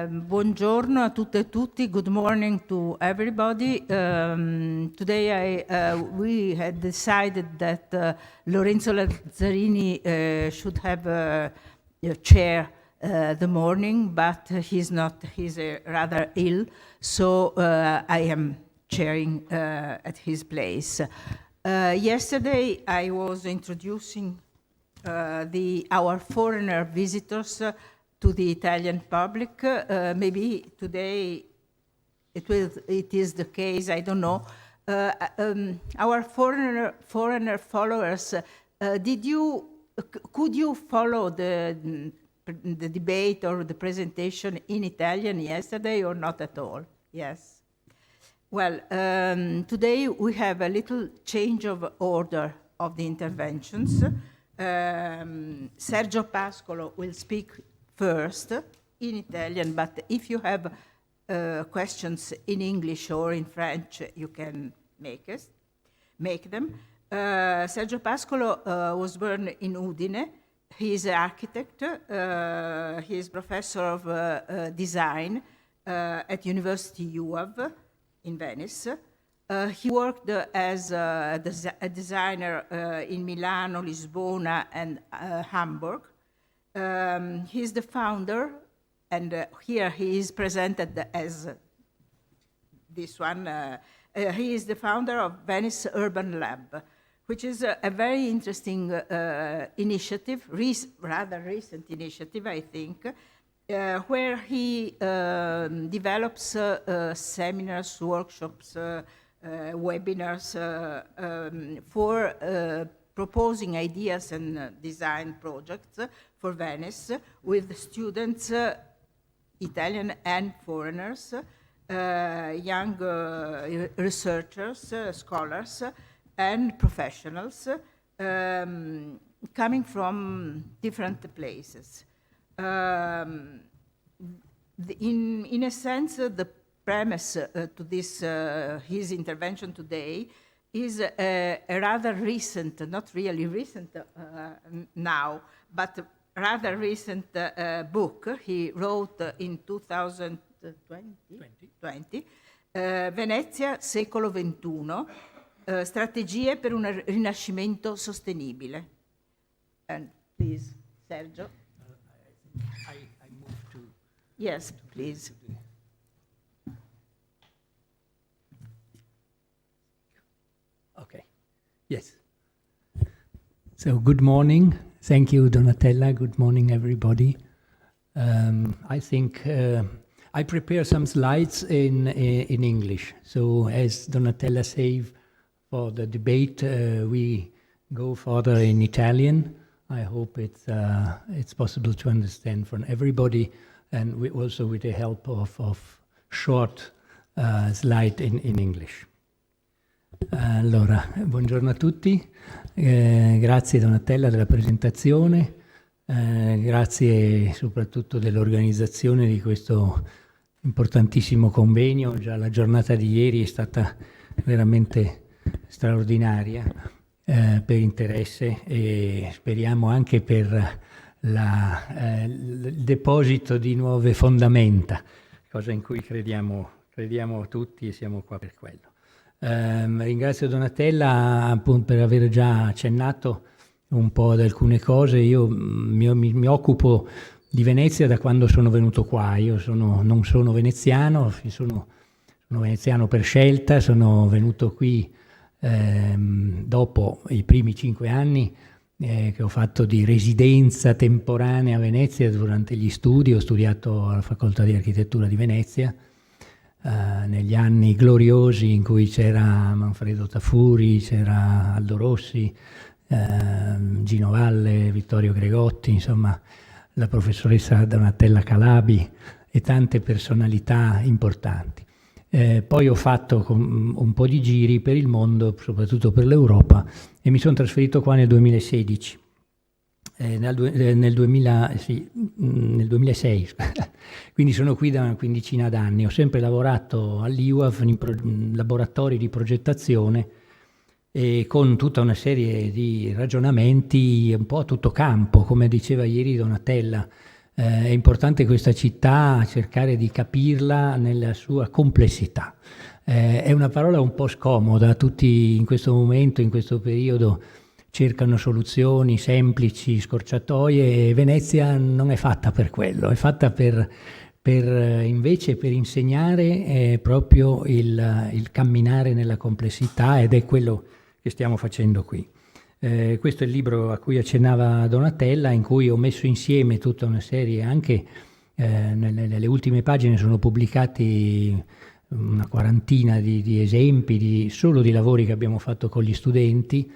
Buongiorno a tutte e tutti. Good morning to everybody. Today we had decided that Lorenzo Lazzarini should have a chair the morning, but he's not. He's rather ill, so I am chairing at his place. Yesterday I was introducing our foreigner visitors to the Italian public. Maybe today it is the case, I don't know. Our foreigner followers, could you follow the debate or the presentation in Italian yesterday or not at all? Yes. Well, today we have a little change of order of the interventions. Sergio Pascolo will speak first in Italian, but if you have questions in English or in French, you can make them. Sergio Pascolo was born in Udine. He is an architect. He is professor of design at University UAV in Venice. He worked as a designer in Milano, Lisbona, and Hamburg. He's the founder, and here he is presented as this one. He is the founder of Venice Urban Lab, which is a very interesting initiative, rather recent initiative, I think, where he develops seminars, workshops, webinars for proposing ideas and design projects for Venice with students, Italian and foreigners, young researchers, scholars, and professionals coming from different places. In a sense, the premise to this his intervention today is a rather recent, not really recent now, but rather recent book he wrote in 2020, Venezia, secolo XXI, strategie per un rinascimento sostenibile. And please, Sergio. I move to... Yes, please. Okay. Yes. So good morning. Thank you, Donatella. Good morning, everybody. I think I prepare some slides in English. So as Donatella said, for the debate, we go further in Italian. I hope it's possible to understand from everybody, and we also with the help of short slide in English. Allora, buongiorno a tutti, grazie Donatella della presentazione, grazie soprattutto dell'organizzazione di questo importantissimo convegno. Già la giornata di ieri è stata veramente straordinaria per interesse e speriamo anche per il deposito di nuove fondamenta, cosa in cui crediamo tutti e siamo qua per quello. Ringrazio Donatella appunto per aver già accennato un po' ad alcune cose. Io mi occupo di Venezia da quando sono venuto qua. Io non sono veneziano, sono veneziano per scelta, sono venuto qui dopo i primi 5 anni che ho fatto di residenza temporanea a Venezia durante gli studi. Ho studiato alla Facoltà di Architettura di Venezia, negli anni gloriosi in cui c'era Manfredo Tafuri, c'era Aldo Rossi, Gino Valle, Vittorio Gregotti, insomma la professoressa Donatella Calabi e tante personalità importanti. Poi ho fatto un po' di giri per il mondo, soprattutto per l'Europa, e mi sono trasferito qua nel 2016. Nel 2006, quindi sono qui da una quindicina d'anni. Ho sempre lavorato all'IUAV in laboratori di progettazione e con tutta una serie di ragionamenti un po' a tutto campo, come diceva ieri Donatella. È importante questa città cercare di capirla nella sua complessità. È una parola un po' scomoda, tutti in questo momento, in questo periodo, cercano soluzioni semplici, scorciatoie, e Venezia non è fatta per quello, è fatta invece per insegnare proprio il camminare nella complessità, ed è quello che stiamo facendo qui. Questo è il libro a cui accennava Donatella, in cui ho messo insieme tutta una serie, anche nelle ultime pagine sono pubblicati una quarantina di esempi solo di lavori che abbiamo fatto con gli studenti.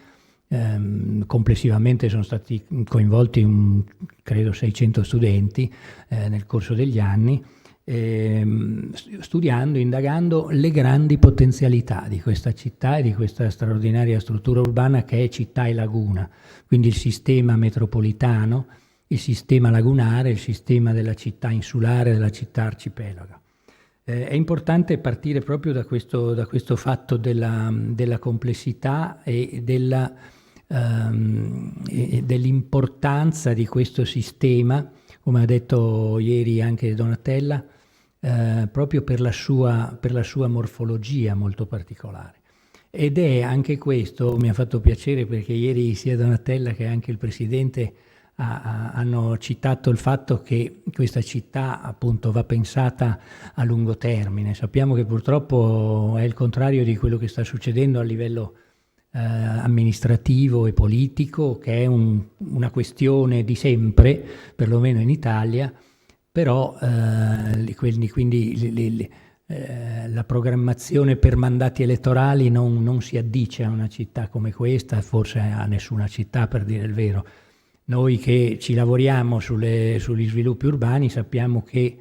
Complessivamente sono stati coinvolti credo 600 studenti nel corso degli anni, studiando, indagando le grandi potenzialità di questa città e di questa straordinaria struttura urbana che è città e laguna, quindi il sistema metropolitano, il sistema lagunare, il sistema della città insulare, della città arcipelago. È importante partire proprio da questo fatto della complessità e dell'importanza di questo sistema, come ha detto ieri anche Donatella, proprio per la sua morfologia molto particolare. Ed è anche questo, mi ha fatto piacere perché ieri sia Donatella che anche il Presidente hanno citato il fatto che questa città appunto va pensata a lungo termine. Sappiamo che purtroppo è il contrario di quello che sta succedendo a livello amministrativo e politico, che è una questione di sempre, perlomeno in Italia, però quindi la programmazione per mandati elettorali non si addice a una città come questa, forse a nessuna città, per dire il vero. Noi che ci lavoriamo sugli sviluppi urbani sappiamo che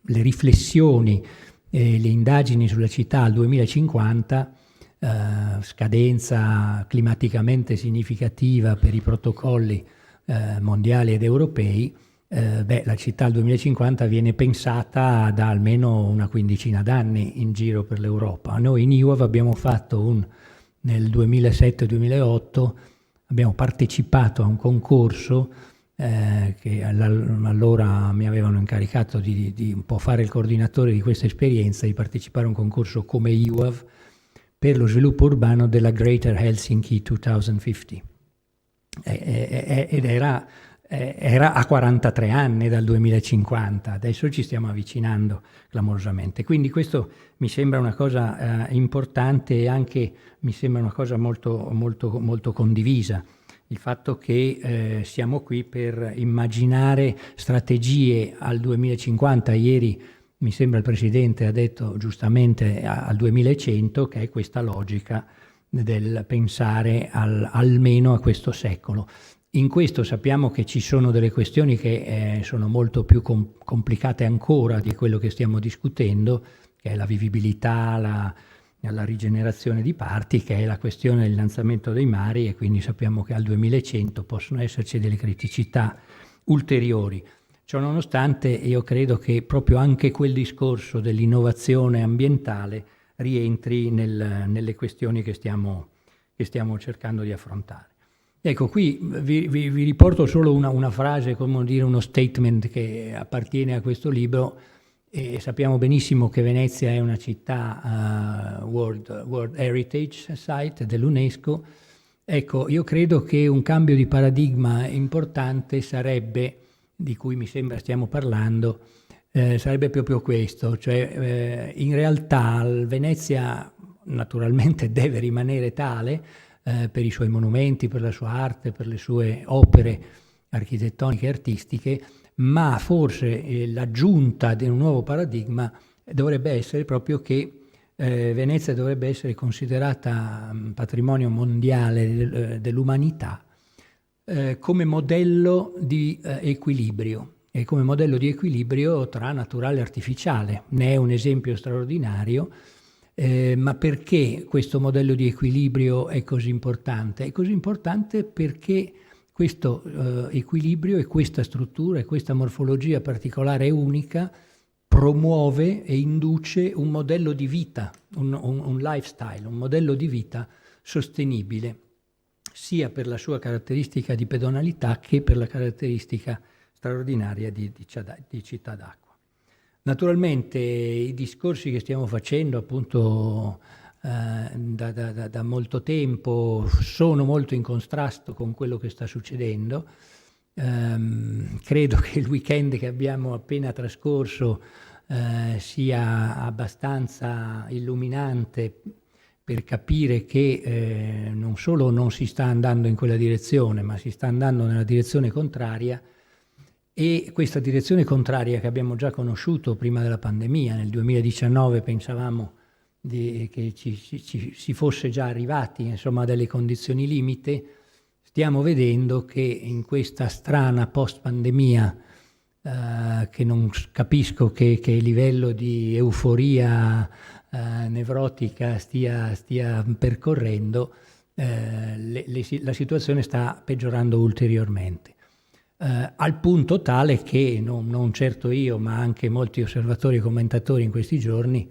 le riflessioni e le indagini sulla città al 2050, scadenza climaticamente significativa per i protocolli mondiali ed europei, la città al 2050 viene pensata da almeno una quindicina d'anni in giro per l'Europa. Noi in IUAV abbiamo fatto nel 2007-2008 abbiamo partecipato a un concorso che allora mi avevano incaricato di un po' fare il coordinatore di questa esperienza, di partecipare a un concorso come IUAV per lo sviluppo urbano della Greater Helsinki 2050. Ed era a 43 anni dal 2050, adesso ci stiamo avvicinando clamorosamente. Quindi questo mi sembra una cosa importante e anche mi sembra una cosa molto, molto, molto condivisa. Il fatto che siamo qui per immaginare strategie al 2050, ieri mi sembra il Presidente ha detto giustamente al 2100, che è questa logica del pensare almeno a questo secolo. In questo sappiamo che ci sono delle questioni che sono molto più complicate ancora di quello che stiamo discutendo, che è la vivibilità, la rigenerazione di parti, che è la questione del innalzamento dei mari, e quindi sappiamo che al 2100 possono esserci delle criticità ulteriori. Ciononostante io credo che proprio anche quel discorso dell'innovazione ambientale rientri nelle questioni che stiamo cercando di affrontare. Ecco, qui vi riporto solo una frase, come dire uno statement che appartiene a questo libro. E sappiamo benissimo che Venezia è una città World Heritage Site dell'UNESCO. Ecco, io credo che un cambio di paradigma importante sarebbe, di cui mi sembra stiamo parlando, sarebbe proprio questo, cioè in realtà Venezia naturalmente deve rimanere tale per i suoi monumenti, per la sua arte, per le sue opere architettoniche e artistiche, ma forse l'aggiunta di un nuovo paradigma dovrebbe essere proprio che Venezia dovrebbe essere considerata patrimonio mondiale dell'umanità come modello di equilibrio, e come modello di equilibrio tra naturale e artificiale. Ne è un esempio straordinario. Ma perché questo modello di equilibrio è così importante? È così importante perché questo equilibrio e questa struttura e questa morfologia particolare e unica promuove e induce un modello di vita, un lifestyle, un modello di vita sostenibile. sia per la sua caratteristica di pedonalità che per la caratteristica straordinaria di città d'acqua. Naturalmente i discorsi che stiamo facendo appunto da molto tempo sono molto in contrasto con quello che sta succedendo. Credo che il weekend che abbiamo appena trascorso sia abbastanza illuminante per capire che non solo non si sta andando in quella direzione, ma si sta andando nella direzione contraria, e questa direzione contraria che abbiamo già conosciuto prima della pandemia. Nel 2019 pensavamo che si fosse già arrivati, insomma, a delle condizioni limite. Stiamo vedendo che in questa strana post-pandemia, che non capisco che livello di euforia nevrotica stia percorrendo, la situazione sta peggiorando ulteriormente, al punto tale che non certo io, ma anche molti osservatori e commentatori in questi giorni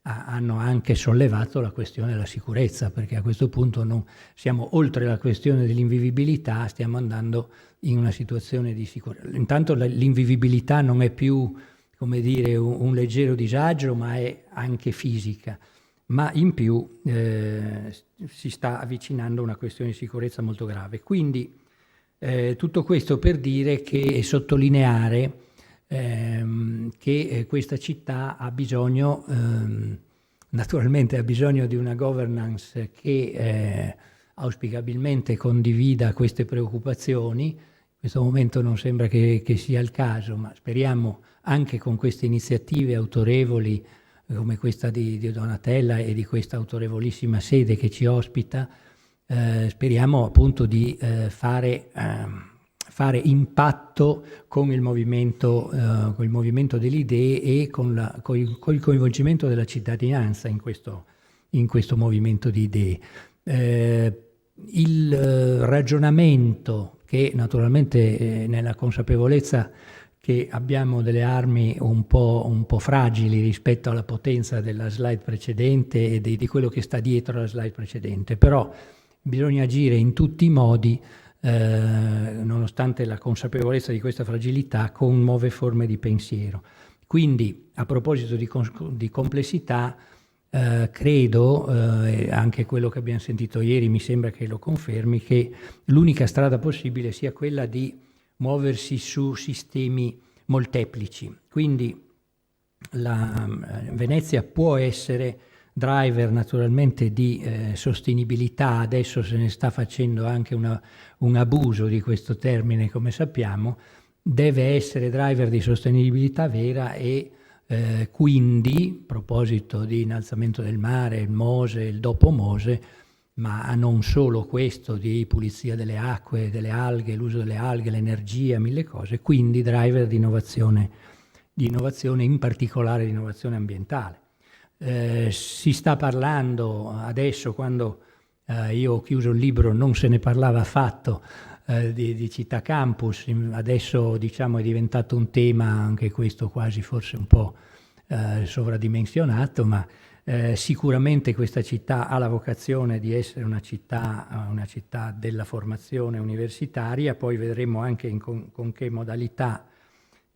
hanno anche sollevato la questione della sicurezza, perché a questo punto non siamo oltre la questione dell'invivibilità, stiamo andando in una situazione di sicurezza. Intanto l'invivibilità non è più, come dire, un leggero disagio, ma è anche fisica, ma in più si sta avvicinando a una questione di sicurezza molto grave. Quindi tutto questo per dire e sottolineare che questa città ha bisogno, naturalmente ha bisogno di una governance che auspicabilmente condivida queste preoccupazioni. In questo momento non sembra che sia il caso, ma speriamo anche con queste iniziative autorevoli come questa di Donatella e di questa autorevolissima sede che ci ospita, speriamo appunto di fare impatto con il movimento delle idee e con il coinvolgimento della cittadinanza in questo movimento di idee. Il ragionamento, che naturalmente nella consapevolezza che abbiamo delle armi un po' fragili rispetto alla potenza della slide precedente e di quello che sta dietro alla slide precedente, però bisogna agire in tutti i modi, nonostante la consapevolezza di questa fragilità, con nuove forme di pensiero. Quindi, a proposito di complessità, credo, anche quello che abbiamo sentito ieri mi sembra che lo confermi, che l'unica strada possibile sia quella di muoversi su sistemi molteplici. Quindi Venezia può essere driver naturalmente di sostenibilità, adesso se ne sta facendo anche un abuso di questo termine, come sappiamo, deve essere driver di sostenibilità vera e quindi, a proposito di innalzamento del mare, il Mose, il dopo Mose, ma non solo questo, di pulizia delle acque, delle alghe, l'uso delle alghe, l'energia, mille cose, quindi driver di innovazione, in particolare di innovazione ambientale. Si sta parlando adesso, quando io ho chiuso il libro non se ne parlava affatto, di città campus. Adesso diciamo è diventato un tema anche questo quasi forse un po' sovradimensionato, ma sicuramente questa città ha la vocazione di essere una città della formazione universitaria, poi vedremo anche con che modalità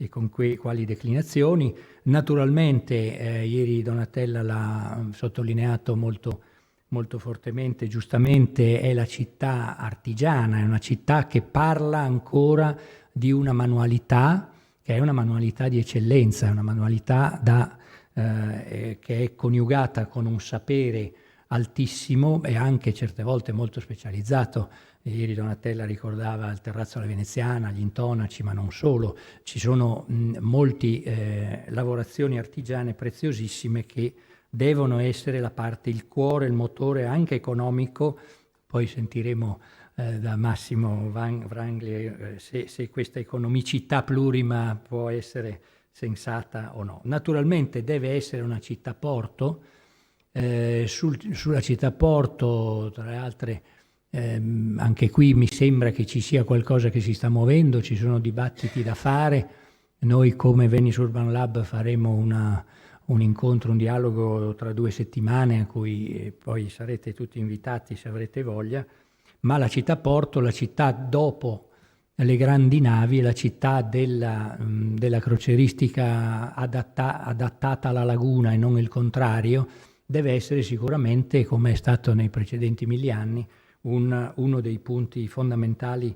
e con quali declinazioni. Naturalmente ieri Donatella l'ha sottolineato molto, molto fortemente, giustamente, è la città artigiana, è una città che parla ancora di una manualità che è una manualità di eccellenza, è una manualità che è coniugata con un sapere altissimo e anche certe volte molto specializzato. Ieri Donatella ricordava il terrazzo alla veneziana, gli intonaci, ma non solo. Ci sono molte lavorazioni artigiane preziosissime che devono essere la parte, il cuore, il motore anche economico. Poi sentiremo da Massimo Wrangli se questa economicità plurima può essere sensata o no. Naturalmente deve essere una città-porto. Sulla città-porto, tra le altre, anche qui mi sembra che ci sia qualcosa che si sta muovendo, ci sono dibattiti da fare. Noi come Venice Urban Lab faremo un incontro, un dialogo tra 2 settimane a cui poi sarete tutti invitati se avrete voglia, ma la città-porto, la città dopo le grandi navi, la città della croceristica adattata alla laguna e non il contrario, deve essere sicuramente, come è stato nei precedenti 1000 anni, uno dei punti fondamentali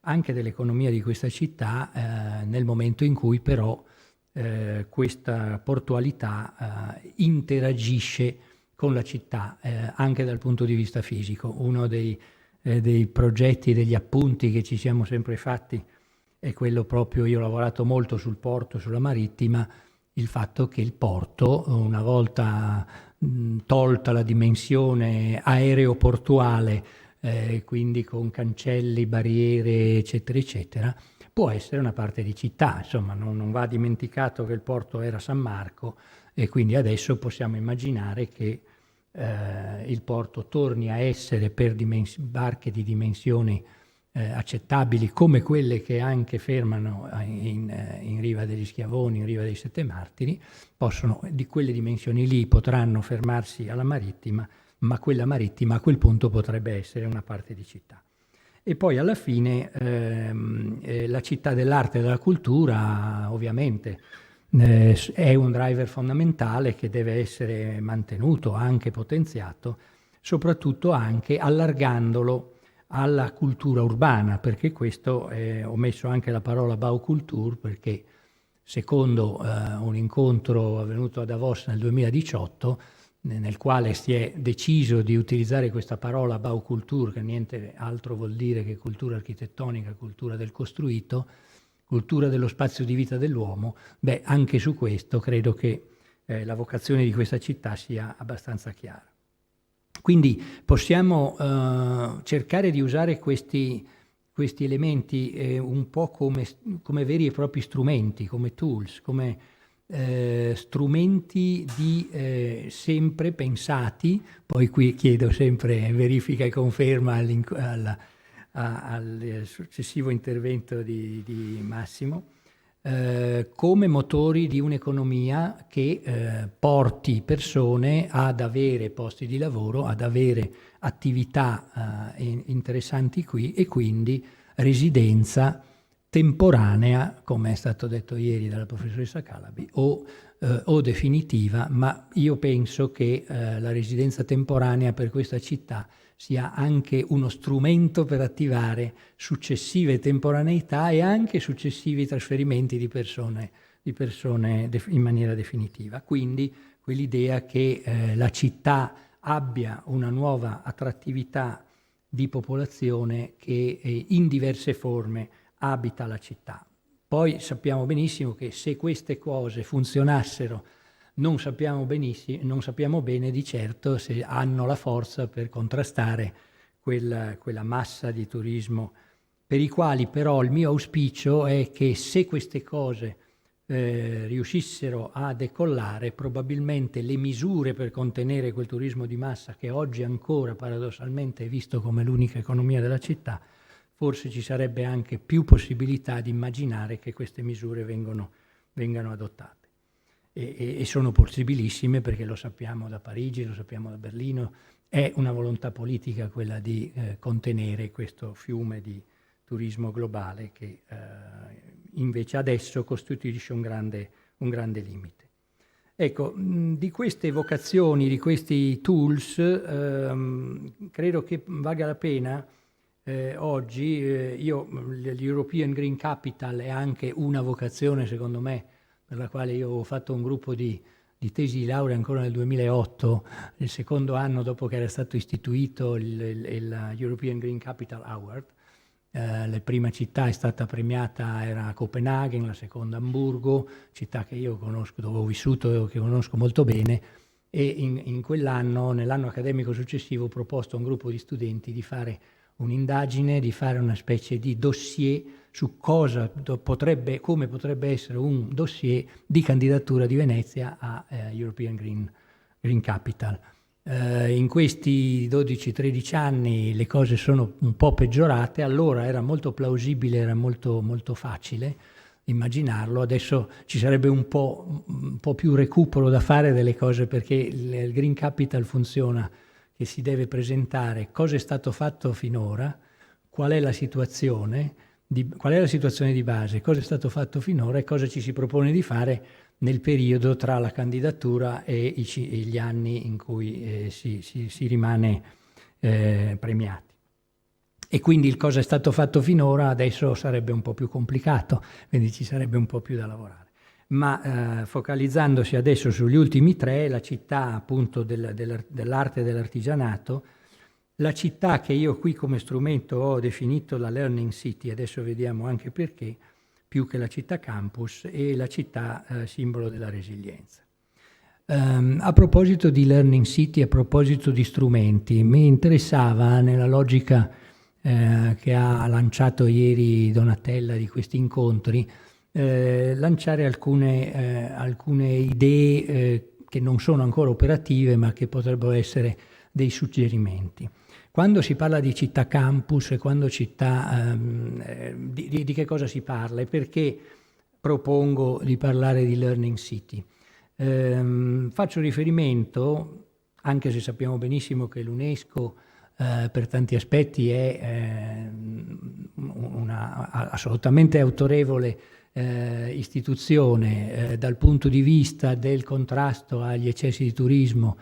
anche dell'economia di questa città, nel momento in cui però questa portualità interagisce con la città anche dal punto di vista fisico. Uno dei progetti, degli appunti che ci siamo sempre fatti è quello proprio, io ho lavorato molto sul porto, sulla marittima, il fatto che il porto, una volta tolta la dimensione aeroportuale, quindi con cancelli, barriere, eccetera, eccetera, può essere una parte di città. Insomma, non va dimenticato che il porto era San Marco e quindi adesso possiamo immaginare che il porto torni a essere per barche di dimensioni accettabili, come quelle che anche fermano in riva degli Schiavoni, in riva dei Sette Martiri, di quelle dimensioni lì potranno fermarsi alla marittima, ma quella marittima a quel punto potrebbe essere una parte di città. E poi alla fine la città dell'arte e della cultura ovviamente è un driver fondamentale che deve essere mantenuto, anche potenziato, soprattutto anche allargandolo alla cultura urbana, perché questo, ho messo anche la parola Baukultur, perché secondo un incontro avvenuto a Davos nel 2018, nel quale si è deciso di utilizzare questa parola Baukultur, che niente altro vuol dire che cultura architettonica, cultura del costruito, cultura dello spazio di vita dell'uomo, anche su questo credo che la vocazione di questa città sia abbastanza chiara. Quindi possiamo cercare di usare questi elementi un po' come veri e propri strumenti, come tools, come strumenti sempre pensati. Poi qui chiedo sempre verifica e conferma al successivo intervento di Massimo, come motori di un'economia che porti persone ad avere posti di lavoro, ad avere attività interessanti qui e quindi residenza temporanea, come è stato detto ieri dalla professoressa Calabi, o definitiva, ma io penso che la residenza temporanea per questa città sia anche uno strumento per attivare successive temporaneità e anche successivi trasferimenti di persone in maniera definitiva. Quindi quell'idea che la città abbia una nuova attrattività di popolazione che in diverse forme abita la città. Poi sappiamo benissimo che se queste cose funzionassero non sappiamo bene di certo se hanno la forza per contrastare quella massa di turismo, per i quali però il mio auspicio è che se queste cose riuscissero a decollare, probabilmente le misure per contenere quel turismo di massa, che oggi ancora paradossalmente è visto come l'unica economia della città, forse ci sarebbe anche più possibilità di immaginare che queste misure vengano adottate. E sono possibilissime, perché lo sappiamo da Parigi, lo sappiamo da Berlino, è una volontà politica quella di contenere questo fiume di turismo globale che invece adesso costituisce un grande limite. Ecco, di queste vocazioni, di questi tools, credo che valga la pena oggi, l'European Green Capital è anche una vocazione, secondo me, per la quale io ho fatto un gruppo di tesi di laurea ancora nel 2008, il secondo anno dopo che era stato istituito il European Green Capital Award. La prima città è stata premiata, era Copenaghen, la seconda Amburgo, città che io conosco, dove ho vissuto e che conosco molto bene, e in quell'anno, nell'anno accademico successivo, ho proposto a un gruppo di studenti di fare un'indagine, di fare una specie di dossier su come potrebbe essere un dossier di candidatura di Venezia a European Green Capital. In questi 12-13 anni le cose sono un po' peggiorate, allora era molto plausibile, era molto, molto facile immaginarlo, adesso ci sarebbe un po' più recupero da fare delle cose, perché il Green Capital funziona che si deve presentare cosa è stato fatto finora, qual è la situazione di base, cosa è stato fatto finora e cosa ci si propone di fare nel periodo tra la candidatura e gli anni in cui si rimane premiati. E quindi il cosa è stato fatto finora adesso sarebbe un po' più complicato, quindi ci sarebbe un po' più da lavorare. Ma focalizzandosi adesso sugli ultimi tre, la città appunto dell'arte e dell'artigianato, la città che io qui come strumento ho definito la Learning City, adesso vediamo anche perché, più che la città campus, e la città simbolo della resilienza. A proposito di Learning City, a proposito di strumenti, mi interessava nella logica che ha lanciato ieri Donatella di questi incontri, lanciare alcune idee che non sono ancora operative ma che potrebbero essere dei suggerimenti. Quando si parla di città campus e quando di che cosa si parla e perché propongo di parlare di Learning City? Faccio riferimento, anche se sappiamo benissimo che l'UNESCO per tanti aspetti è una assolutamente autorevole istituzione dal punto di vista del contrasto agli eccessi di turismo,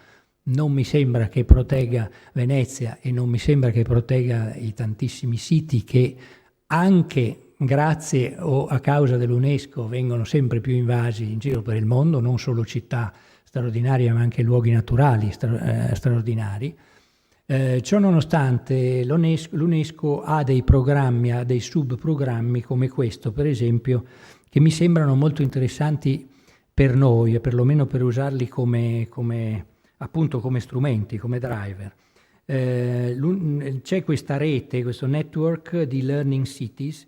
non mi sembra che protegga Venezia e non mi sembra che protegga i tantissimi siti che anche grazie o a causa dell'UNESCO vengono sempre più invasi in giro per il mondo, non solo città straordinarie ma anche luoghi naturali straordinari. Ciò nonostante l'UNESCO ha dei programmi, ha dei subprogrammi come questo, per esempio, che mi sembrano molto interessanti per noi, e perlomeno per usarli come strumenti, come driver. C'è questa rete, questo network di Learning Cities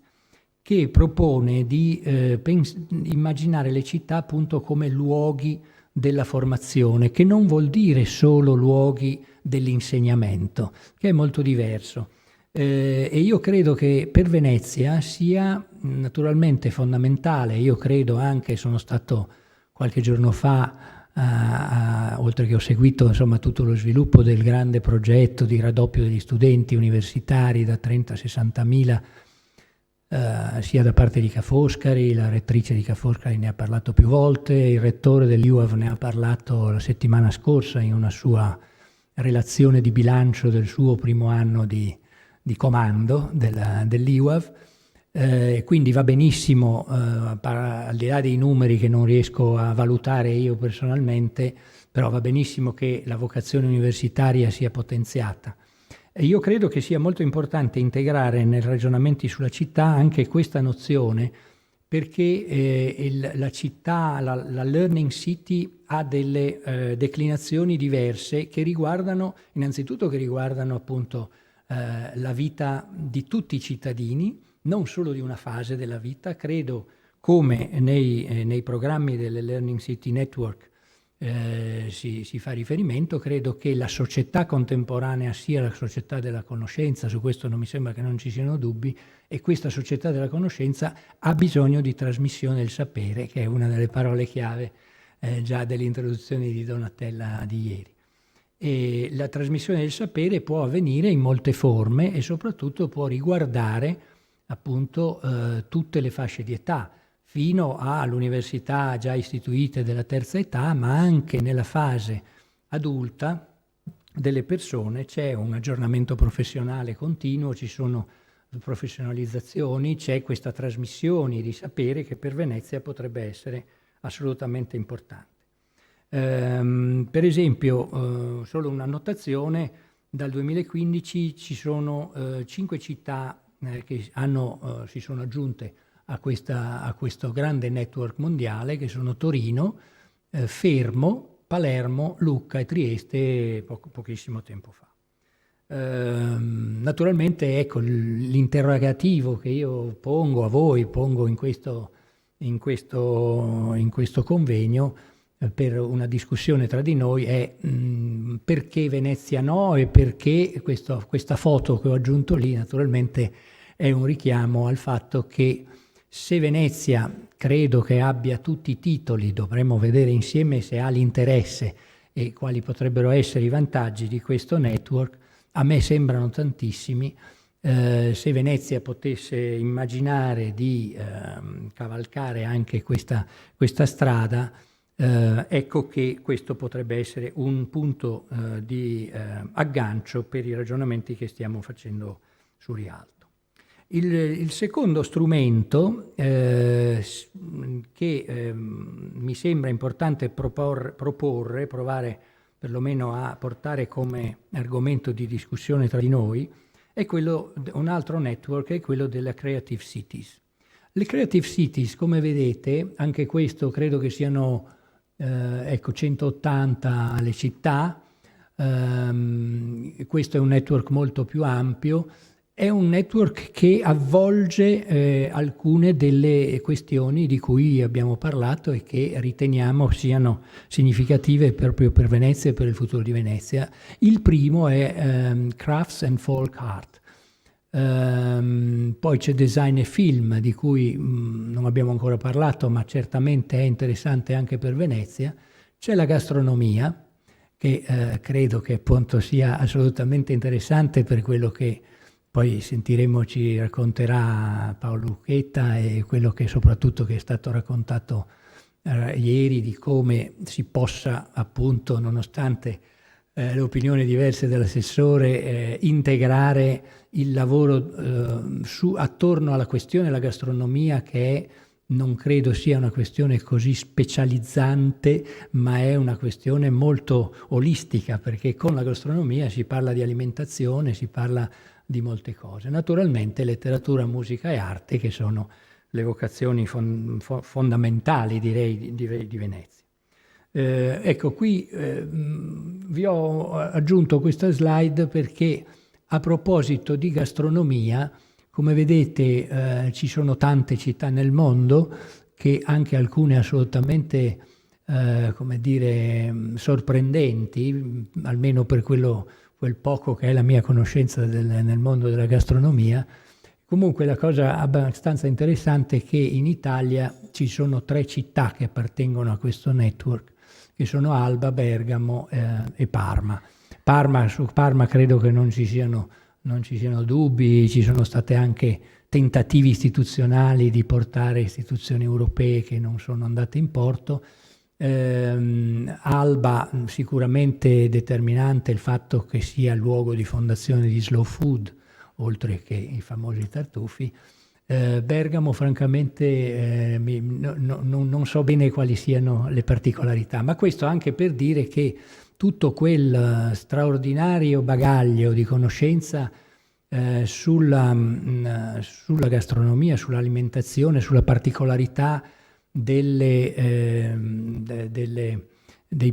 che propone di immaginare le città appunto come luoghi della formazione, che non vuol dire solo luoghi dell'insegnamento, che è molto diverso. E io credo che per Venezia sia naturalmente fondamentale, io credo anche, sono stato qualche giorno fa, oltre che ho seguito insomma tutto lo sviluppo del grande progetto di raddoppio degli studenti universitari da 30 a 60 mila, sia da parte di Ca' Foscari, la rettrice di Ca' Foscari ne ha parlato più volte, il rettore dell'IUAV ne ha parlato la settimana scorsa in una sua relazione di bilancio del suo primo anno di comando dell'IUAV. Quindi va benissimo, al di là dei numeri che non riesco a valutare io personalmente, però va benissimo che la vocazione universitaria sia potenziata. E io credo che sia molto importante integrare nei ragionamenti sulla città anche questa nozione, perché la città, la Learning City ha delle declinazioni diverse che riguardano, innanzitutto appunto la vita di tutti i cittadini, non solo di una fase della vita. Credo, come nei programmi delle Learning City Network si fa riferimento, credo che la società contemporanea sia la società della conoscenza, su questo non mi sembra che non ci siano dubbi, e questa società della conoscenza ha bisogno di trasmissione del sapere, che è una delle parole chiave già dell'introduzione di Donatella di ieri. E la trasmissione del sapere può avvenire in molte forme e soprattutto può riguardare appunto tutte le fasce di età, fino all'università già istituite della terza età, ma anche nella fase adulta delle persone c'è un aggiornamento professionale continuo, ci sono professionalizzazioni, c'è questa trasmissione di sapere che per Venezia potrebbe essere assolutamente importante. Per esempio, solo una notazione, dal 2015 ci sono 5 città che si sono aggiunte a questo grande network mondiale, che sono Torino, Fermo, Palermo, Lucca e Trieste pochissimo tempo fa. Naturalmente, ecco, l'interrogativo che io pongo a voi, pongo in questo convegno per una discussione tra di noi è perché Venezia no, e perché questa foto che ho aggiunto lì naturalmente è un richiamo al fatto che se Venezia credo che abbia tutti i titoli, dovremmo vedere insieme se ha l'interesse e quali potrebbero essere i vantaggi di questo network, a me sembrano tantissimi. Se Venezia potesse immaginare di cavalcare anche questa strada, ecco che questo potrebbe essere un punto di aggancio per i ragionamenti che stiamo facendo su Rialto. Il secondo strumento che mi sembra importante provare perlomeno a portare come argomento di discussione tra di noi, è un altro network, è quello della Creative Cities. Le Creative Cities, come vedete, anche questo credo che siano 180 le città, questo è un network molto più ampio, è un network che avvolge alcune delle questioni di cui abbiamo parlato e che riteniamo siano significative proprio per Venezia e per il futuro di Venezia. Il primo è Crafts and Folk Art. Poi c'è Design e Film, di cui non abbiamo ancora parlato, ma certamente è interessante anche per Venezia. C'è la gastronomia, che credo che appunto sia assolutamente interessante per quello che poi sentiremo ci racconterà Paolo Lucchetta e quello che soprattutto che è stato raccontato ieri di come si possa appunto, nonostante le opinioni diverse dell'assessore, integrare il lavoro attorno alla questione della gastronomia, che non credo sia una questione così specializzante, ma è una questione molto olistica, perché con la gastronomia si parla di alimentazione, si parla di molte cose. Naturalmente letteratura, musica e arte, che sono le vocazioni fondamentali, direi, di Venezia. Ecco, qui vi ho aggiunto questa slide perché a proposito di gastronomia, come vedete ci sono tante città nel mondo, che anche alcune assolutamente come dire, sorprendenti, almeno per quel poco che è la mia conoscenza nel mondo della gastronomia. Comunque la cosa abbastanza interessante è che in Italia ci sono 3 città che appartengono a questo network, che sono Alba, Bergamo e Parma. Su Parma credo che non ci siano dubbi, ci sono state anche tentativi istituzionali di portare istituzioni europee che non sono andate in porto. Alba sicuramente determinante il fatto che sia luogo di fondazione di slow food, oltre che i famosi tartufi. Bergamo francamente non so bene quali siano le particolarità, ma questo anche per dire che tutto quel straordinario bagaglio di conoscenza sulla gastronomia, sull'alimentazione, sulla particolarità dei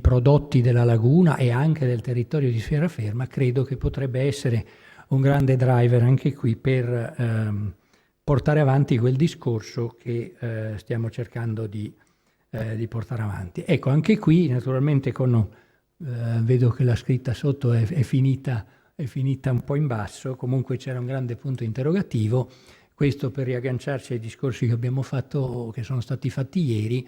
prodotti della laguna e anche del territorio di Sferaferma, credo che potrebbe essere un grande driver anche qui per portare avanti quel discorso che stiamo cercando di portare avanti. Ecco, anche qui naturalmente vedo che la scritta sotto è finita un po' in basso, comunque c'era un grande punto interrogativo. Questo per riagganciarci ai discorsi che abbiamo fatto, che sono stati fatti ieri,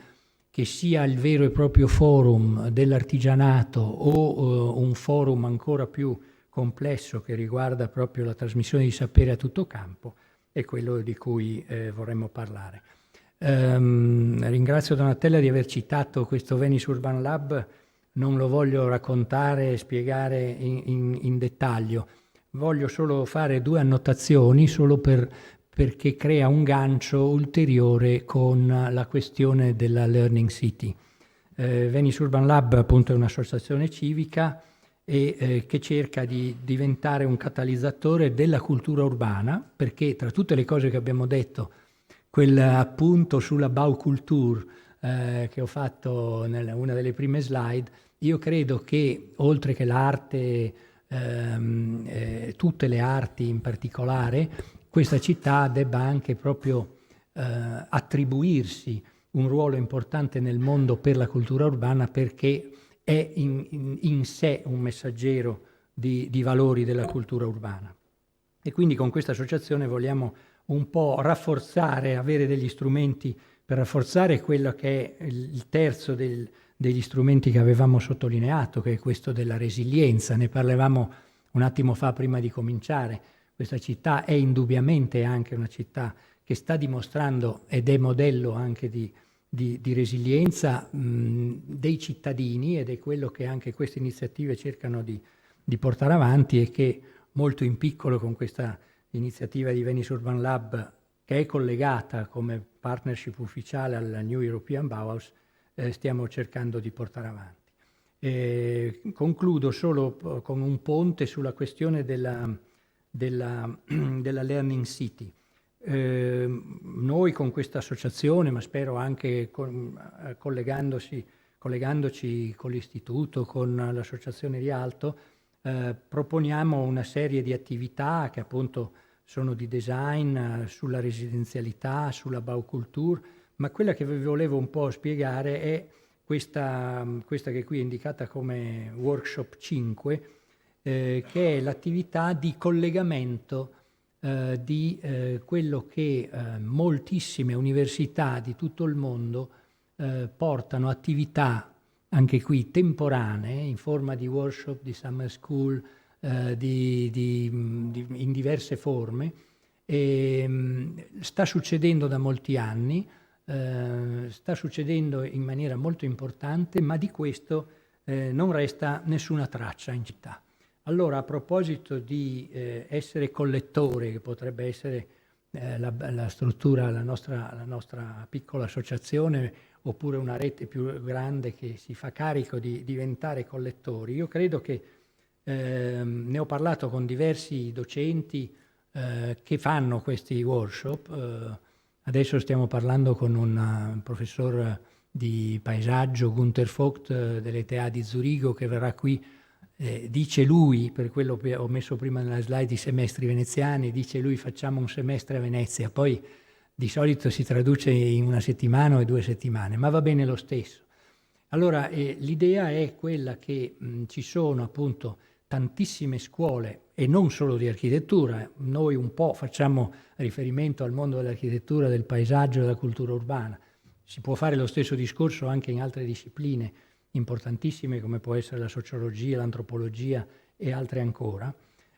che sia il vero e proprio forum dell'artigianato o un forum ancora più complesso che riguarda proprio la trasmissione di sapere a tutto campo, è quello di cui vorremmo parlare. Ringrazio Donatella di aver citato questo Venice Urban Lab, non lo voglio raccontare e spiegare in dettaglio, voglio solo fare 2 annotazioni solo perché crea un gancio ulteriore con la questione della Learning City. Venice Urban Lab appunto è un'associazione civica che cerca di diventare un catalizzatore della cultura urbana, perché tra tutte le cose che abbiamo detto, quel appunto sulla Baukultur che ho fatto nella una delle prime slide, io credo che oltre che l'arte, tutte le arti in particolare, questa città debba anche proprio attribuirsi un ruolo importante nel mondo per la cultura urbana, perché è in sé un messaggero di valori della cultura urbana. E quindi con questa associazione vogliamo un po' rafforzare, avere degli strumenti per rafforzare quello che è il terzo degli strumenti che avevamo sottolineato, che è questo della resilienza. Ne parlavamo un attimo fa prima di cominciare. Questa città è indubbiamente anche una città che sta dimostrando ed è modello anche di resilienza dei cittadini, ed è quello che anche queste iniziative cercano di portare avanti, e che molto in piccolo con questa iniziativa di Venice Urban Lab, che è collegata come partnership ufficiale alla New European Bauhaus, stiamo cercando di portare avanti. Concludo solo con un ponte sulla questione della Learning City. Noi con questa associazione, ma spero anche collegandoci con l'Istituto, con l'Associazione Rialto, proponiamo una serie di attività che appunto sono di design, sulla residenzialità, sulla Baukultur, ma quella che vi volevo un po' spiegare è questa che qui è indicata come Workshop 5, che è l'attività di collegamento di quello che moltissime università di tutto il mondo portano attività, anche qui temporanee, in forma di workshop, di summer school, in diverse forme. Sta succedendo da molti anni, sta succedendo in maniera molto importante, ma di questo non resta nessuna traccia in città. Allora, a proposito di essere collettore, che potrebbe essere la struttura, la nostra piccola associazione, oppure una rete più grande che si fa carico di diventare collettori, io credo che ne ho parlato con diversi docenti che fanno questi workshop. Adesso stiamo parlando con un professor di paesaggio, Gunther Vogt, dell'ETH di Zurigo, che verrà qui. Dice lui, per quello che ho messo prima nella slide i semestri veneziani, dice lui facciamo un semestre a Venezia, poi di solito si traduce in 1 settimana o 2 settimane, ma va bene lo stesso. Allora l'idea è quella che ci sono appunto tantissime scuole, e non solo di architettura. Noi un po' facciamo riferimento al mondo dell'architettura, del paesaggio e della cultura urbana. Si può fare lo stesso discorso anche in altre discipline importantissime, come può essere la sociologia, l'antropologia e altre ancora.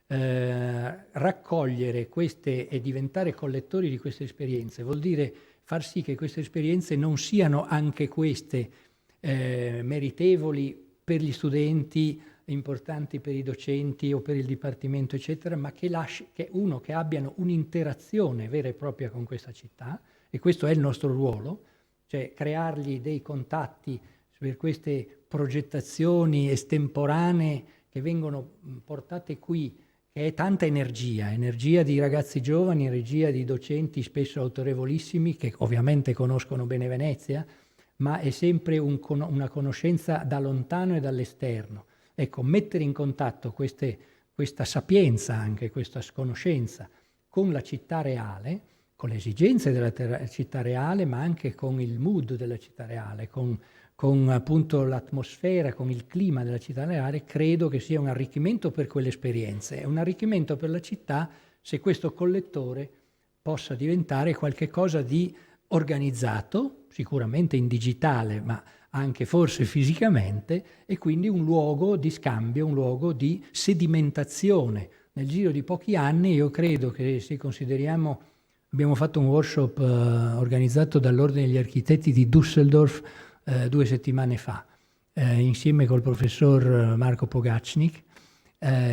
Raccogliere queste e diventare collettori di queste esperienze vuol dire far sì che queste esperienze non siano anche queste meritevoli per gli studenti, importanti per i docenti o per il dipartimento, eccetera, ma che abbiano un'interazione vera e propria con questa città, e questo è il nostro ruolo, cioè creargli dei contatti per queste progettazioni estemporanee che vengono portate qui, che è tanta energia di ragazzi giovani, energia di docenti spesso autorevolissimi che ovviamente conoscono bene Venezia, ma è sempre una conoscenza da lontano e dall'esterno. Ecco, mettere in contatto questa sapienza, anche questa conoscenza, con la città reale, con le esigenze della città reale, ma anche con il mood della città reale, con appunto l'atmosfera, con il clima della città reale, credo che sia un arricchimento per quelle esperienze. È un arricchimento per la città se questo collettore possa diventare qualche cosa di organizzato, sicuramente in digitale, ma anche forse fisicamente, e quindi un luogo di scambio, un luogo di sedimentazione. Nel giro di pochi anni, io credo che, se consideriamo, abbiamo fatto un workshop organizzato dall'Ordine degli Architetti di Düsseldorf 2 settimane fa, insieme col professor Marco Pogacnik.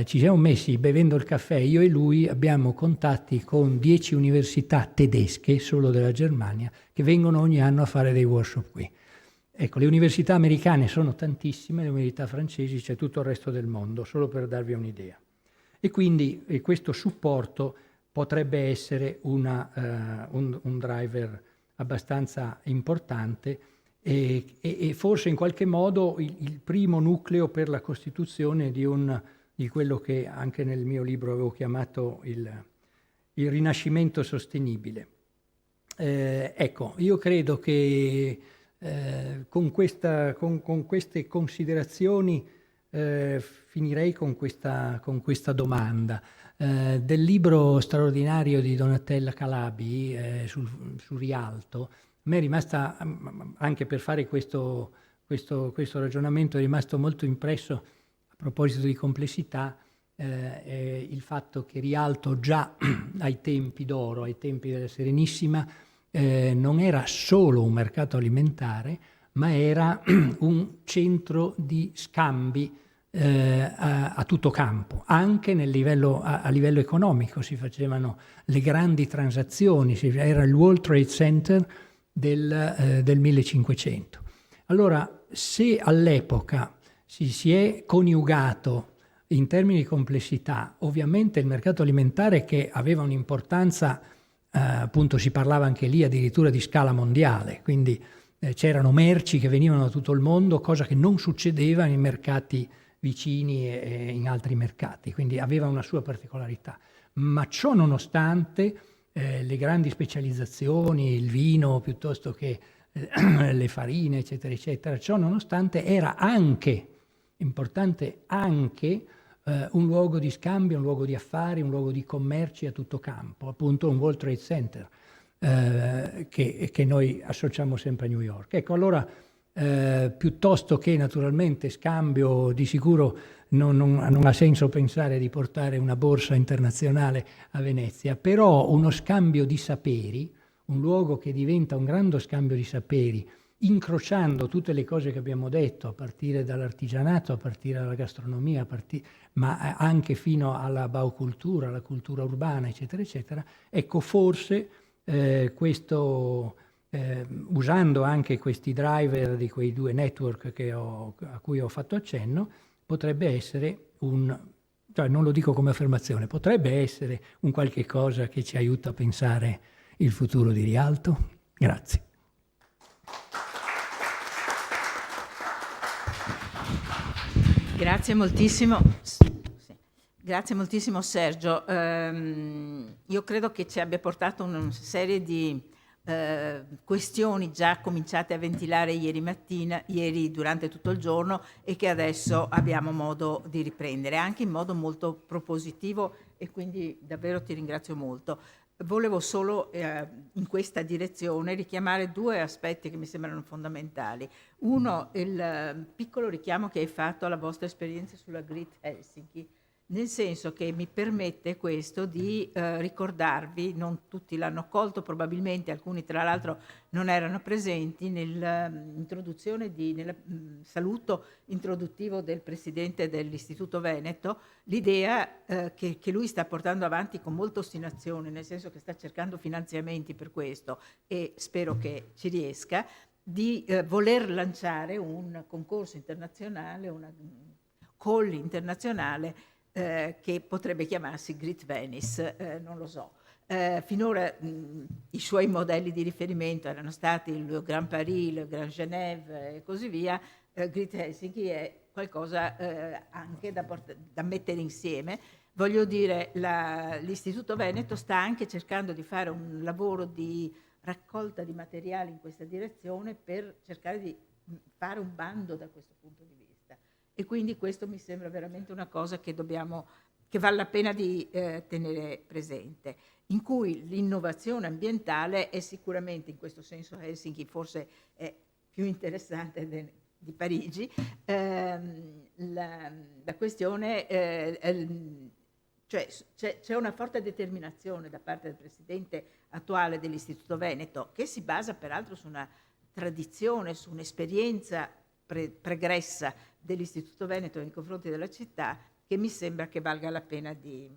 Ci siamo messi bevendo il caffè, io e lui, abbiamo contatti con 10 università tedesche, solo della Germania, che vengono ogni anno a fare dei workshop qui. Ecco, le università americane sono tantissime, le università francesi, c'è tutto il resto del mondo, solo per darvi un'idea. E quindi questo supporto potrebbe essere un driver abbastanza importante e forse in qualche modo il primo nucleo per la costituzione di quello che anche nel mio libro avevo chiamato il rinascimento sostenibile. Ecco, io credo che con queste considerazioni finirei con questa domanda. Del libro straordinario di Donatella Calabi su Rialto me è rimasta, anche per fare questo ragionamento, è rimasto molto impresso, a proposito di complessità, il fatto che Rialto già ai tempi d'oro, ai tempi della Serenissima, non era solo un mercato alimentare, ma era un centro di scambi a tutto campo, anche a livello economico si facevano le grandi transazioni, era il World Trade Center del 1500. Allora, se all'epoca si è coniugato in termini di complessità, ovviamente il mercato alimentare, che aveva un'importanza, appunto si parlava anche lì addirittura di scala mondiale, quindi c'erano merci che venivano da tutto il mondo, cosa che non succedeva nei mercati vicini e in altri mercati, quindi aveva una sua particolarità. Ma ciò nonostante, le grandi specializzazioni, il vino piuttosto che le farine, eccetera, eccetera, ciò nonostante era anche importante anche un luogo di scambio, un luogo di affari, un luogo di commerci a tutto campo, appunto un World Trade Center che noi associamo sempre a New York. Ecco, allora piuttosto che naturalmente scambio, di sicuro non ha senso pensare di portare una borsa internazionale a Venezia, però uno scambio di saperi, un luogo che diventa un grande scambio di saperi, incrociando tutte le cose che abbiamo detto, a partire dall'artigianato, a partire dalla gastronomia, ma anche fino alla baucultura, alla cultura urbana, eccetera, eccetera. Ecco, forse usando anche questi driver di quei due network a cui ho fatto accenno, potrebbe essere cioè non lo dico come affermazione, potrebbe essere un qualche cosa che ci aiuta a pensare il futuro di Rialto. Grazie. Grazie moltissimo. Grazie moltissimo Sergio. Io credo che ci abbia portato una serie di questioni già cominciate a ventilare ieri durante tutto il giorno e che adesso abbiamo modo di riprendere, anche in modo molto propositivo, e quindi davvero ti ringrazio molto. Volevo solo in questa direzione richiamare due aspetti che mi sembrano fondamentali. Uno, il piccolo richiamo che hai fatto alla vostra esperienza sulla Great Helsinki, nel senso che mi permette questo di ricordarvi, non tutti l'hanno colto probabilmente, alcuni tra l'altro non erano presenti nel saluto introduttivo del Presidente dell'Istituto Veneto, l'idea che lui sta portando avanti con molta ostinazione, nel senso che sta cercando finanziamenti per questo e spero che ci riesca, di voler lanciare un concorso internazionale, una call internazionale che potrebbe chiamarsi Great Venice, non lo so. Finora i suoi modelli di riferimento erano stati il Grand Paris, il Grand Genève e così via. Great Helsinki è qualcosa anche da mettere insieme. Voglio dire, l'Istituto Veneto sta anche cercando di fare un lavoro di raccolta di materiali in questa direzione per cercare di fare un bando da questo punto di vista. E quindi questo mi sembra veramente una cosa che vale la pena di tenere presente, in cui l'innovazione ambientale è sicuramente, in questo senso Helsinki forse è più interessante di Parigi. La questione cioè c'è una forte determinazione da parte del presidente attuale dell'Istituto Veneto, che si basa peraltro su una tradizione, su un'esperienza pregressa dell'Istituto Veneto nei confronti della città, che mi sembra che valga la pena di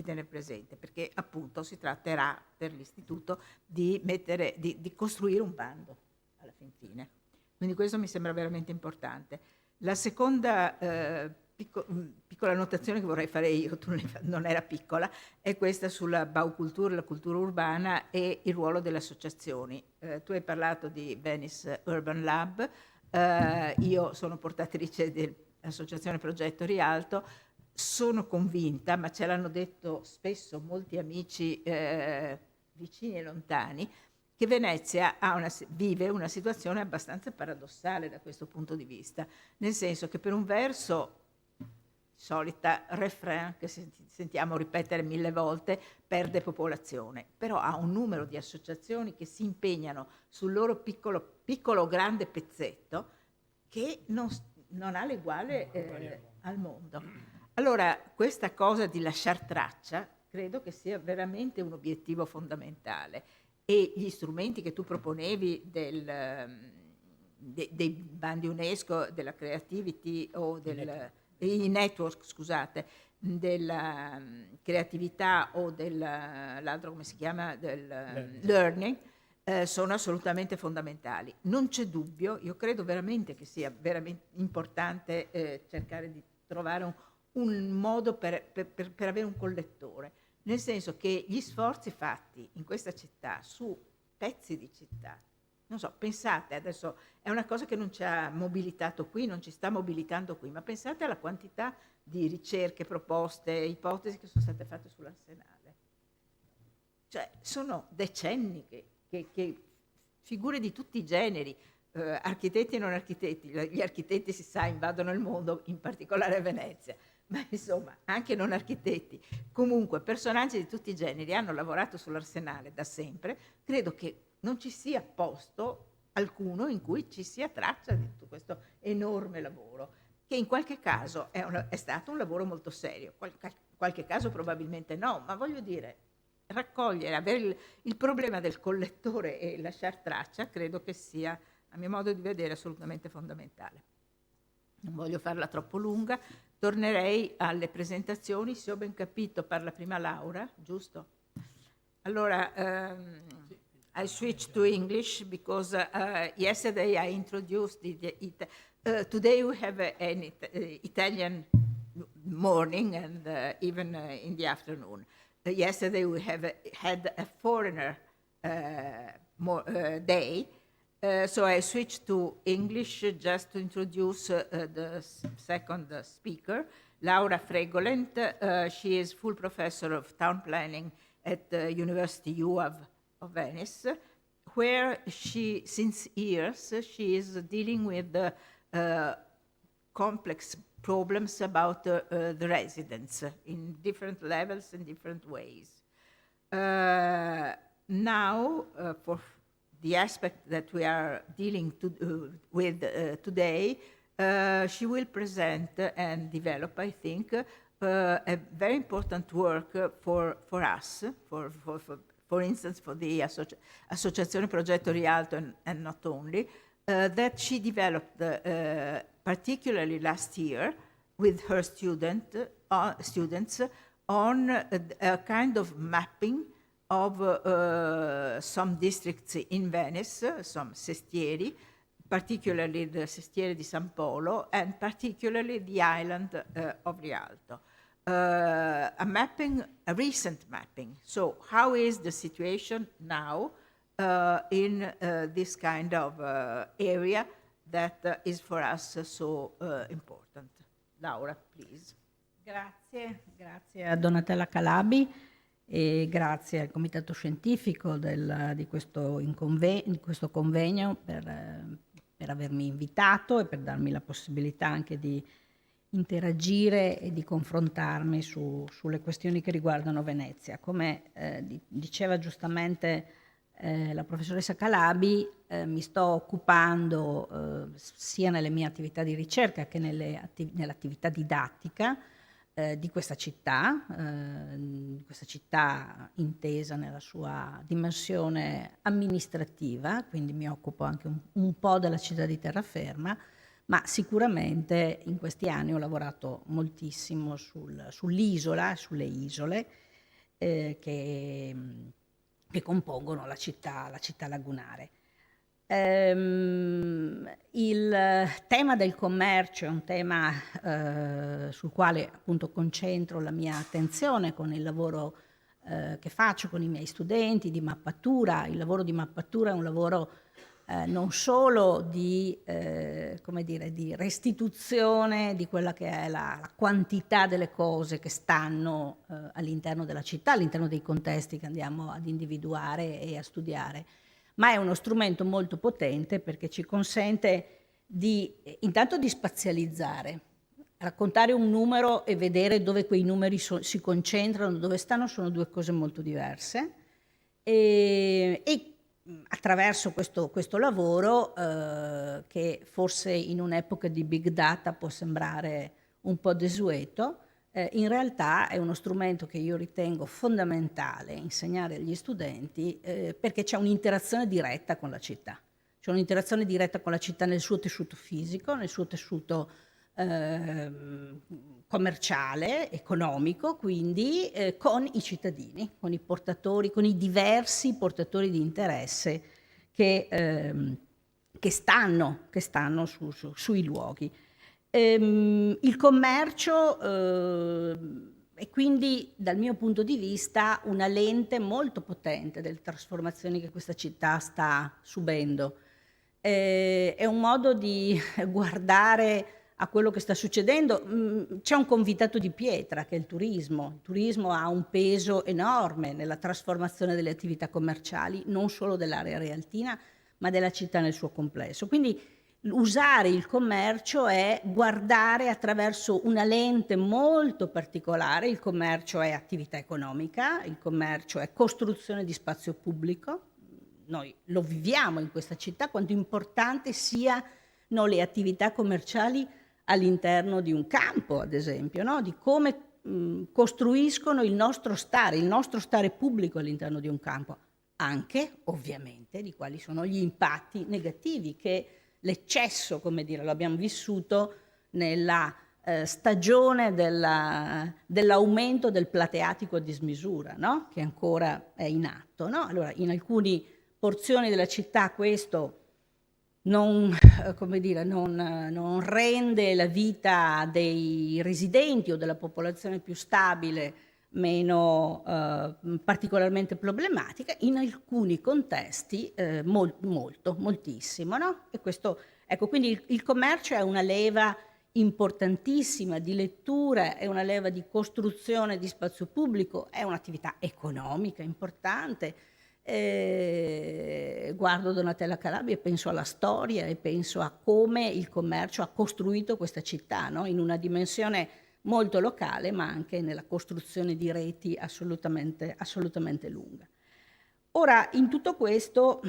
tenere presente, perché appunto si tratterà per l'Istituto di costruire un bando alla fin fine. Quindi questo mi sembra veramente importante. La seconda piccola annotazione che vorrei fare io, non era piccola, è questa sulla baucultura, la cultura urbana e il ruolo delle associazioni. Tu hai parlato di Venice Urban Lab, io sono portatrice dell'associazione Progetto Rialto, sono convinta, ma ce l'hanno detto spesso molti amici vicini e lontani, che Venezia vive una situazione abbastanza paradossale da questo punto di vista, nel senso che per un verso solita refrain che sentiamo ripetere 1000 volte, perde popolazione, però ha un numero di associazioni che si impegnano sul loro piccolo o grande pezzetto che non ha l'eguale al mondo. Allora, questa cosa di lasciar traccia credo che sia veramente un obiettivo fondamentale, e gli strumenti che tu proponevi dei bandi UNESCO, della Creativity o i network, scusate, della creatività o l'altro come si chiama, del learning, sono assolutamente fondamentali. Non c'è dubbio, io credo veramente che sia veramente importante cercare di trovare un modo per avere un collettore, nel senso che gli sforzi fatti in questa città su pezzi di città, non so, pensate, adesso è una cosa che non ci ha mobilitato qui, non ci sta mobilitando qui, ma pensate alla quantità di ricerche, proposte, ipotesi che sono state fatte sull'Arsenale. Cioè, sono decenni che figure di tutti i generi, architetti e non architetti, gli architetti si sa invadono il mondo, in particolare a Venezia, ma insomma anche non architetti, comunque personaggi di tutti i generi hanno lavorato sull'Arsenale da sempre. Credo che non ci sia posto alcuno in cui ci sia traccia di tutto questo enorme lavoro, che in qualche caso è stato un lavoro molto serio, qualche caso probabilmente no, ma voglio dire, raccogliere, avere il problema del collettore e lasciar traccia, credo che sia, a mio modo di vedere, assolutamente fondamentale. Non voglio farla troppo lunga, tornerei alle presentazioni. Se ho ben capito parla prima Laura, giusto? Allora, I switch to English because yesterday I introduced today we have an Italian morning and even in the afternoon. Yesterday we had a foreigner day. So I switched to English just to introduce the second speaker, Laura Fregolent. She is full professor of town planning at the University UAV of Venice, where since years, she is dealing with the complex problems about the residents in different levels and different ways. Now, for the aspect that we are dealing with today, she will present and develop, I think, a very important work for us, for instance, for the Associazione Progetto Rialto and not only, that she developed particularly last year with her students on a kind of mapping of some districts in Venice, some sestieri, particularly the sestiere di San Polo and particularly the island of Rialto. A recent mapping. So how is the situation now in this kind of area that is for us so important? Laura, please. Grazie a Donatella Calabi e grazie al Comitato Scientifico di questo convegno per avermi invitato e per darmi la possibilità anche di interagire e di confrontarmi sulle questioni che riguardano Venezia. Come diceva giustamente la professoressa Calabi, mi sto occupando sia nelle mie attività di ricerca che nell'attività didattica di questa città intesa nella sua dimensione amministrativa, quindi mi occupo anche un po' della città di terraferma, ma sicuramente in questi anni ho lavorato moltissimo sull'isola, sulle isole che compongono la città lagunare. Il tema del commercio è un tema sul quale appunto concentro la mia attenzione con il lavoro che faccio con i miei studenti di mappatura. Il lavoro di mappatura è un lavoro non solo di restituzione di quella che è la quantità delle cose che stanno all'interno della città, all'interno dei contesti che andiamo ad individuare e a studiare, ma è uno strumento molto potente perché ci consente intanto di spazializzare raccontare un numero e vedere dove quei numeri si concentrano, dove stanno, sono due cose molto diverse. E attraverso questo lavoro, che forse in un'epoca di big data può sembrare un po' desueto, in realtà è uno strumento che io ritengo fondamentale insegnare agli studenti, perché c'è un'interazione diretta con la città. C'è un'interazione diretta con la città nel suo tessuto fisico, nel suo tessuto commerciale, economico, quindi con i cittadini, con i portatori, con i diversi portatori di interesse che stanno sui luoghi. Il commercio è quindi, dal mio punto di vista, una lente molto potente delle trasformazioni che questa città sta subendo. È un modo di guardare a quello che sta succedendo. C'è un convitato di pietra che è il turismo. Il turismo ha un peso enorme nella trasformazione delle attività commerciali, non solo dell'area realtina, ma della città nel suo complesso. Quindi usare il commercio è guardare attraverso una lente molto particolare. Il commercio è attività economica, il commercio è costruzione di spazio pubblico. Noi lo viviamo in questa città, quanto importante siano le attività commerciali all'interno di un campo, ad esempio, no? Di come costruiscono il nostro stare pubblico all'interno di un campo, anche ovviamente di quali sono gli impatti negativi che l'eccesso, come dire, lo abbiamo vissuto nella stagione dell'aumento del plateatico a dismisura, no? Che ancora è in atto, no? Allora, in alcune porzioni della città questo non rende la vita dei residenti o della popolazione più stabile meno particolarmente problematica, in alcuni contesti moltissimo, no? E questo, ecco, quindi il commercio è una leva importantissima di lettura, è una leva di costruzione di spazio pubblico, è un'attività economica importante. Guardo Donatella Calabi e penso alla storia e penso a come il commercio ha costruito questa città, no? In una dimensione molto locale, ma anche nella costruzione di reti assolutamente lunga. Ora, in tutto questo,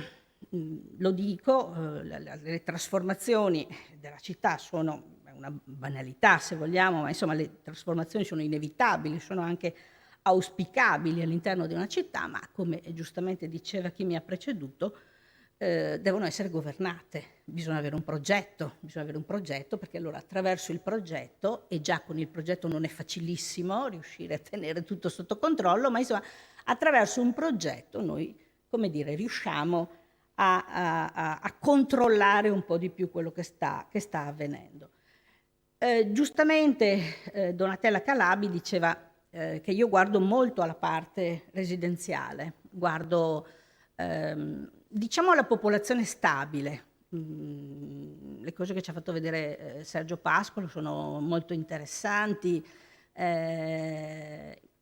lo dico, le trasformazioni della città sono una banalità, se vogliamo, ma insomma le trasformazioni sono inevitabili, sono anche auspicabili all'interno di una città, ma come giustamente diceva chi mi ha preceduto, devono essere governate. Bisogna avere un progetto perché allora attraverso il progetto, e già con il progetto non è facilissimo riuscire a tenere tutto sotto controllo, ma insomma attraverso un progetto noi, come dire, riusciamo a controllare un po' di più quello che sta avvenendo. Giustamente Donatella Calabi diceva che io guardo molto alla parte residenziale, guardo diciamo alla popolazione stabile. Le cose che ci ha fatto vedere Sergio Pascolo sono molto interessanti.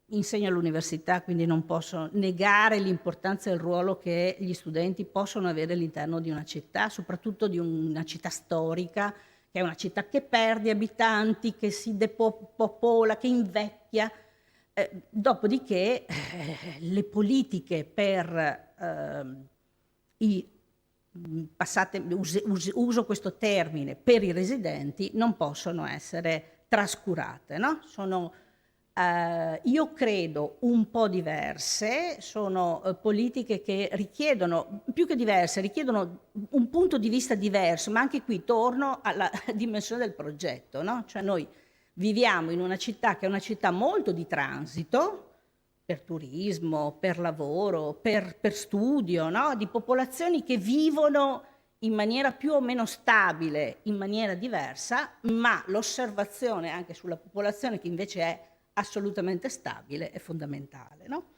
Insegno all'università, quindi non posso negare l'importanza e il ruolo che gli studenti possono avere all'interno di una città, soprattutto di una città storica, che è una città che perde abitanti, che si depopola, che invecchia. Dopodiché le politiche per uso questo termine, per i residenti non possono essere trascurate, no? Sono, io credo, un po' diverse, sono politiche che richiedono, più che diverse, richiedono un punto di vista diverso, ma anche qui torno alla dimensione del progetto, no? Cioè noi viviamo in una città che è una città molto di transito, per turismo, per lavoro, per studio, no? Di popolazioni che vivono in maniera più o meno stabile, in maniera diversa, ma l'osservazione anche sulla popolazione che invece è assolutamente stabile è fondamentale, no?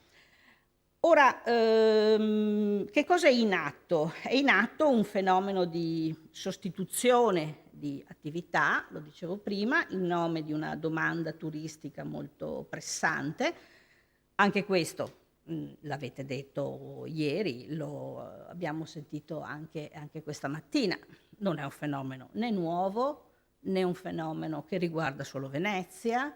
Ora, che cosa è in atto? È in atto un fenomeno di sostituzione di attività, lo dicevo prima, in nome di una domanda turistica molto pressante. Anche questo l'avete detto ieri, lo abbiamo sentito anche questa mattina. Non è un fenomeno né nuovo né un fenomeno che riguarda solo Venezia.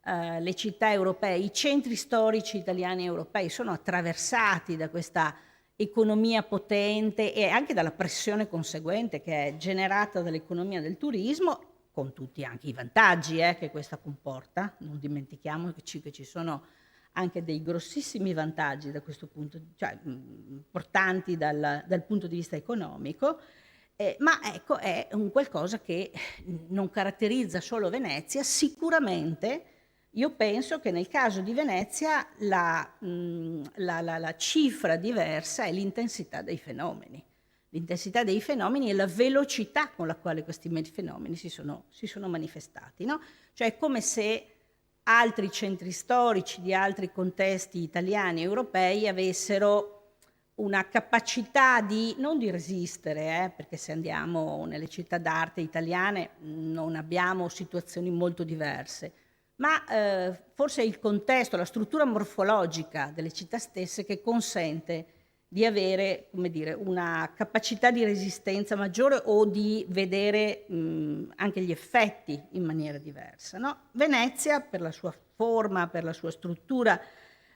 Le città europee, i centri storici italiani e europei sono attraversati da questa economia potente e anche dalla pressione conseguente che è generata dall'economia del turismo, con tutti anche i vantaggi che questa comporta. Non dimentichiamo che ci sono anche dei grossissimi vantaggi da questo punto, cioè importanti dal punto di vista economico, ma ecco è un qualcosa che non caratterizza solo Venezia. Sicuramente io penso che nel caso di Venezia la cifra diversa è l'intensità dei fenomeni. L'intensità dei fenomeni e la velocità con la quale questi fenomeni si sono manifestati, no? Cioè è come se altri centri storici di altri contesti italiani e europei avessero una capacità non di resistere, perché se andiamo nelle città d'arte italiane non abbiamo situazioni molto diverse, ma forse è il contesto, la struttura morfologica delle città stesse che consente di avere, come dire, una capacità di resistenza maggiore o di vedere anche gli effetti in maniera diversa, no? Venezia, per la sua forma, per la sua struttura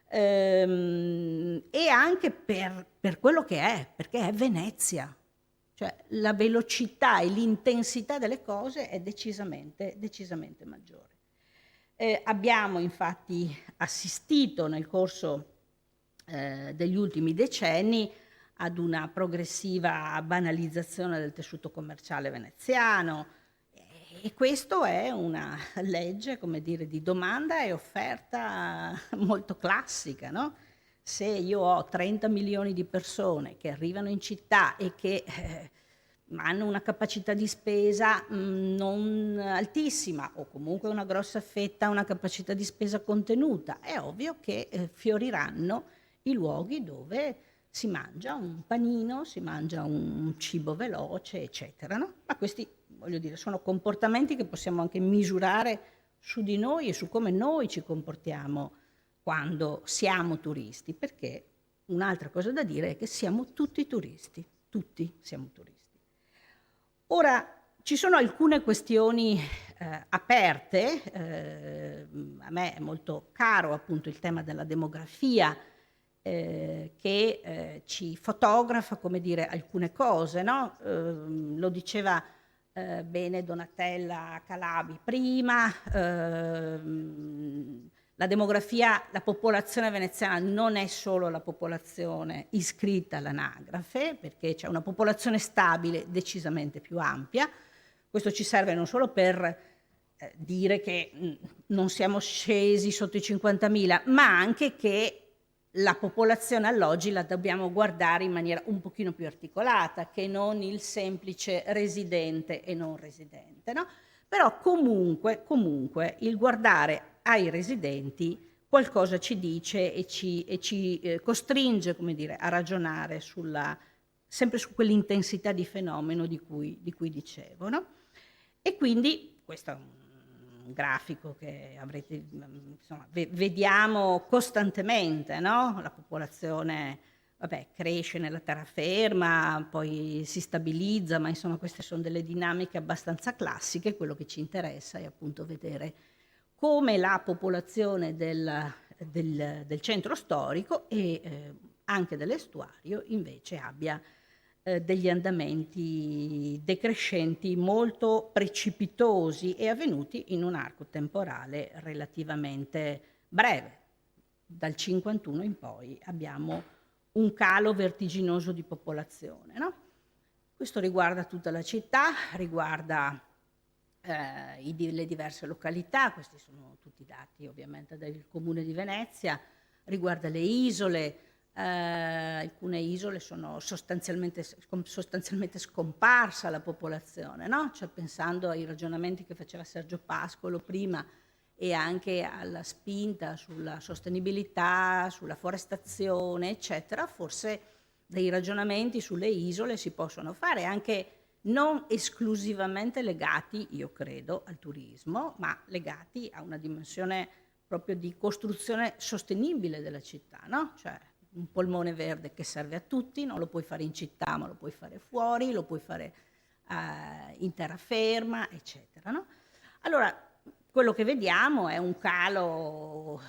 e anche per quello che è, perché è Venezia. Cioè la velocità e l'intensità delle cose è decisamente maggiore. Abbiamo infatti assistito nel corso degli ultimi decenni ad una progressiva banalizzazione del tessuto commerciale veneziano e questo è una legge, come dire, di domanda e offerta molto classica, no? Se io ho 30 milioni di persone che arrivano in città e che hanno una capacità di spesa non altissima o comunque una grossa fetta, una capacità di spesa contenuta, è ovvio che fioriranno i luoghi dove si mangia un panino, si mangia un cibo veloce, eccetera, no? Ma questi, voglio dire, sono comportamenti che possiamo anche misurare su di noi e su come noi ci comportiamo quando siamo turisti, perché un'altra cosa da dire è che siamo tutti turisti, tutti siamo turisti. Ora, ci sono alcune questioni aperte, a me è molto caro appunto il tema della demografia, che ci fotografa, come dire, alcune cose, no? Lo diceva bene Donatella Calabi prima, la demografia, la popolazione veneziana non è solo la popolazione iscritta all'anagrafe, perché c'è una popolazione stabile decisamente più ampia. Questo ci serve non solo per dire che non siamo scesi sotto i 50.000, ma anche che la popolazione all'oggi la dobbiamo guardare in maniera un pochino più articolata, che non il semplice residente e non residente, no? Però comunque il guardare ai residenti qualcosa ci dice e ci costringe, come dire, a ragionare sempre su quell'intensità di fenomeno di cui dicevo, no? E quindi questo è un grafico che avrete, insomma, vediamo costantemente, no? La popolazione, vabbè, cresce nella terraferma, poi si stabilizza, ma insomma queste sono delle dinamiche abbastanza classiche. Quello che ci interessa è appunto vedere come la popolazione del centro storico e anche dell'estuario invece abbia degli andamenti decrescenti molto precipitosi e avvenuti in un arco temporale relativamente breve. Dal 51 in poi abbiamo un calo vertiginoso di popolazione, no? Questo riguarda tutta la città, riguarda le diverse località, questi sono tutti dati ovviamente del Comune di Venezia, riguarda le isole, alcune isole sono sostanzialmente scomparsa la popolazione, no? Cioè pensando ai ragionamenti che faceva Sergio Pascolo prima e anche alla spinta sulla sostenibilità, sulla forestazione, eccetera, forse dei ragionamenti sulle isole si possono fare anche non esclusivamente legati, io credo, al turismo, ma legati a una dimensione proprio di costruzione sostenibile della città, no? Cioè un polmone verde che serve a tutti, non lo puoi fare in città, ma lo puoi fare fuori, lo puoi fare in terraferma, eccetera, no? Allora, quello che vediamo è un calo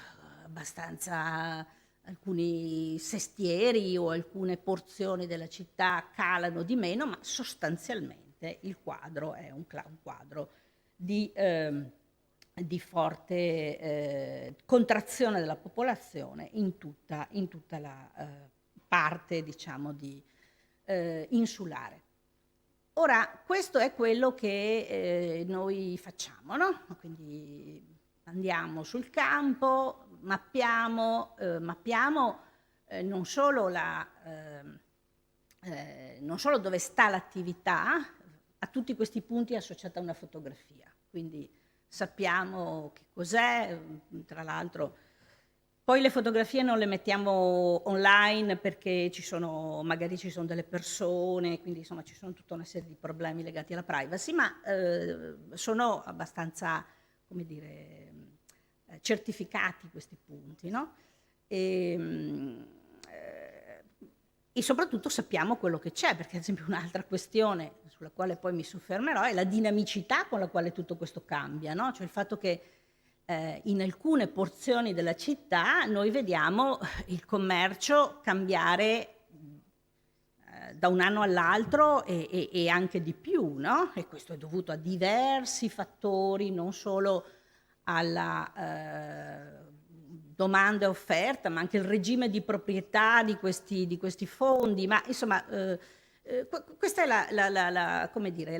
abbastanza, alcuni sestieri o alcune porzioni della città calano di meno, ma sostanzialmente il quadro è un quadro di forte contrazione della popolazione in tutta la parte, diciamo, insulare. Ora, questo è quello che noi facciamo, no? Quindi andiamo sul campo, mappiamo non solo non solo dove sta l'attività, a tutti questi punti è associata una fotografia, quindi sappiamo che cos'è, tra l'altro. Poi le fotografie non le mettiamo online perché magari ci sono delle persone, quindi insomma ci sono tutta una serie di problemi legati alla privacy, ma sono abbastanza, come dire, certificati questi punti, no? E soprattutto sappiamo quello che c'è, perché ad esempio un'altra questione sulla quale poi mi soffermerò è la dinamicità con la quale tutto questo cambia, no? Cioè il fatto che in alcune porzioni della città noi vediamo il commercio cambiare da un anno all'altro e anche di più, no? E questo è dovuto a diversi fattori, non solo alla domanda e offerta, ma anche il regime di proprietà di questi fondi. Ma insomma, questa è come dire,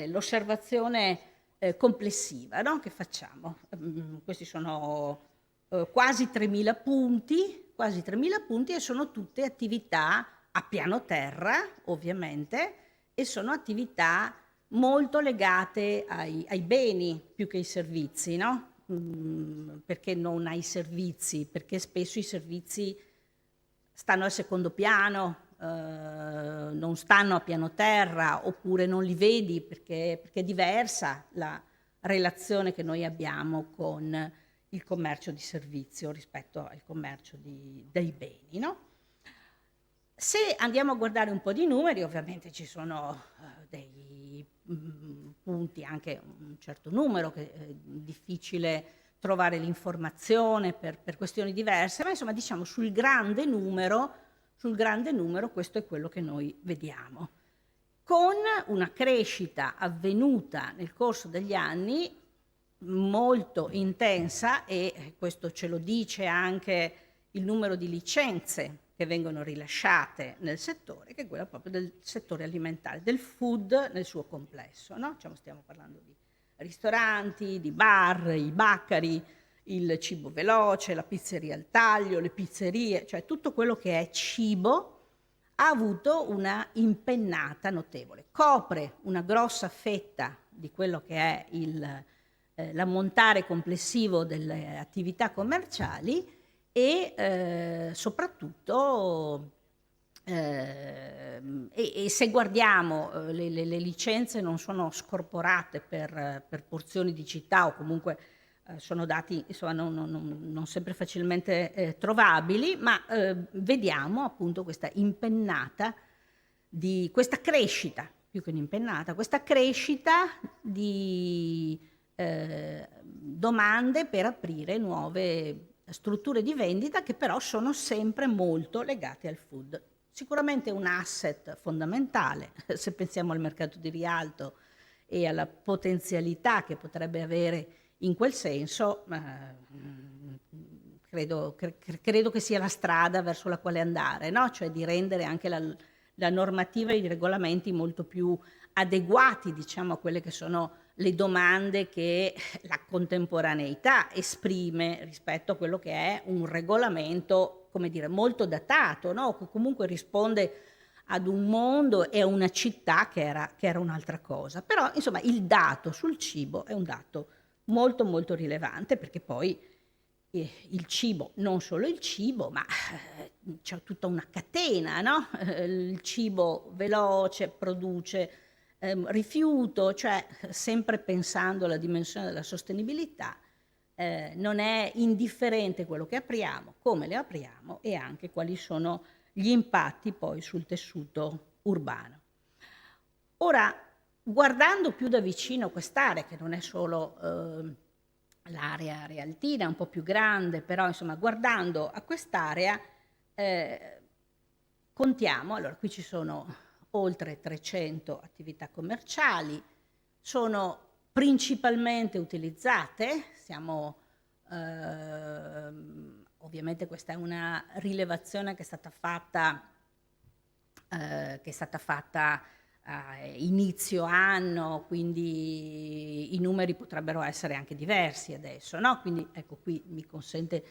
l'osservazione complessiva, no? Che facciamo. Questi sono quasi 3.000 punti e sono tutte attività a piano terra, ovviamente, e sono attività molto legate ai beni più che ai servizi, no? Perché non ai servizi? Perché spesso i servizi stanno al secondo piano, non stanno a piano terra, oppure non li vedi perché è diversa la relazione che noi abbiamo con il commercio di servizio rispetto al commercio dei beni, no? Se andiamo a guardare un po' di numeri, ovviamente ci sono dei punti, anche un certo numero, che è difficile trovare l'informazione per questioni diverse, ma insomma diciamo sul grande numero questo è quello che noi vediamo, con una crescita avvenuta nel corso degli anni molto intensa, e questo ce lo dice anche il numero di licenze che vengono rilasciate nel settore, che è quella proprio del settore alimentare, del food nel suo complesso, no? Cioè, stiamo parlando di ristoranti, di bar, i baccari, il cibo veloce, la pizzeria al taglio, le pizzerie, cioè tutto quello che è cibo ha avuto una impennata notevole, copre una grossa fetta di quello che è l'ammontare complessivo delle attività commerciali e soprattutto e se guardiamo le licenze non sono scorporate per porzioni di città, o comunque sono dati insomma non sempre facilmente trovabili, ma vediamo appunto questa impennata di questa crescita, più che un'impennata, questa crescita di domande per aprire nuove strutture di vendita, che però sono sempre molto legate al food. Sicuramente un asset fondamentale, se pensiamo al mercato di Rialto e alla potenzialità che potrebbe avere in quel senso, credo che sia la strada verso la quale andare, no? Cioè di rendere anche la normativa e i regolamenti molto più adeguati, diciamo, a quelle che sono le domande che la contemporaneità esprime rispetto a quello che è un regolamento, come dire, molto datato, no? Che comunque risponde ad un mondo e a una città che era un'altra cosa. Però, insomma, il dato sul cibo è un dato molto molto rilevante, perché poi il cibo, non solo il cibo, ma c'è tutta una catena, no? Il cibo veloce produce rifiuto, cioè sempre pensando alla dimensione della sostenibilità, non è indifferente quello che apriamo, come le apriamo e anche quali sono gli impatti poi sul tessuto urbano. Ora, guardando più da vicino quest'area, che non è solo l'area realtina, un po' più grande, però insomma guardando a quest'area contiamo, allora qui ci sono oltre 300 attività commerciali, sono principalmente utilizzate, ovviamente questa è una rilevazione che è stata fatta a inizio anno, quindi i numeri potrebbero essere anche diversi adesso, no? Quindi ecco, qui mi consente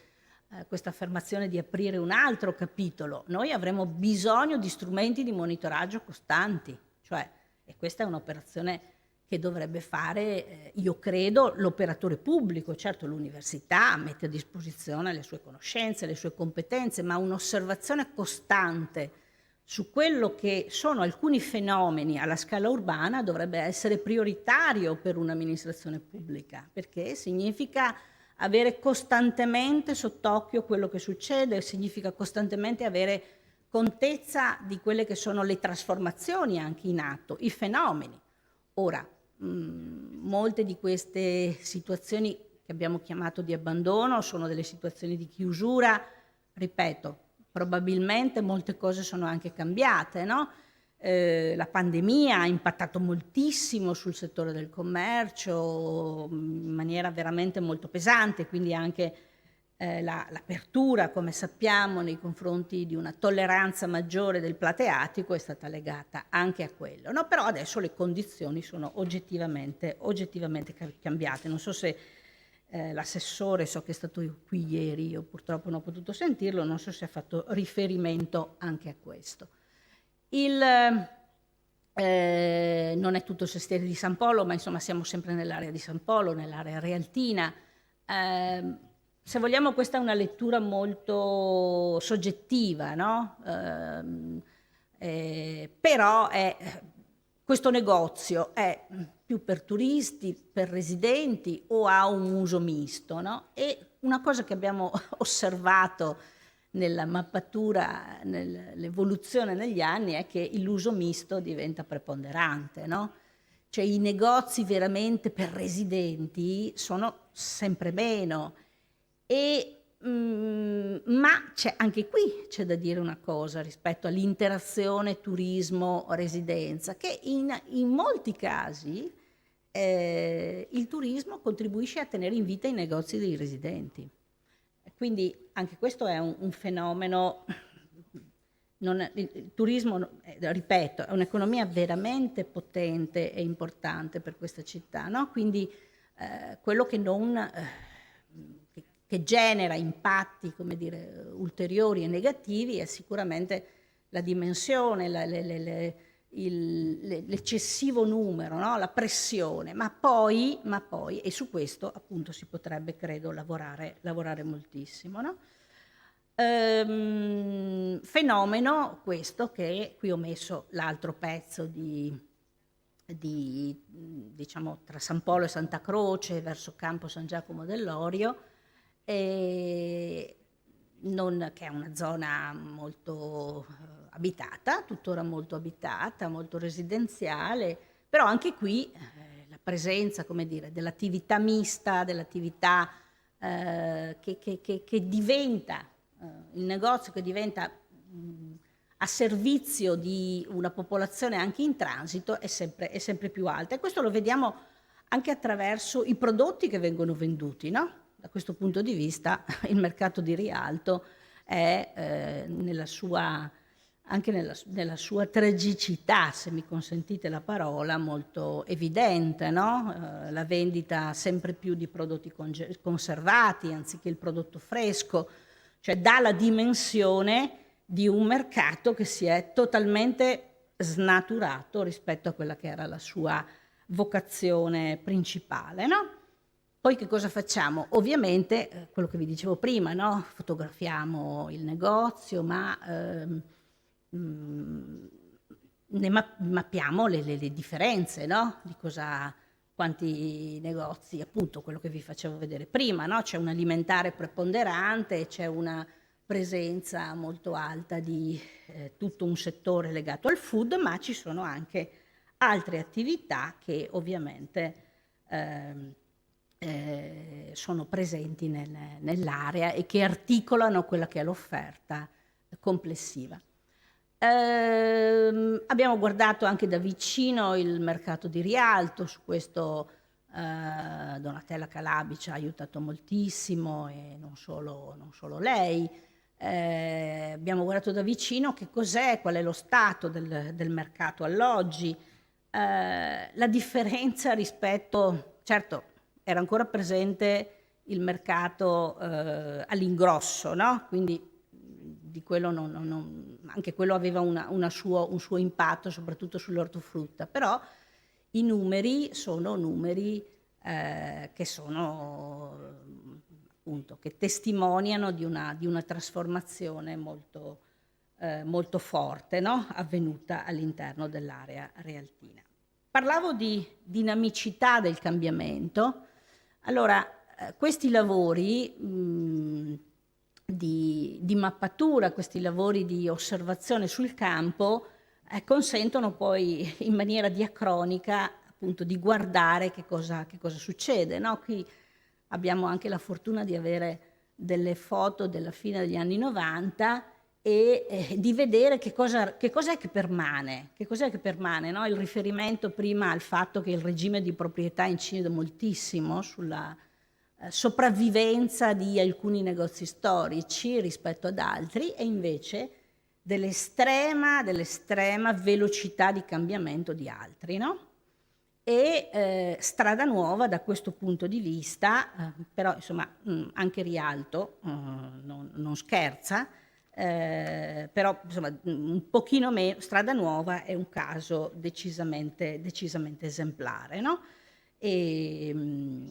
questa affermazione di aprire un altro capitolo. Noi avremo bisogno di strumenti di monitoraggio costanti, cioè, e questa è un'operazione che dovrebbe fare, io credo, l'operatore pubblico. Certo, l'università mette a disposizione le sue conoscenze, le sue competenze, ma un'osservazione costante su quello che sono alcuni fenomeni alla scala urbana dovrebbe essere prioritario per un'amministrazione pubblica, perché significa avere costantemente sott'occhio quello che succede, significa costantemente avere contezza di quelle che sono le trasformazioni anche in atto, i fenomeni. Ora, molte di queste situazioni che abbiamo chiamato di abbandono sono delle situazioni di chiusura, ripeto, probabilmente molte cose sono anche cambiate, no? La pandemia ha impattato moltissimo sul settore del commercio in maniera veramente molto pesante, quindi anche l'apertura, come sappiamo, nei confronti di una tolleranza maggiore del plateatico è stata legata anche a quello, no? Però adesso le condizioni sono oggettivamente cambiate. Non so se l'assessore, so che è stato qui ieri, io purtroppo non ho potuto sentirlo, non so se ha fatto riferimento anche a questo. Non è tutto il sestiere di San Polo, ma insomma siamo sempre nell'area di San Polo, nell'area realtina. Se vogliamo, questa è una lettura molto soggettiva, no? Però questo negozio è più per turisti, per residenti o ha un uso misto, no? E una cosa che abbiamo osservato nella mappatura, nell'evoluzione negli anni è che l'uso misto diventa preponderante, no? Cioè i negozi veramente per residenti sono sempre meno, ma anche qui c'è da dire una cosa rispetto all'interazione turismo-residenza, che in molti casi il turismo contribuisce a tenere in vita i negozi dei residenti. Quindi anche questo è un fenomeno, il turismo, ripeto, è un'economia veramente potente e importante per questa città, no? Quindi quello che genera impatti, come dire, ulteriori e negativi è sicuramente la dimensione, l'eccessivo numero, no? La pressione, ma poi, e su questo appunto si potrebbe, credo, lavorare moltissimo, no? Fenomeno questo che qui ho messo l'altro pezzo diciamo tra San Polo e Santa Croce verso Campo San Giacomo dell'Orio, che è una zona molto abitata, tuttora molto abitata, molto residenziale, però anche qui la presenza, come dire, dell'attività mista, dell'attività che diventa il negozio, che diventa a servizio di una popolazione anche in transito, è sempre più alta. E questo lo vediamo anche attraverso i prodotti che vengono venduti, no? Da questo punto di vista il mercato di Rialto è anche nella sua tragicità, se mi consentite la parola, molto evidente, no? La vendita sempre più di prodotti conservati anziché il prodotto fresco, cioè dà la dimensione di un mercato che si è totalmente snaturato rispetto a quella che era la sua vocazione principale, no? Poi che cosa facciamo? Ovviamente, quello che vi dicevo prima, no? Fotografiamo il negozio, ma ne mappiamo le differenze, no? Di quanti negozi, appunto quello che vi facevo vedere prima, no? C'è un alimentare preponderante, c'è una presenza molto alta di tutto un settore legato al food, ma ci sono anche altre attività che ovviamente sono presenti nell'area e che articolano quella che è l'offerta complessiva. Abbiamo guardato anche da vicino il mercato di Rialto, su questo Donatella Calabi ci ha aiutato moltissimo e non solo lei. Abbiamo guardato da vicino che cos'è, qual è lo stato del mercato alloggi, la differenza rispetto, certo era ancora presente il mercato all'ingrosso, no? Quindi di quello anche quello aveva un suo impatto, soprattutto sull'ortofrutta, però i numeri sono numeri che sono appunto, che testimoniano di una trasformazione molto forte, no? Avvenuta all'interno dell'area rialtina. Parlavo di dinamicità del cambiamento. Allora, questi lavori di mappatura, questi lavori di osservazione sul campo consentono poi in maniera diacronica appunto di guardare che cosa succede, no? Qui abbiamo anche la fortuna di avere delle foto della fine degli anni 90 e di vedere che cos'è che permane, no? Il riferimento prima al fatto che il regime di proprietà incide moltissimo sulla sopravvivenza di alcuni negozi storici rispetto ad altri e invece dell'estrema velocità di cambiamento di altri, no? E Strada Nuova da questo punto di vista, però insomma anche Rialto non scherza, però insomma un pochino meno, Strada Nuova è un caso decisamente esemplare, no? E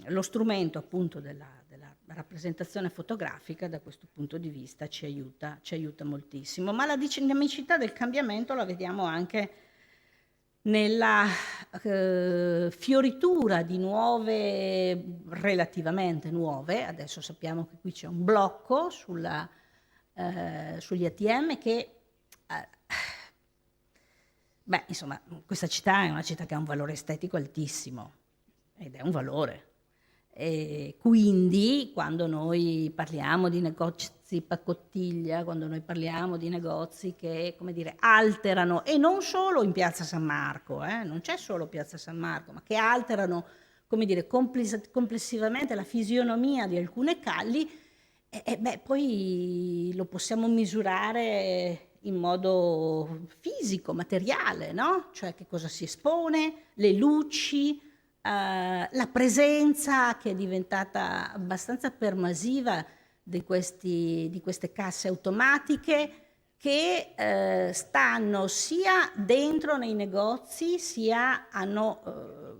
lo strumento appunto della rappresentazione fotografica da questo punto di vista ci aiuta moltissimo, ma la dinamicità del cambiamento la vediamo anche nella fioritura di relativamente nuove, adesso sappiamo che qui c'è un blocco sugli ATM che beh, insomma, questa città è una città che ha un valore estetico altissimo ed è un valore. E quindi quando noi parliamo di negozi pacottiglia, quando noi parliamo di negozi che, come dire, alterano, e non solo in Piazza San Marco, non c'è solo Piazza San Marco, ma che alterano, come dire, complessivamente la fisionomia di alcune calli, beh, poi lo possiamo misurare in modo fisico, materiale, no? Cioè che cosa si espone, le luci, la presenza che è diventata abbastanza pervasiva di queste casse automatiche che stanno sia dentro nei negozi, sia hanno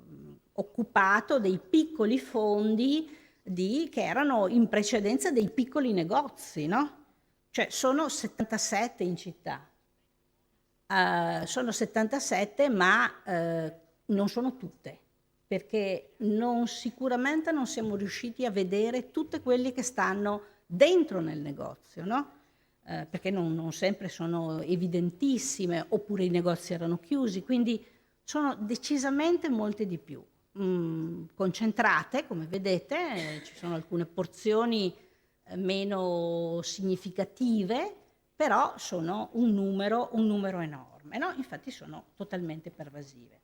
occupato dei piccoli fondi che erano in precedenza dei piccoli negozi, no? Cioè sono 77 in città, sono 77 ma non sono tutte, perché sicuramente non siamo riusciti a vedere tutte quelle che stanno dentro nel negozio, no? Perché non sempre sono evidentissime, oppure i negozi erano chiusi, quindi sono decisamente molte di più. Concentrate, come vedete, ci sono alcune porzioni meno significative, però sono un numero enorme, no? Infatti sono totalmente pervasive.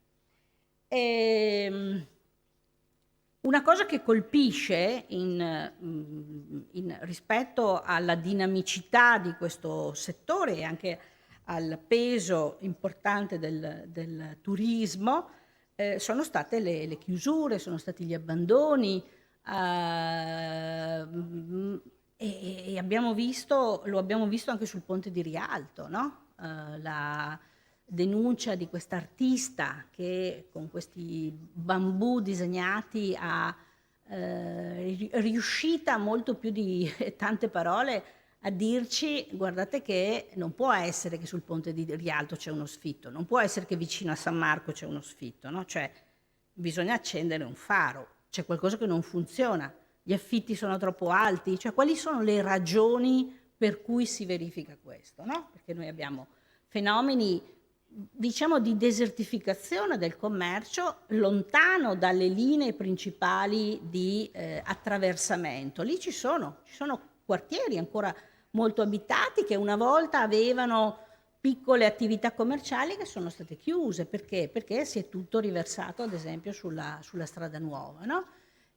Una cosa che colpisce rispetto alla dinamicità di questo settore e anche al peso importante del turismo sono state le chiusure, sono stati gli abbandoni e lo abbiamo visto anche sul ponte di Rialto, no? La denuncia di quest'artista che con questi bambù disegnati riuscita molto più di tante parole a dirci: guardate che non può essere che sul ponte di Rialto c'è uno sfitto, non può essere che vicino a San Marco c'è uno sfitto, no? Cioè bisogna accendere un faro, c'è qualcosa che non funziona, gli affitti sono troppo alti, cioè quali sono le ragioni per cui si verifica questo, no? Perché noi abbiamo fenomeni diciamo, di desertificazione del commercio lontano dalle linee principali di attraversamento. Lì ci sono quartieri ancora molto abitati che una volta avevano piccole attività commerciali che sono state chiuse. Perché? Perché si è tutto riversato, ad esempio, sulla strada nuova, no?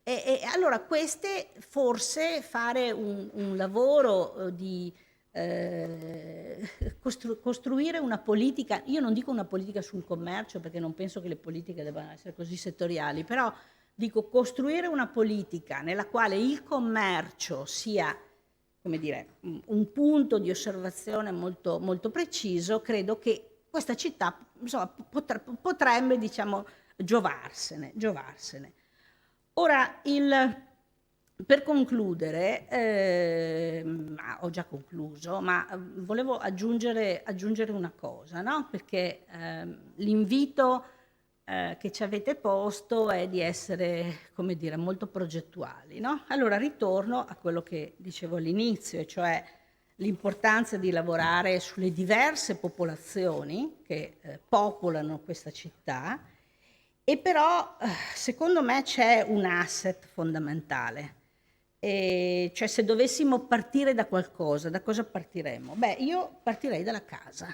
E allora queste, forse fare un lavoro di costruire una politica, io non dico una politica sul commercio perché non penso che le politiche debbano essere così settoriali, però dico costruire una politica nella quale il commercio sia, come dire, un punto di osservazione molto, molto preciso. Credo che questa città, insomma, potrebbe, diciamo, giovarsene. Ora, per concludere, ho già concluso, ma volevo aggiungere una cosa, no? Perché l'invito che ci avete posto è di essere, come dire, molto progettuali, no? Allora ritorno a quello che dicevo all'inizio, e cioè l'importanza di lavorare sulle diverse popolazioni che popolano questa città. E però, secondo me, c'è un asset fondamentale. Cioè, se dovessimo partire da qualcosa, da cosa partiremmo? Beh, io partirei dalla casa.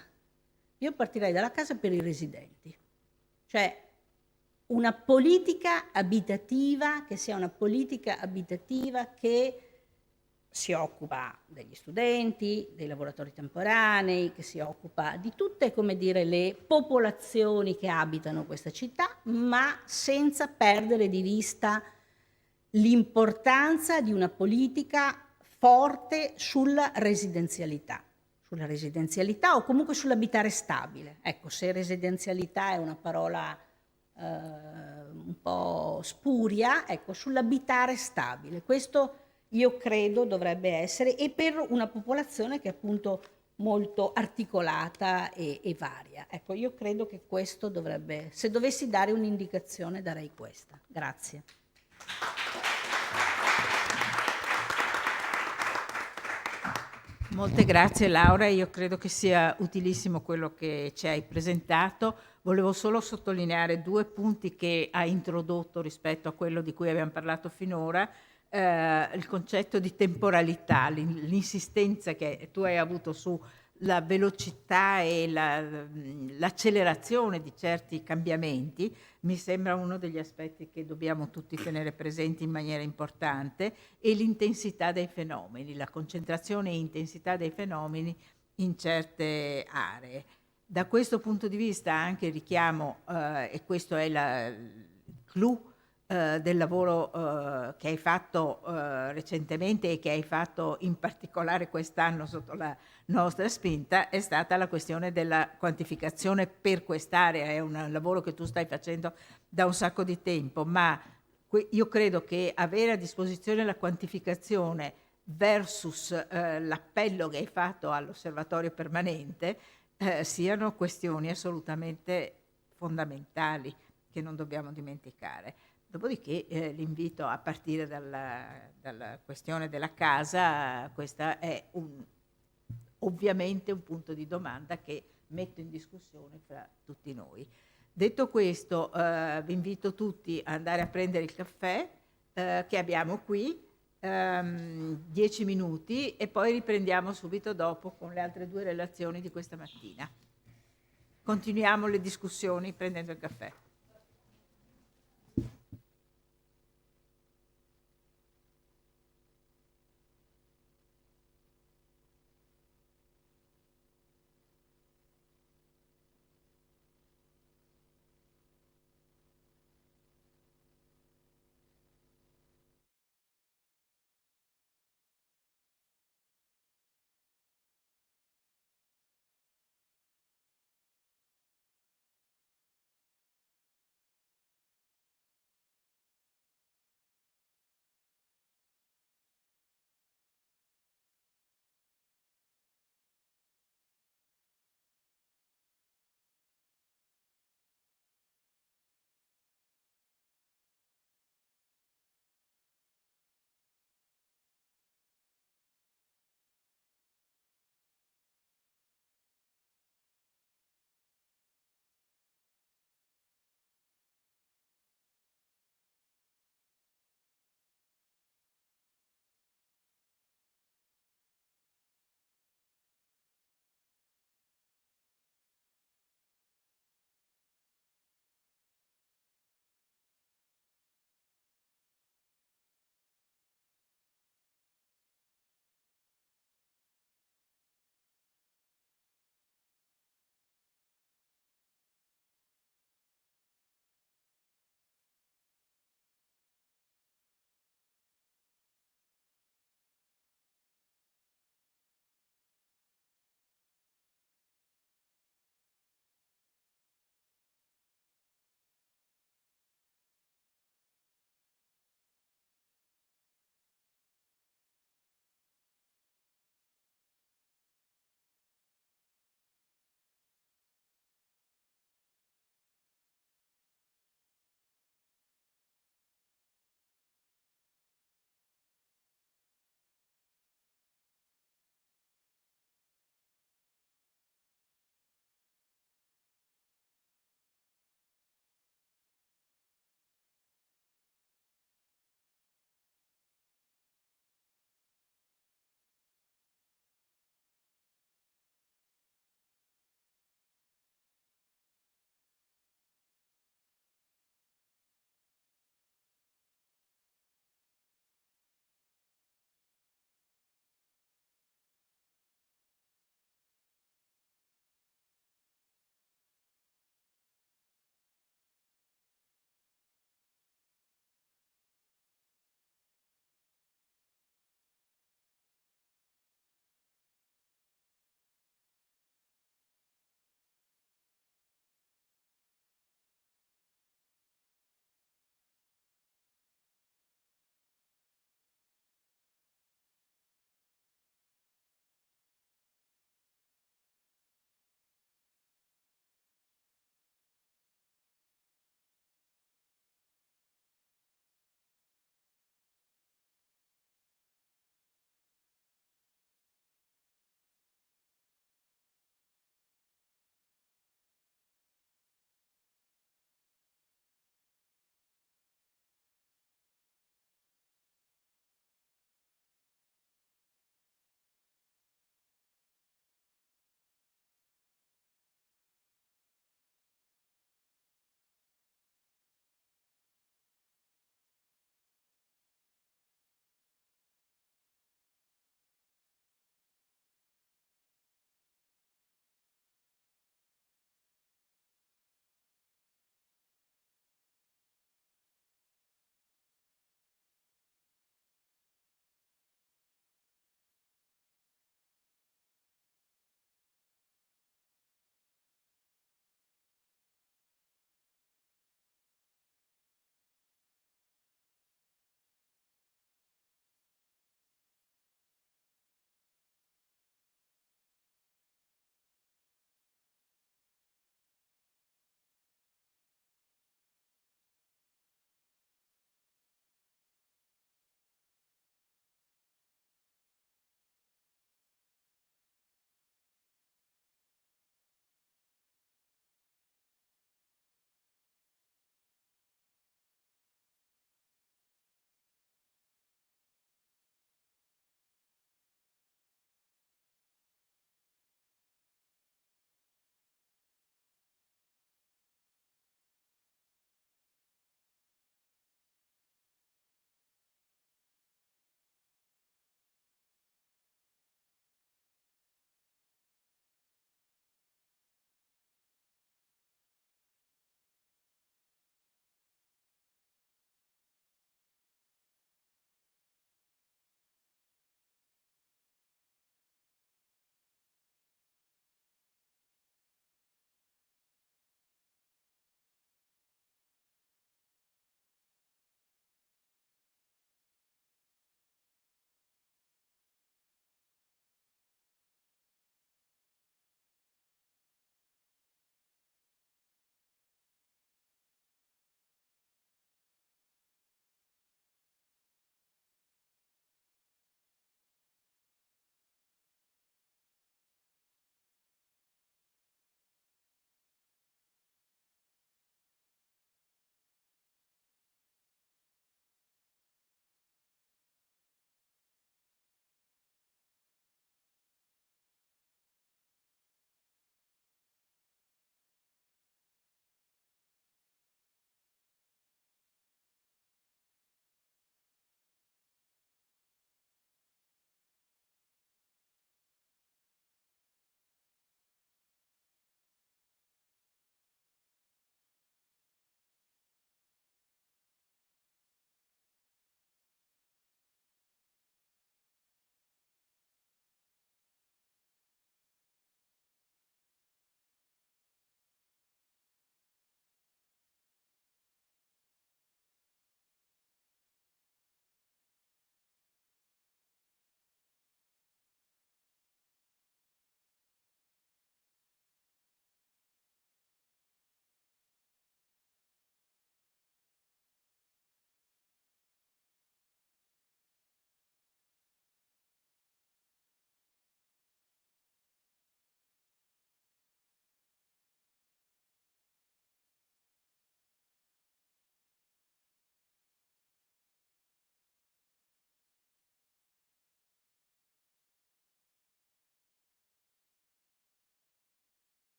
Io partirei dalla casa per i residenti. Cioè, una politica abitativa che sia una politica abitativa che si occupa degli studenti, dei lavoratori temporanei, che si occupa di tutte, come dire, le popolazioni che abitano questa città, ma senza perdere di vista l'importanza di una politica forte sulla residenzialità o comunque sull'abitare stabile. Ecco, se residenzialità è una parola un po' spuria, ecco, sull'abitare stabile. Questo io credo dovrebbe essere, e per una popolazione che è appunto molto articolata e varia. Ecco, io credo che questo dovrebbe, se dovessi dare un'indicazione, darei questa. Grazie. Molte grazie Laura, io credo che sia utilissimo quello che ci hai presentato. Volevo solo sottolineare 2 punti che hai introdotto rispetto a quello di cui abbiamo parlato finora. Il concetto di temporalità, l'insistenza che tu hai avuto sulla velocità e l'accelerazione di certi cambiamenti, mi sembra uno degli aspetti che dobbiamo tutti tenere presenti in maniera importante, e l'intensità dei fenomeni, la concentrazione e intensità dei fenomeni in certe aree. Da questo punto di vista anche richiamo, e questo è il clou del lavoro che hai fatto recentemente e che hai fatto in particolare quest'anno sotto la nostra spinta, è stata la questione della quantificazione per quest'area. È un lavoro che tu stai facendo da un sacco di tempo, ma io credo che avere a disposizione la quantificazione versus l'appello che hai fatto all'osservatorio permanente siano questioni assolutamente fondamentali che non dobbiamo dimenticare. Dopodiché l'invito a partire dalla questione della casa, questa è ovviamente un punto di domanda che metto in discussione fra tutti noi. Detto questo, vi invito tutti ad andare a prendere il caffè che abbiamo qui, 10 minuti, e poi riprendiamo subito dopo con le altre 2 relazioni di questa mattina. Continuiamo le discussioni prendendo il caffè.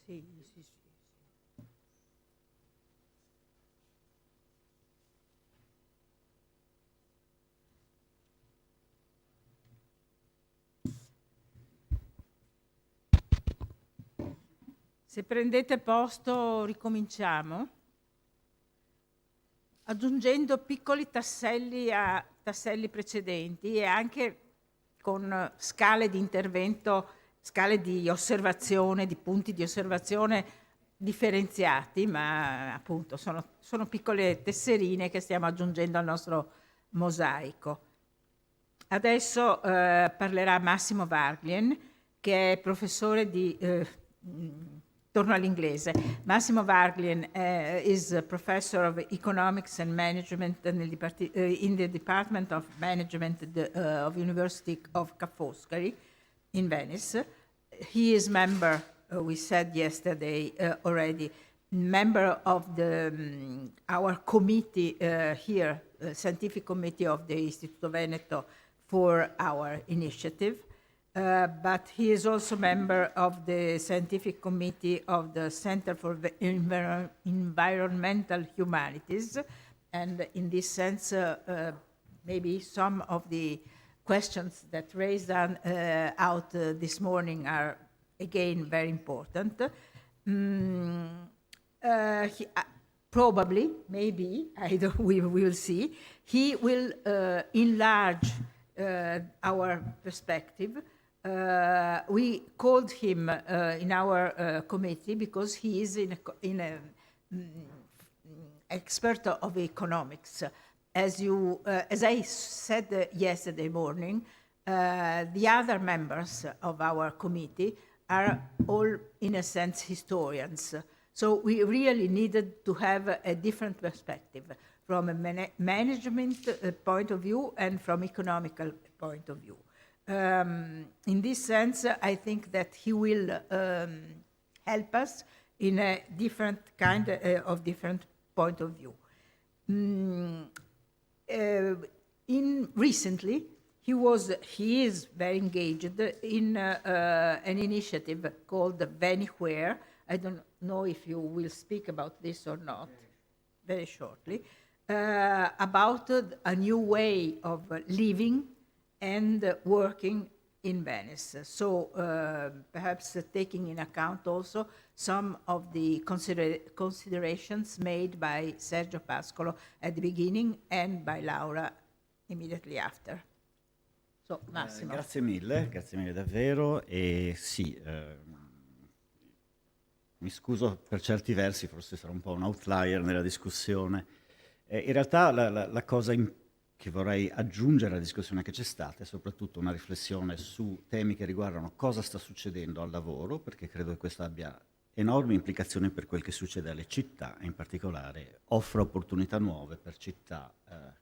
Sì, sì, sì. Se prendete posto, ricominciamo, aggiungendo piccoli tasselli a tasselli precedenti e anche con scale di intervento, scale di osservazione, di punti di osservazione differenziati, ma appunto sono piccole tesserine che stiamo aggiungendo al nostro mosaico. Adesso parlerà Massimo Varglien, che è professore di... torno all'inglese. Massimo Varglien is a professor of economics and management in the Department of Management of University of Ca' Foscari in Venice. He is member, we said yesterday already, member of our committee here, scientific committee of the Istituto Veneto for our initiative. But he is also member of the scientific committee of the Center for Environmental Humanities. And in this sense, maybe some of the questions that raised out this morning are again very important. Probably, maybe, we will see, he will enlarge our perspective. We called him in our committee because he is in a expert of economics. As I said yesterday morning, the other members of our committee are all, in a sense, historians. So we really needed to have a different perspective from a management point of view and from economical point of view. In this sense, I think that he will help us in a different kind of different point of view. Recently, he is very engaged in an initiative called Venywhere. I don't know if you will speak about this or not, very shortly, about a new way of living and working in Venice. So perhaps taking in account also some of the considerations made by Sergio Pascolo at the beginning and by Laura immediately after. So, Massimo. Grazie mille davvero. E sì, mi scuso per certi versi, forse sarò un po' un outlier nella discussione. In realtà la cosa che vorrei aggiungere alla discussione che c'è stata è soprattutto una riflessione su temi che riguardano cosa sta succedendo al lavoro, perché credo che questo abbia enormi implicazioni per quel che succede alle città, e in particolare offre opportunità nuove per città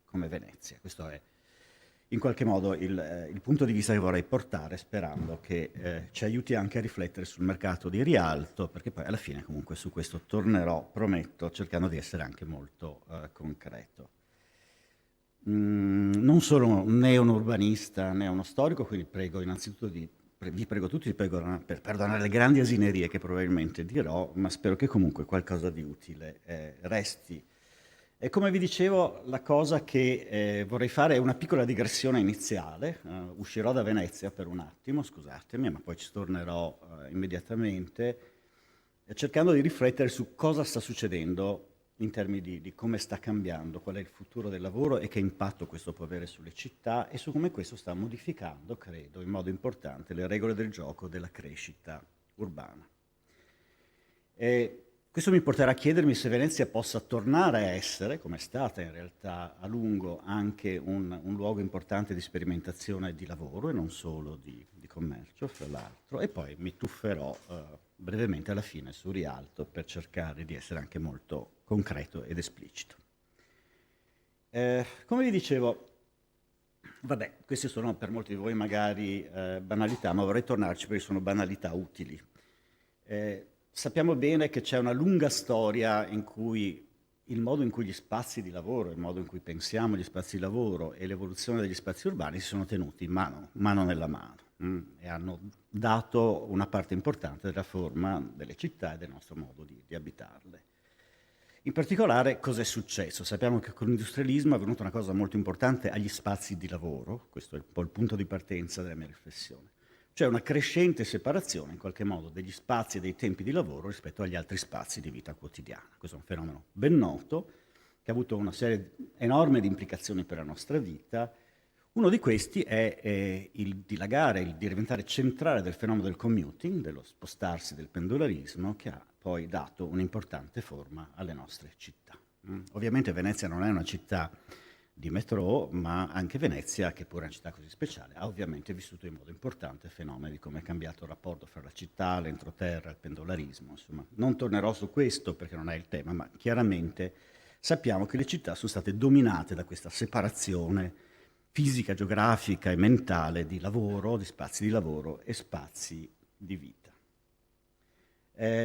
come Venezia. Questo è in qualche modo il punto di vista che vorrei portare, sperando che ci aiuti anche a riflettere sul mercato di rialto, perché poi alla fine comunque su questo tornerò, prometto, cercando di essere anche molto concreto. Non sono né un urbanista né uno storico, quindi prego innanzitutto vi prego tutti di perdonare le grandi asinerie che probabilmente dirò, ma spero che comunque qualcosa di utile resti. E come vi dicevo, la cosa che vorrei fare è una piccola digressione iniziale. Uscirò da Venezia per un attimo, scusatemi, ma poi ci tornerò immediatamente, cercando di riflettere su cosa sta succedendo in termini di come sta cambiando, qual è il futuro del lavoro e che impatto questo può avere sulle città, e su come questo sta modificando, credo, in modo importante le regole del gioco della crescita urbana. Questo mi porterà a chiedermi se Venezia possa tornare a essere, come è stata in realtà a lungo, anche un luogo importante di sperimentazione e di lavoro, e non solo di commercio, fra l'altro, e poi mi tufferò brevemente alla fine su Rialto per cercare di essere anche molto concreto ed esplicito. Come vi dicevo, vabbè, queste sono per molti di voi magari banalità, ma vorrei tornarci perché sono banalità utili. Sappiamo bene che c'è una lunga storia in cui il modo in cui gli spazi di lavoro, il modo in cui pensiamo gli spazi di lavoro e l'evoluzione degli spazi urbani si sono tenuti mano nella mano. e hanno dato una parte importante della forma delle città e del nostro modo di abitarle. In particolare, cosa è successo? Sappiamo che con l'industrialismo è avvenuta una cosa molto importante agli spazi di lavoro, questo è un po' il punto di partenza della mia riflessione, cioè una crescente separazione in qualche modo degli spazi e dei tempi di lavoro rispetto agli altri spazi di vita quotidiana. Questo è un fenomeno ben noto che ha avuto una serie enorme di implicazioni per la nostra vita. Uno di questi è il dilagare, il diventare centrale del fenomeno del commuting, dello spostarsi del pendolarismo, che ha poi dato un'importante forma alle nostre città. Ovviamente Venezia non è una città di metro, ma anche Venezia, che pure è una città così speciale, ha ovviamente vissuto in modo importante fenomeni come è cambiato il rapporto fra la città, l'entroterra, il pendolarismo. Insomma, non tornerò su questo perché non è il tema, ma chiaramente sappiamo che le città sono state dominate da questa separazione fisica, geografica e mentale di lavoro, di spazi di lavoro e spazi di vita.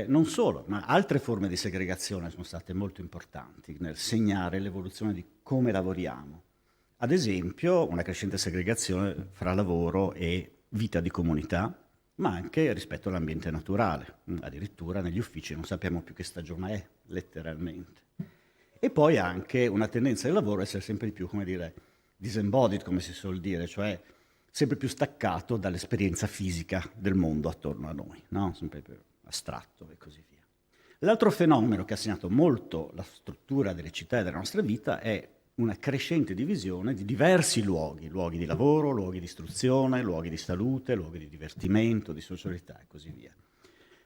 Non solo, ma altre forme di segregazione sono state molto importanti nel segnare l'evoluzione di come lavoriamo. Ad esempio, una crescente segregazione fra lavoro e vita di comunità, ma anche rispetto all'ambiente naturale. Addirittura negli uffici non sappiamo più che stagione è, letteralmente. E poi anche una tendenza del lavoro a essere sempre di più, come dire, disembodied, come si suol dire, cioè sempre più staccato dall'esperienza fisica del mondo attorno a noi, no? Sempre più astratto e così via. L'altro fenomeno che ha segnato molto la struttura delle città e della nostra vita è una crescente divisione di diversi luoghi, luoghi di lavoro, luoghi di istruzione, luoghi di salute, luoghi di divertimento, di socialità e così via,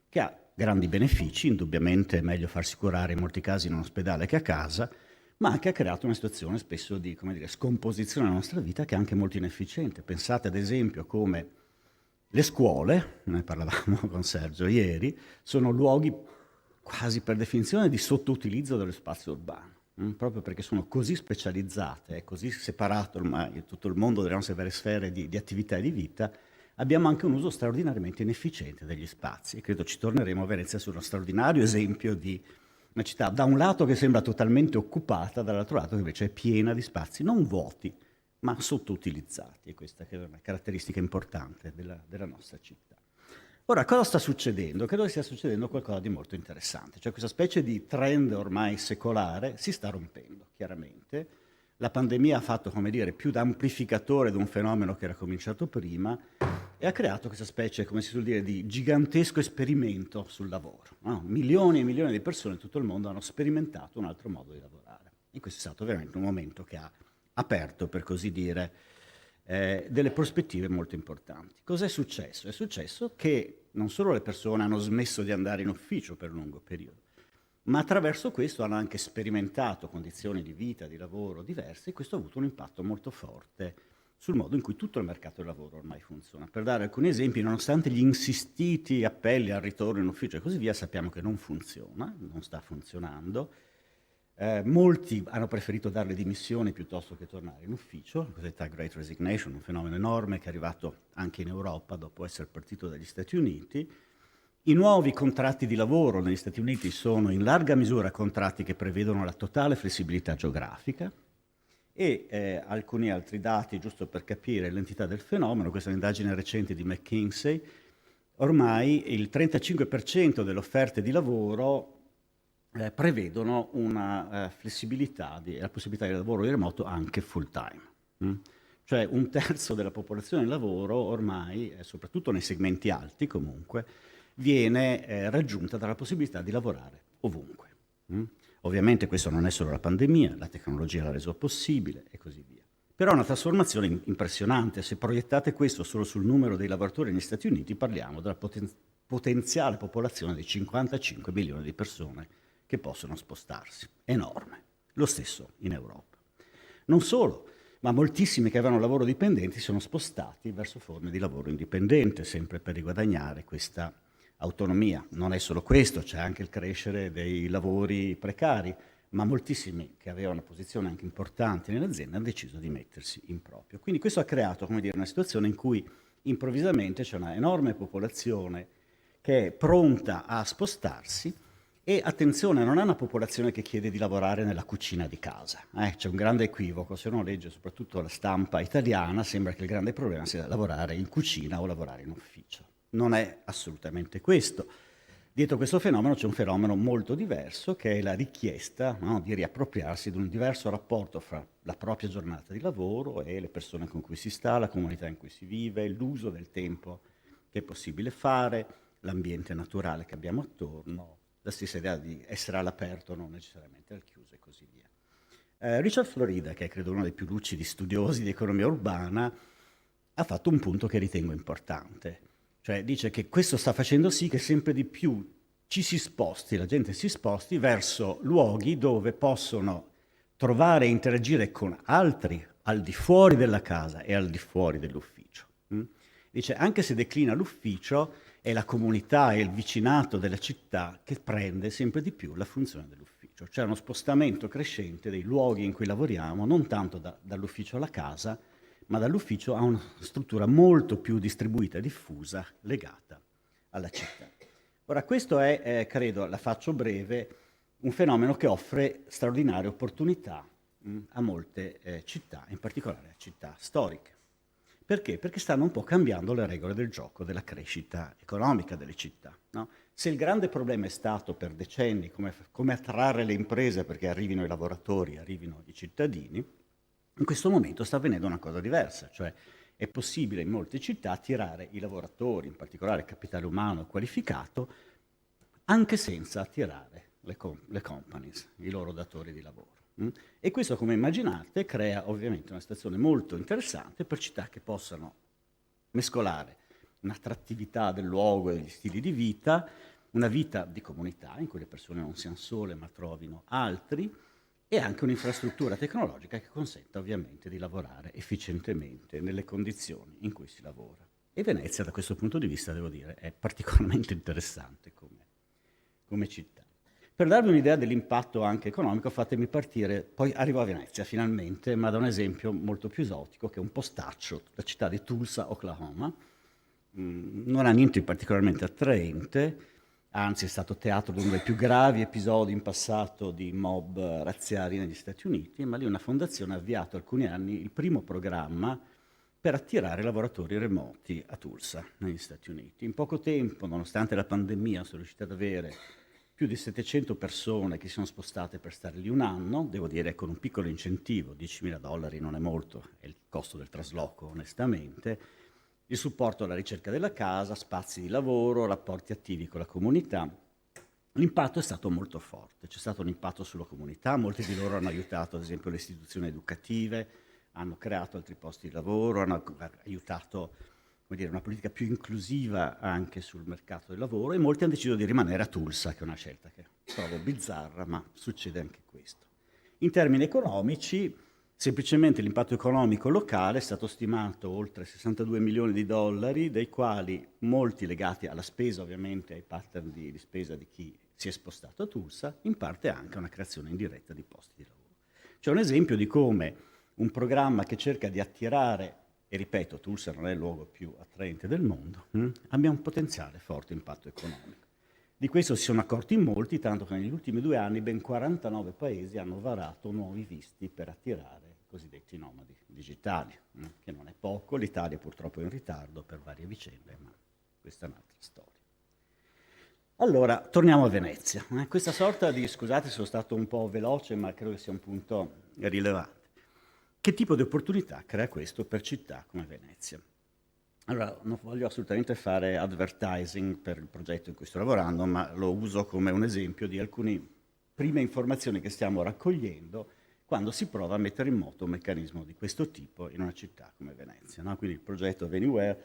che ha grandi benefici, indubbiamente è meglio farsi curare in molti casi in un ospedale che a casa, ma anche ha creato una situazione spesso di, come dire, scomposizione della nostra vita che è anche molto inefficiente. Pensate ad esempio come le scuole, ne parlavamo con Sergio ieri, sono luoghi quasi per definizione di sottoutilizzo dello spazio urbano, proprio perché sono così specializzate, è così separato ormai tutto il mondo delle nostre varie sfere di attività e di vita, abbiamo anche un uso straordinariamente inefficiente degli spazi. E credo ci torneremo a Venezia su uno straordinario esempio di una città, da un lato che sembra totalmente occupata, dall'altro lato che invece è piena di spazi non vuoti, ma sottoutilizzati, e questa è una caratteristica importante della nostra città. Ora, cosa sta succedendo? Credo che stia succedendo qualcosa di molto interessante, cioè questa specie di trend ormai secolare si sta rompendo, chiaramente. La pandemia ha fatto, come dire, più da amplificatore di un fenomeno che era cominciato prima e ha creato questa specie, come si suol dire, di gigantesco esperimento sul lavoro, no? Milioni e milioni di persone in tutto il mondo hanno sperimentato un altro modo di lavorare. E questo è stato veramente un momento che ha aperto, per così dire, delle prospettive molto importanti. Cos'è successo? È successo che non solo le persone hanno smesso di andare in ufficio per un lungo periodo, ma attraverso questo hanno anche sperimentato condizioni di vita, di lavoro diverse, e questo ha avuto un impatto molto forte sul modo in cui tutto il mercato del lavoro ormai funziona. Per dare alcuni esempi, nonostante gli insistiti appelli al ritorno in ufficio e così via, sappiamo che non funziona, non sta funzionando. Molti hanno preferito dare le dimissioni piuttosto che tornare in ufficio, la cosiddetta Great Resignation, un fenomeno enorme che è arrivato anche in Europa dopo essere partito dagli Stati Uniti. I nuovi contratti di lavoro negli Stati Uniti sono in larga misura contratti che prevedono la totale flessibilità geografica e alcuni altri dati, giusto per capire l'entità del fenomeno. Questa è un'indagine recente di McKinsey. Ormai il 35% delle offerte di lavoro prevedono una flessibilità, la possibilità di lavoro di remoto anche full time. Cioè un terzo della popolazione del lavoro ormai, soprattutto nei segmenti alti comunque, viene raggiunta dalla possibilità di lavorare ovunque. Ovviamente questo non è solo la pandemia, la tecnologia l'ha reso possibile e così via. Però è una trasformazione impressionante. Se proiettate questo solo sul numero dei lavoratori negli Stati Uniti, parliamo della potenziale popolazione di 55 milioni di persone che possono spostarsi. Enorme. Lo stesso in Europa. Non solo, ma moltissimi che avevano lavoro dipendenti sono spostati verso forme di lavoro indipendente, sempre per riguadagnare questa autonomia. Non è solo questo, c'è anche il crescere dei lavori precari, ma moltissimi che avevano posizioni anche importanti nelle aziende hanno deciso di mettersi in proprio. Quindi questo ha creato, come dire, una situazione in cui improvvisamente c'è una enorme popolazione che è pronta a spostarsi E attenzione, non è una popolazione che chiede di lavorare nella cucina di casa. C'è un grande equivoco, se uno legge soprattutto la stampa italiana sembra che il grande problema sia lavorare in cucina o lavorare in ufficio. Non è assolutamente questo. Dietro questo fenomeno c'è un fenomeno molto diverso, che è la richiesta, no, di riappropriarsi di un diverso rapporto fra la propria giornata di lavoro e le persone con cui si sta, la comunità in cui si vive, l'uso del tempo che è possibile fare, l'ambiente naturale che abbiamo attorno, la stessa idea di essere all'aperto, non necessariamente al chiuso e così via. Richard Florida, che è credo uno dei più lucidi studiosi di economia urbana, ha fatto un punto che ritengo importante. Cioè dice che questo sta facendo sì che sempre di più ci si sposti, la gente si sposti verso luoghi dove possono trovare e interagire con altri al di fuori della casa e al di fuori dell'ufficio. Dice, anche se declina l'ufficio, è la comunità e il vicinato della città che prende sempre di più la funzione dell'ufficio. C'è uno spostamento crescente dei luoghi in cui lavoriamo, non tanto dall'ufficio alla casa, ma dall'ufficio a una struttura molto più distribuita e diffusa legata alla città. Ora, questo è, credo, la faccio breve, un fenomeno che offre straordinarie opportunità a molte città, in particolare a città storiche. Perché? Perché stanno un po' cambiando le regole del gioco della crescita economica delle città. No? Se il grande problema è stato per decenni come attrarre le imprese perché arrivino i lavoratori, arrivino i cittadini, in questo momento sta avvenendo una cosa diversa, cioè è possibile in molte città attirare i lavoratori, in particolare il capitale umano qualificato, anche senza attirare le companies, i loro datori di lavoro. E questo, come immaginate, crea ovviamente una situazione molto interessante per città che possano mescolare un'attrattività del luogo e degli stili di vita, una vita di comunità in cui le persone non siano sole ma trovino altri, e anche un'infrastruttura tecnologica che consenta ovviamente di lavorare efficientemente nelle condizioni in cui si lavora. E Venezia, da questo punto di vista, devo dire, è particolarmente interessante come città. Per darvi un'idea dell'impatto anche economico, fatemi partire, poi arrivo a Venezia finalmente, ma da un esempio molto più esotico, che è un postaccio, la città di Tulsa, Oklahoma. Non ha niente di particolarmente attraente, anzi è stato teatro di uno dei più gravi episodi in passato di mob razziali negli Stati Uniti, ma lì una fondazione ha avviato alcuni anni il primo programma per attirare lavoratori remoti a Tulsa, negli Stati Uniti. In poco tempo, nonostante la pandemia, sono riusciti ad avere più di 700 persone che si sono spostate per stare lì un anno, devo dire con un piccolo incentivo, $10.000 non è molto, è il costo del trasloco onestamente, il supporto alla ricerca della casa, spazi di lavoro, rapporti attivi con la comunità. L'impatto è stato molto forte, c'è stato un impatto sulla comunità, molti di loro hanno aiutato ad esempio le istituzioni educative, hanno creato altri posti di lavoro, hanno aiutato, come dire, una politica più inclusiva anche sul mercato del lavoro, e molti hanno deciso di rimanere a Tulsa, che è una scelta che trovo bizzarra, ma succede anche questo. In termini economici, semplicemente l'impatto economico locale è stato stimato oltre $62 milioni, dei quali molti legati alla spesa, ovviamente ai pattern di spesa di chi si è spostato a Tulsa, in parte anche a una creazione indiretta di posti di lavoro. C'è un esempio di come un programma che cerca di attirare, e ripeto, Tulsa non è il luogo più attraente del mondo, abbia un potenziale forte impatto economico. Di questo si sono accorti in molti, tanto che negli ultimi 2 anni ben 49 paesi hanno varato nuovi visti per attirare i cosiddetti nomadi digitali, che non è poco. L'Italia purtroppo è in ritardo per varie vicende, ma questa è un'altra storia. Allora, torniamo a Venezia. Questa sorta di, scusate se sono stato un po' veloce, ma credo che sia un punto rilevante. Che tipo di opportunità crea questo per città come Venezia? Allora, non voglio assolutamente fare advertising per il progetto in cui sto lavorando, ma lo uso come un esempio di alcune prime informazioni che stiamo raccogliendo quando si prova a mettere in moto un meccanismo di questo tipo in una città come Venezia. No? Quindi il progetto Anywhere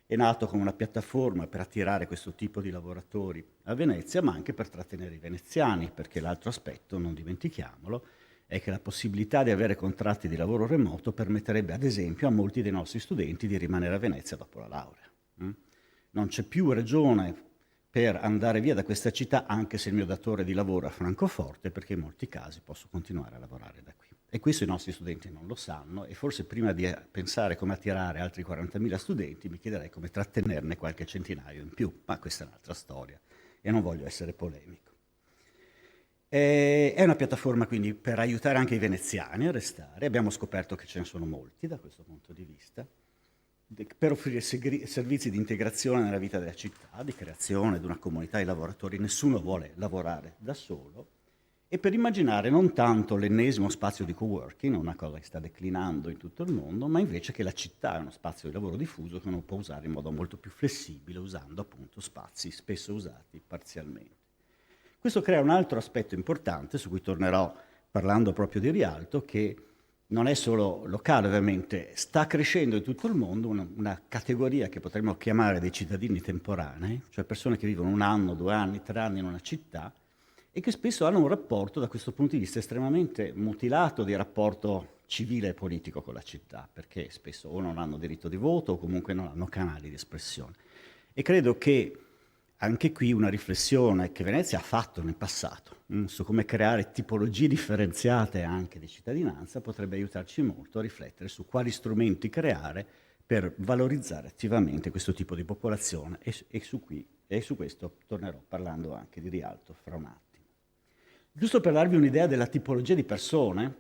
è nato come una piattaforma per attirare questo tipo di lavoratori a Venezia, ma anche per trattenere i veneziani, perché l'altro aspetto, non dimentichiamolo, è che la possibilità di avere contratti di lavoro remoto permetterebbe ad esempio a molti dei nostri studenti di rimanere a Venezia dopo la laurea. Non c'è più ragione per andare via da questa città, anche se il mio datore di lavoro è a Francoforte, perché in molti casi posso continuare a lavorare da qui. E questo i nostri studenti non lo sanno, e forse prima di pensare come attirare altri 40.000 studenti mi chiederei come trattenerne qualche centinaio in più, ma questa è un'altra storia e non voglio essere polemico. È una piattaforma quindi per aiutare anche i veneziani a restare. Abbiamo scoperto che ce ne sono molti da questo punto di vista, per offrire servizi di integrazione nella vita della città, di creazione di una comunità di lavoratori. Nessuno vuole lavorare da solo. E per immaginare non tanto l'ennesimo spazio di coworking, una cosa che sta declinando in tutto il mondo, ma invece che la città è uno spazio di lavoro diffuso che uno può usare in modo molto più flessibile, usando appunto spazi spesso usati parzialmente. Questo crea un altro aspetto importante, su cui tornerò parlando proprio di Rialto, che non è solo locale ovviamente, sta crescendo in tutto il mondo una categoria che potremmo chiamare dei cittadini temporanei, cioè persone che vivono 1 anno, 2 anni, 3 anni in una città, e che spesso hanno un rapporto, da questo punto di vista, estremamente mutilato di rapporto civile e politico con la città, perché spesso o non hanno diritto di voto o comunque non hanno canali di espressione. E credo che anche qui una riflessione che Venezia ha fatto nel passato su come creare tipologie differenziate anche di cittadinanza potrebbe aiutarci molto a riflettere su quali strumenti creare per valorizzare attivamente questo tipo di popolazione e su questo tornerò parlando anche di Rialto fra un attimo. Giusto per darvi un'idea della tipologia di persone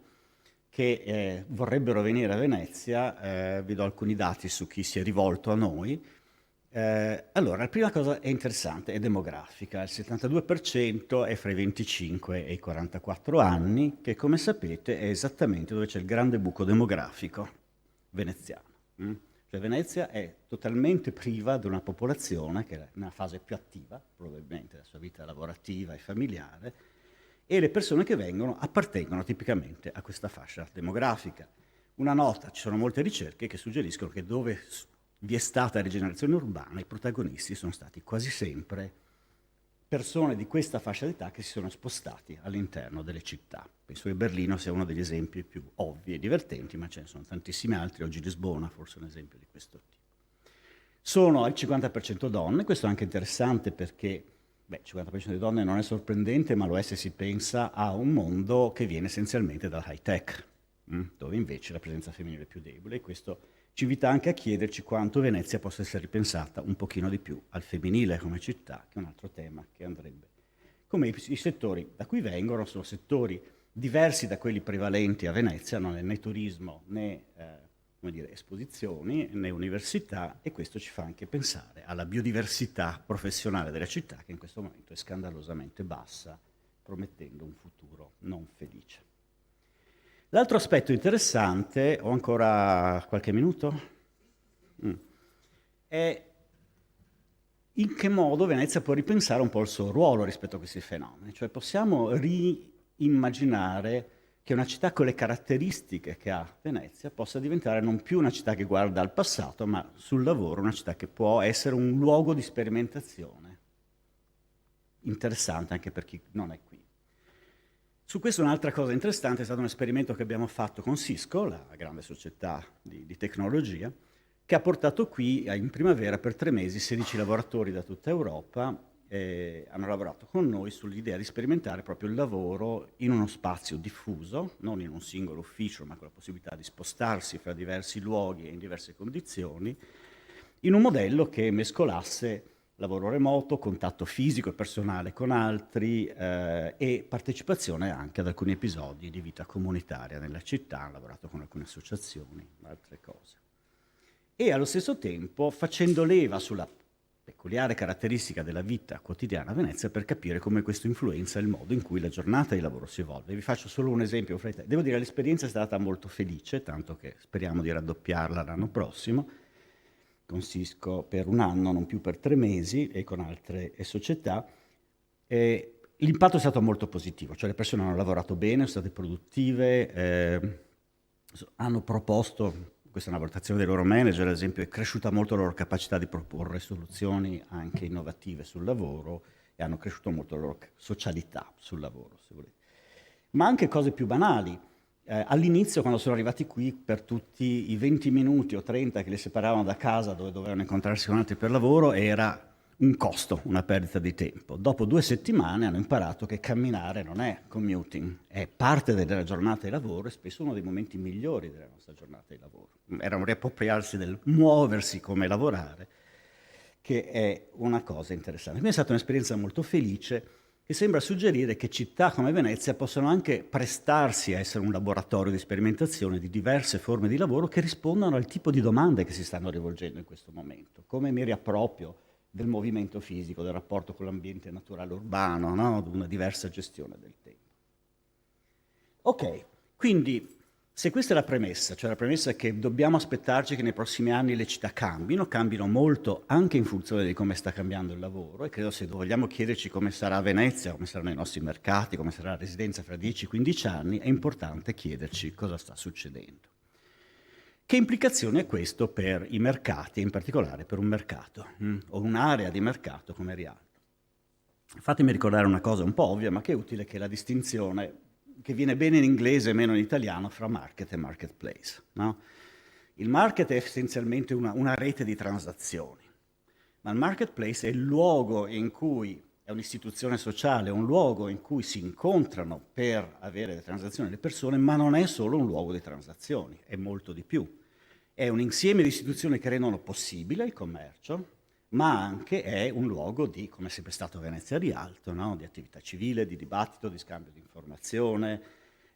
che vorrebbero venire a Venezia, vi do alcuni dati su chi si è rivolto a noi. Allora, la prima cosa è interessante, è demografica. Il 72% è fra i 25 e i 44 anni, che come sapete è esattamente dove c'è il grande buco demografico veneziano. Cioè Venezia è totalmente priva di una popolazione che è nella fase più attiva, probabilmente della sua vita lavorativa e familiare, e le persone che vengono appartengono tipicamente a questa fascia demografica. Una nota, ci sono molte ricerche che suggeriscono che dove vi è stata rigenerazione urbana, i protagonisti sono stati quasi sempre persone di questa fascia d'età che si sono spostati all'interno delle città. Penso che Berlino sia uno degli esempi più ovvi e divertenti, ma ce ne sono tantissimi altri. Oggi Lisbona forse è un esempio di questo tipo. Sono al 50% donne, questo è anche interessante perché il 50% di donne non è sorprendente, ma lo è se si pensa a un mondo che viene essenzialmente dalla high tech, dove invece la presenza femminile è più debole, e questo ci invita anche a chiederci quanto Venezia possa essere ripensata un pochino di più al femminile come città, che è un altro tema che andrebbe. Come i settori da cui vengono sono settori diversi da quelli prevalenti a Venezia, non è né turismo né esposizioni né università, e questo ci fa anche pensare alla biodiversità professionale della città, che in questo momento è scandalosamente bassa, promettendo un futuro non felice. L'altro aspetto interessante, ho ancora qualche minuto? È in che modo Venezia può ripensare un po' il suo ruolo rispetto a questi fenomeni. Cioè possiamo riimmaginare che una città con le caratteristiche che ha Venezia possa diventare non più una città che guarda al passato, ma sul lavoro una città che può essere un luogo di sperimentazione interessante anche per chi non è qui. Su questo un'altra cosa interessante è stato un esperimento che abbiamo fatto con Cisco, la grande società di tecnologia, che ha portato qui in primavera per 3 mesi 16 lavoratori da tutta Europa. Hanno lavorato con noi sull'idea di sperimentare proprio il lavoro in uno spazio diffuso, non in un singolo ufficio, ma con la possibilità di spostarsi fra diversi luoghi e in diverse condizioni, in un modello che mescolasse lavoro remoto, contatto fisico e personale con altri e partecipazione anche ad alcuni episodi di vita comunitaria nella città. Hanno lavorato con alcune associazioni, altre cose. E allo stesso tempo facendo leva sulla peculiare caratteristica della vita quotidiana a Venezia per capire come questo influenza il modo in cui la giornata di lavoro si evolve. Vi faccio solo un esempio. Devo dire che l'esperienza è stata molto felice, tanto che speriamo di raddoppiarla l'anno prossimo, con Cisco per 1 anno, non più per 3 mesi, e con altre società. L'impatto è stato molto positivo, cioè le persone hanno lavorato bene, sono state produttive, hanno proposto, questa è una valutazione dei loro manager, ad esempio, è cresciuta molto la loro capacità di proporre soluzioni anche innovative sul lavoro, e hanno cresciuto molto la loro socialità sul lavoro, se volete. Ma anche cose più banali. All'inizio, quando sono arrivati qui, per tutti i 20 minuti o 30 che li separavano da casa, dove dovevano incontrarsi con altri per lavoro, era un costo, una perdita di tempo. Dopo 2 settimane hanno imparato che camminare non è commuting, è parte della giornata di lavoro e spesso uno dei momenti migliori della nostra giornata di lavoro. Era un riappropriarsi del muoversi come lavorare, che è una cosa interessante. Quindi è stata un'esperienza molto felice. che sembra suggerire che città come Venezia possono anche prestarsi a essere un laboratorio di sperimentazione di diverse forme di lavoro che rispondono al tipo di domande che si stanno rivolgendo in questo momento. Come mi riapproprio del movimento fisico, del rapporto con l'ambiente naturale urbano, no? Una diversa gestione del tempo. Ok, quindi se questa è la premessa, cioè la premessa è che dobbiamo aspettarci che nei prossimi anni le città cambino molto anche in funzione di come sta cambiando il lavoro, e credo se vogliamo chiederci come sarà Venezia, come saranno i nostri mercati, come sarà la residenza fra 10-15 anni, è importante chiederci cosa sta succedendo. Che implicazioni ha questo per i mercati, in particolare per un mercato o un'area di mercato come Rialto? Fatemi ricordare una cosa un po' ovvia, ma che è utile, che è la distinzione che viene bene in inglese e meno in italiano fra market e marketplace. No? Il market è essenzialmente una rete di transazioni, ma il marketplace è il luogo in cui, è un'istituzione sociale, è un luogo in cui si incontrano per avere le transazioni le persone, ma non è solo un luogo di transazioni, è molto di più. È un insieme di istituzioni che rendono possibile il commercio, ma anche è un luogo di, come è sempre stato Venezia Rialto, no? Di attività civile, di dibattito, di scambio di informazione,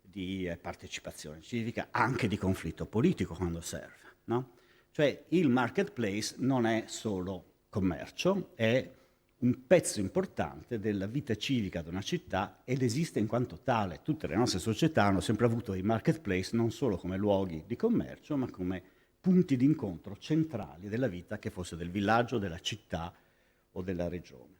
di partecipazione civica, anche di conflitto politico quando serve. No? Cioè il marketplace non è solo commercio, è un pezzo importante della vita civica di una città ed esiste in quanto tale. Tutte le nostre società hanno sempre avuto i marketplace non solo come luoghi di commercio, ma come punti di incontro centrali della vita, che fosse del villaggio, della città o della regione.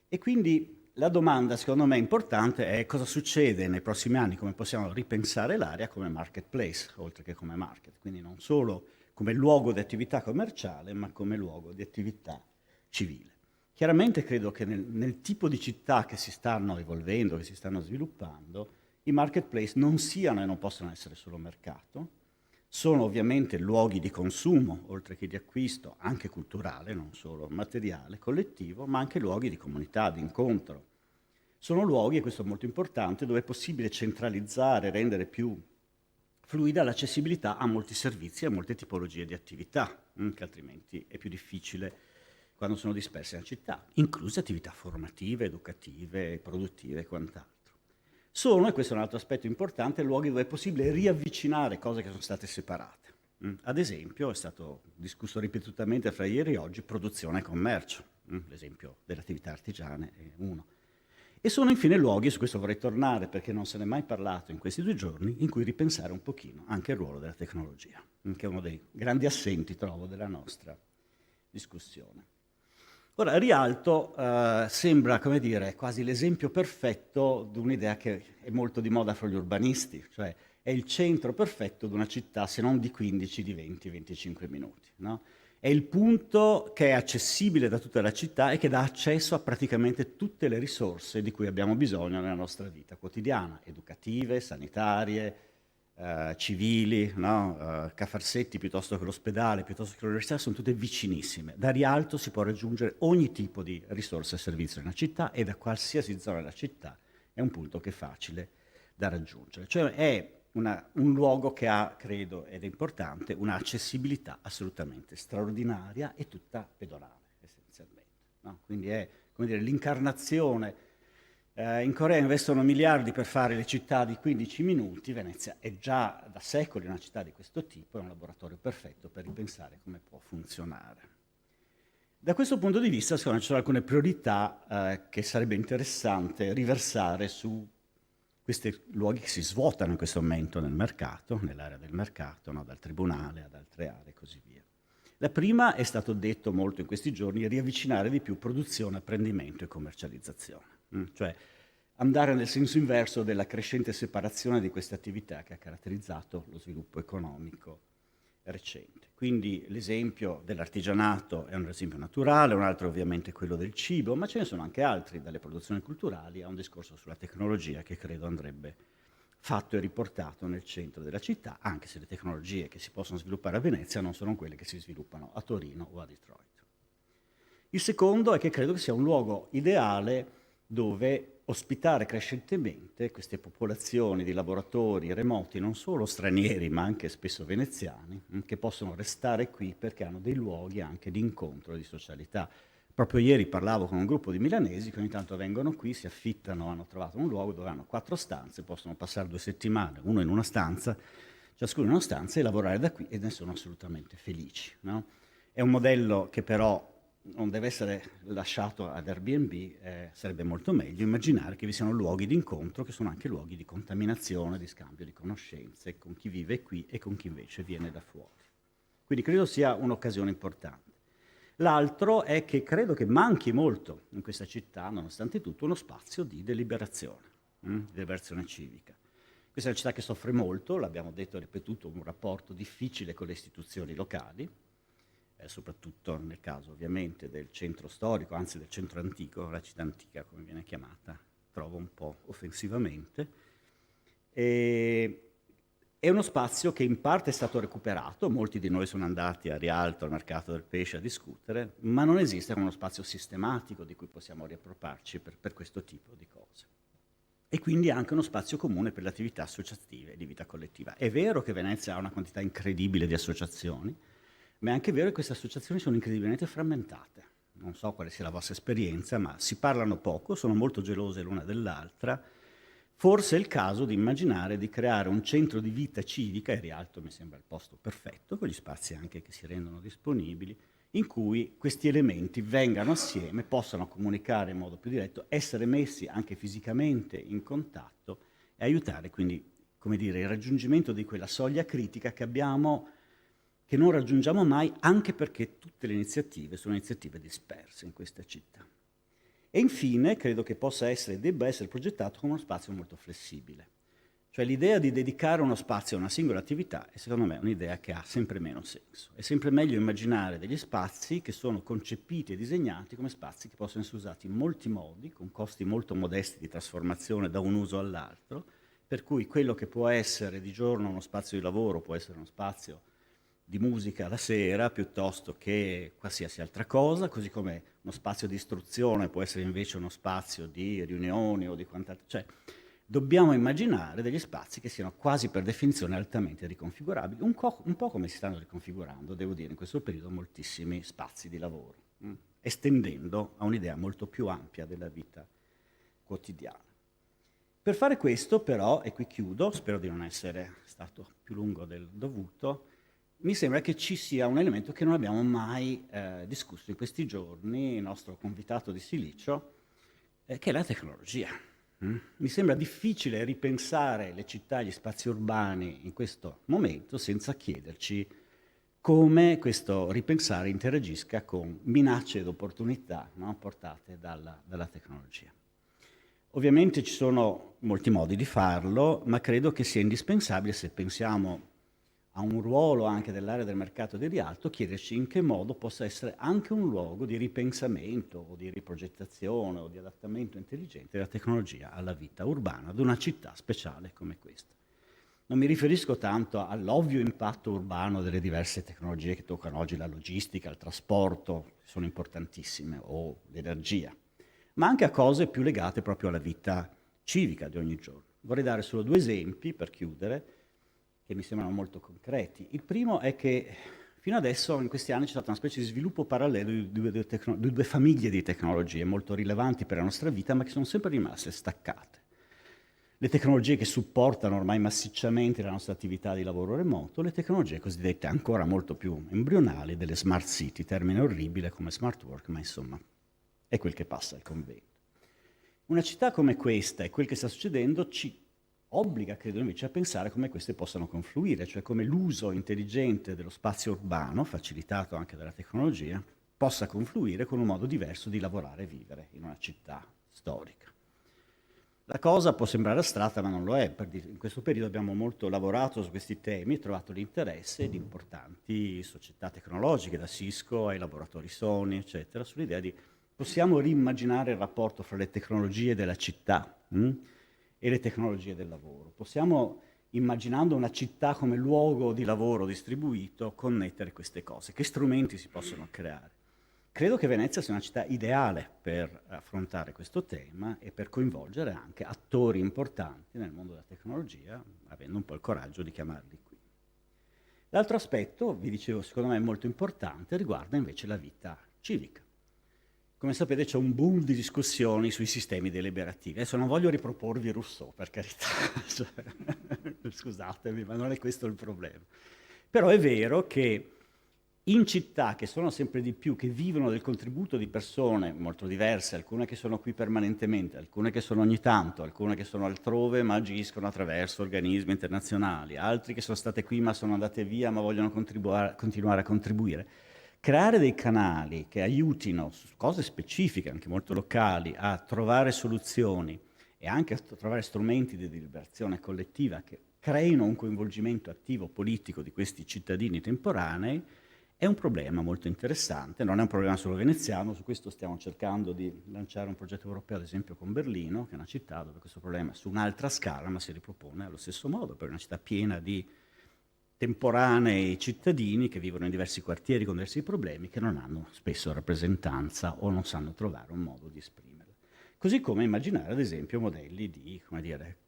E quindi la domanda, secondo me, importante è cosa succede nei prossimi anni, come possiamo ripensare l'area come marketplace, oltre che come market, quindi non solo come luogo di attività commerciale, ma come luogo di attività civile. Chiaramente credo che nel tipo di città che si stanno evolvendo, che si stanno sviluppando, i marketplace non siano e non possono essere solo mercato. Sono ovviamente luoghi di consumo, oltre che di acquisto, anche culturale, non solo materiale, collettivo, ma anche luoghi di comunità, di incontro. Sono luoghi, e questo è molto importante, dove è possibile centralizzare, rendere più fluida l'accessibilità a molti servizi, a molte tipologie di attività, che altrimenti è più difficile quando sono disperse nella città, incluse attività formative, educative, produttive e quant'altro. Sono, e questo è un altro aspetto importante, luoghi dove è possibile riavvicinare cose che sono state separate. Ad esempio, è stato discusso ripetutamente fra ieri e oggi, produzione e commercio. L'esempio delle attività artigiane è uno. E sono infine luoghi, su questo vorrei tornare perché non se ne è mai parlato in questi 2 giorni, in cui ripensare un pochino anche il ruolo della tecnologia, che è uno dei grandi assenti, trovo, della nostra discussione. Ora, Rialto sembra, come dire, quasi l'esempio perfetto di un'idea che è molto di moda fra gli urbanisti, cioè è il centro perfetto di una città, se non di 15, di 20-25 minuti. No? È il punto che è accessibile da tutta la città e che dà accesso a praticamente tutte le risorse di cui abbiamo bisogno nella nostra vita quotidiana, educative, sanitarie, civili, no? Cafarsetti piuttosto che l'ospedale, piuttosto che l'università, sono tutte vicinissime. Da Rialto si può raggiungere ogni tipo di risorsa e servizio nella città e da qualsiasi zona della città è un punto che è facile da raggiungere. Cioè è un luogo che ha, credo, ed è importante, un'accessibilità assolutamente straordinaria e tutta pedonale, essenzialmente. No? Quindi è, come dire, l'incarnazione. In Corea investono miliardi per fare le città di 15 minuti, Venezia è già da secoli una città di questo tipo, è un laboratorio perfetto per ripensare come può funzionare. Da questo punto di vista, secondo me, ci sono alcune priorità che sarebbe interessante riversare su questi luoghi che si svuotano in questo momento nel mercato, nell'area del mercato, no? Dal tribunale ad altre aree e così via. La prima, è stato detto molto in questi giorni, riavvicinare di più produzione, apprendimento e commercializzazione. Cioè andare nel senso inverso della crescente separazione di queste attività che ha caratterizzato lo sviluppo economico recente. Quindi l'esempio dell'artigianato è un esempio naturale, un altro ovviamente è quello del cibo, ma ce ne sono anche altri, dalle produzioni culturali a un discorso sulla tecnologia che credo andrebbe fatto e riportato nel centro della città, anche se le tecnologie che si possono sviluppare a Venezia non sono quelle che si sviluppano a Torino o a Detroit. Il secondo è che credo che sia un luogo ideale dove ospitare crescentemente queste popolazioni di lavoratori remoti, non solo stranieri ma anche spesso veneziani, che possono restare qui perché hanno dei luoghi anche di incontro e di socialità. Proprio ieri parlavo con un gruppo di milanesi che ogni tanto vengono qui, si affittano, hanno trovato un luogo dove hanno 4 stanze, possono passare 2 settimane, uno in una stanza, ciascuno in una stanza, e lavorare da qui, e ne sono assolutamente felici, no? È un modello che però non deve essere lasciato ad Airbnb, sarebbe molto meglio immaginare che vi siano luoghi di incontro che sono anche luoghi di contaminazione, di scambio di conoscenze con chi vive qui e con chi invece viene da fuori. Quindi credo sia un'occasione importante. L'altro è che credo che manchi molto in questa città, nonostante tutto, uno spazio di deliberazione, di deliberazione civica. Questa è una città che soffre molto, l'abbiamo detto e ripetuto, un rapporto difficile con le istituzioni locali, soprattutto nel caso ovviamente del centro storico, anzi del centro antico, la città antica come viene chiamata, trovo un po' offensivamente. È uno spazio che in parte è stato recuperato, molti di noi sono andati a Rialto, al mercato del pesce, a discutere, ma non esiste uno spazio sistematico di cui possiamo riappropriarci per questo tipo di cose. E quindi anche uno spazio comune per le attività associative e di vita collettiva. È vero che Venezia ha una quantità incredibile di associazioni, ma è anche vero che queste associazioni sono incredibilmente frammentate. Non so quale sia la vostra esperienza, ma si parlano poco, sono molto gelose l'una dell'altra. Forse è il caso di immaginare di creare un centro di vita civica, e Rialto mi sembra il posto perfetto, con gli spazi anche che si rendono disponibili, in cui questi elementi vengano assieme, possano comunicare in modo più diretto, essere messi anche fisicamente in contatto e aiutare quindi, come dire, il raggiungimento di quella soglia critica che abbiamo, che non raggiungiamo mai, anche perché tutte le iniziative sono iniziative disperse in questa città. E infine credo che possa essere, debba essere progettato come uno spazio molto flessibile. Cioè l'idea di dedicare uno spazio a una singola attività è secondo me un'idea che ha sempre meno senso. È sempre meglio immaginare degli spazi che sono concepiti e disegnati come spazi che possono essere usati in molti modi, con costi molto modesti di trasformazione da un uso all'altro, per cui quello che può essere di giorno uno spazio di lavoro può essere uno spazio di musica la sera piuttosto che qualsiasi altra cosa, così come uno spazio di istruzione può essere invece uno spazio di riunioni o di quant'altro. Cioè, dobbiamo immaginare degli spazi che siano quasi per definizione altamente riconfigurabili, un po' come si stanno riconfigurando, devo dire, in questo periodo moltissimi spazi di lavoro, estendendo a un'idea molto più ampia della vita quotidiana. Per fare questo però, e qui chiudo, spero di non essere stato più lungo del dovuto, mi sembra che ci sia un elemento che non abbiamo mai discusso in questi giorni, il nostro convitato di Silicio, che è la tecnologia. Mi sembra difficile ripensare le città e gli spazi urbani in questo momento senza chiederci come questo ripensare interagisca con minacce ed opportunità, no, portate dalla tecnologia. Ovviamente ci sono molti modi di farlo, ma credo che sia indispensabile, se pensiamo a un ruolo anche dell'area del mercato di Rialto, chiederci in che modo possa essere anche un luogo di ripensamento o di riprogettazione o di adattamento intelligente della tecnologia alla vita urbana di una città speciale come questa. Non mi riferisco tanto all'ovvio impatto urbano delle diverse tecnologie che toccano oggi la logistica, il trasporto, che sono importantissime, o l'energia, ma anche a cose più legate proprio alla vita civica di ogni giorno. Vorrei dare solo 2 esempi per chiudere, che mi sembrano molto concreti. Il primo è che fino adesso, in questi anni, c'è stata una specie di sviluppo parallelo di due famiglie di tecnologie molto rilevanti per la nostra vita, ma che sono sempre rimaste staccate. Le tecnologie che supportano ormai massicciamente la nostra attività di lavoro remoto, le tecnologie cosiddette ancora molto più embrionali delle smart city, termine orribile come smart work, ma insomma è quel che passa al convento. Una città come questa e quel che sta succedendo ci obbliga, credo invece, a pensare come queste possano confluire, cioè come l'uso intelligente dello spazio urbano, facilitato anche dalla tecnologia, possa confluire con un modo diverso di lavorare e vivere in una città storica. La cosa può sembrare astratta, ma non lo è. In questo periodo abbiamo molto lavorato su questi temi e trovato l'interesse di importanti società tecnologiche, da Cisco ai laboratori Sony, eccetera, sull'idea di possiamo rimmaginare il rapporto fra le tecnologie della città e le tecnologie del lavoro. Possiamo, immaginando una città come luogo di lavoro distribuito, connettere queste cose. Che strumenti si possono creare? Credo che Venezia sia una città ideale per affrontare questo tema e per coinvolgere anche attori importanti nel mondo della tecnologia, avendo un po' il coraggio di chiamarli qui. L'altro aspetto, vi dicevo, secondo me molto importante, riguarda invece la vita civica. come sapete c'è un boom di discussioni sui sistemi deliberativi. Adesso non voglio riproporvi Rousseau, per carità, cioè, scusatemi, ma non è questo il problema. Però è vero che in città che sono sempre di più, che vivono del contributo di persone molto diverse, alcune che sono qui permanentemente, alcune che sono ogni tanto, alcune che sono altrove ma agiscono attraverso organismi internazionali, altri che sono state qui ma sono andate via ma vogliono continuare a contribuire. Creare dei canali che aiutino su cose specifiche, anche molto locali, a trovare soluzioni e anche a trovare strumenti di deliberazione collettiva che creino un coinvolgimento attivo politico di questi cittadini temporanei è un problema molto interessante, non è un problema solo veneziano, su questo stiamo cercando di lanciare un progetto europeo, ad esempio con Berlino, che è una città dove questo problema è su un'altra scala, ma si ripropone allo stesso modo, per una città piena di temporanei cittadini che vivono in diversi quartieri con diversi problemi, che non hanno spesso rappresentanza o non sanno trovare un modo di esprimerla. Così come immaginare, ad esempio, modelli di, come dire,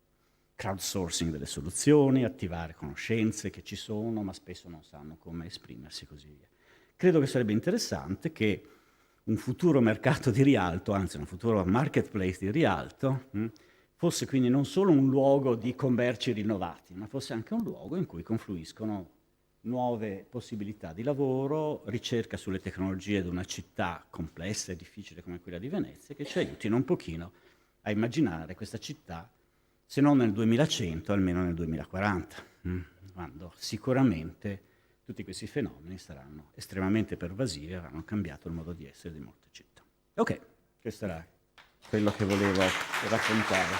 crowdsourcing delle soluzioni, attivare conoscenze che ci sono ma spesso non sanno come esprimersi e così via. Credo che sarebbe interessante che un futuro mercato di Rialto, anzi un futuro marketplace di Rialto, fosse quindi non solo un luogo di commerci rinnovati, ma fosse anche un luogo in cui confluiscono nuove possibilità di lavoro, ricerca sulle tecnologie di una città complessa e difficile come quella di Venezia, che ci aiutino un pochino a immaginare questa città se non nel 2100, almeno nel 2040, quando sicuramente tutti questi fenomeni saranno estremamente pervasivi e avranno cambiato il modo di essere di molte città. Ok, questo era quello che volevo raccontare.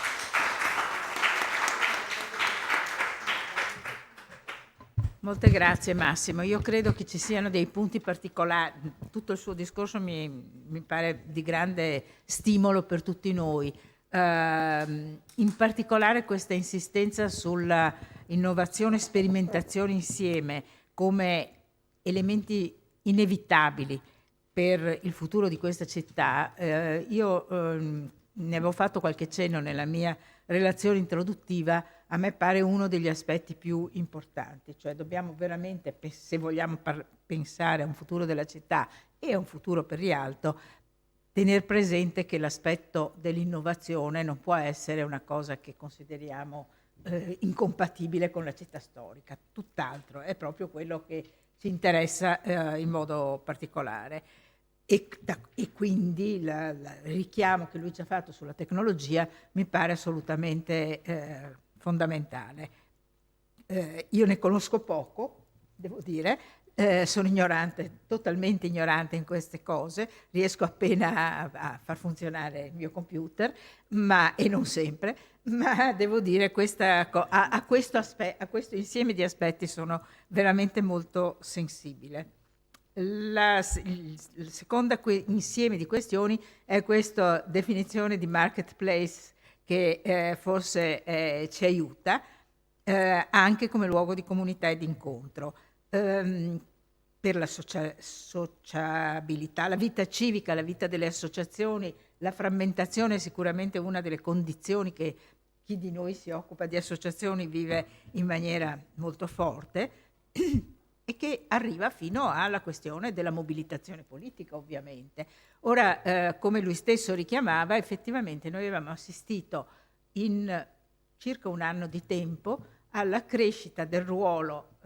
Molte grazie Massimo. Io credo che ci siano dei punti particolari. Tutto il suo discorso mi pare di grande stimolo per tutti noi. In particolare questa insistenza sulla innovazione e sperimentazione insieme come elementi inevitabili per il futuro di questa città. Io ne avevo fatto qualche cenno nella mia relazione introduttiva, a me pare uno degli aspetti più importanti, cioè dobbiamo veramente, se vogliamo pensare a un futuro della città e a un futuro per Rialto, tener presente che l'aspetto dell'innovazione non può essere una cosa che consideriamo incompatibile con la città storica, tutt'altro, è proprio quello che ci interessa in modo particolare. E quindi il richiamo che lui ci ha fatto sulla tecnologia mi pare assolutamente fondamentale. Io ne conosco poco, devo dire, sono ignorante, totalmente ignorante in queste cose, riesco appena a far funzionare il mio computer, e non sempre, ma devo dire a questo insieme di aspetti sono veramente molto sensibile. Il secondo insieme di questioni è questa definizione di marketplace che forse ci aiuta anche come luogo di comunità e di incontro. Per la sociabilità, la vita civica, la vita delle associazioni, la frammentazione è sicuramente una delle condizioni che chi di noi si occupa di associazioni vive in maniera molto forte e che arriva fino alla questione della mobilitazione politica, ovviamente. Ora, come lui stesso richiamava, effettivamente noi avevamo assistito in circa un anno di tempo alla crescita del ruolo,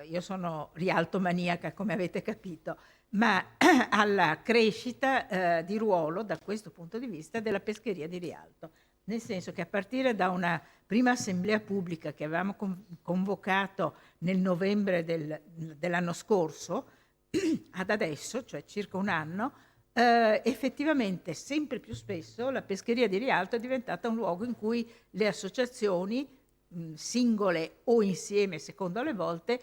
io sono rialtomaniaca come avete capito, ma alla crescita di ruolo da questo punto di vista della pescheria di Rialto, nel senso che a partire da una prima assemblea pubblica che avevamo convocato nel novembre dell'anno scorso, ad adesso, cioè circa un anno, effettivamente sempre più spesso la pescheria di Rialto è diventata un luogo in cui le associazioni singole o insieme, secondo le volte,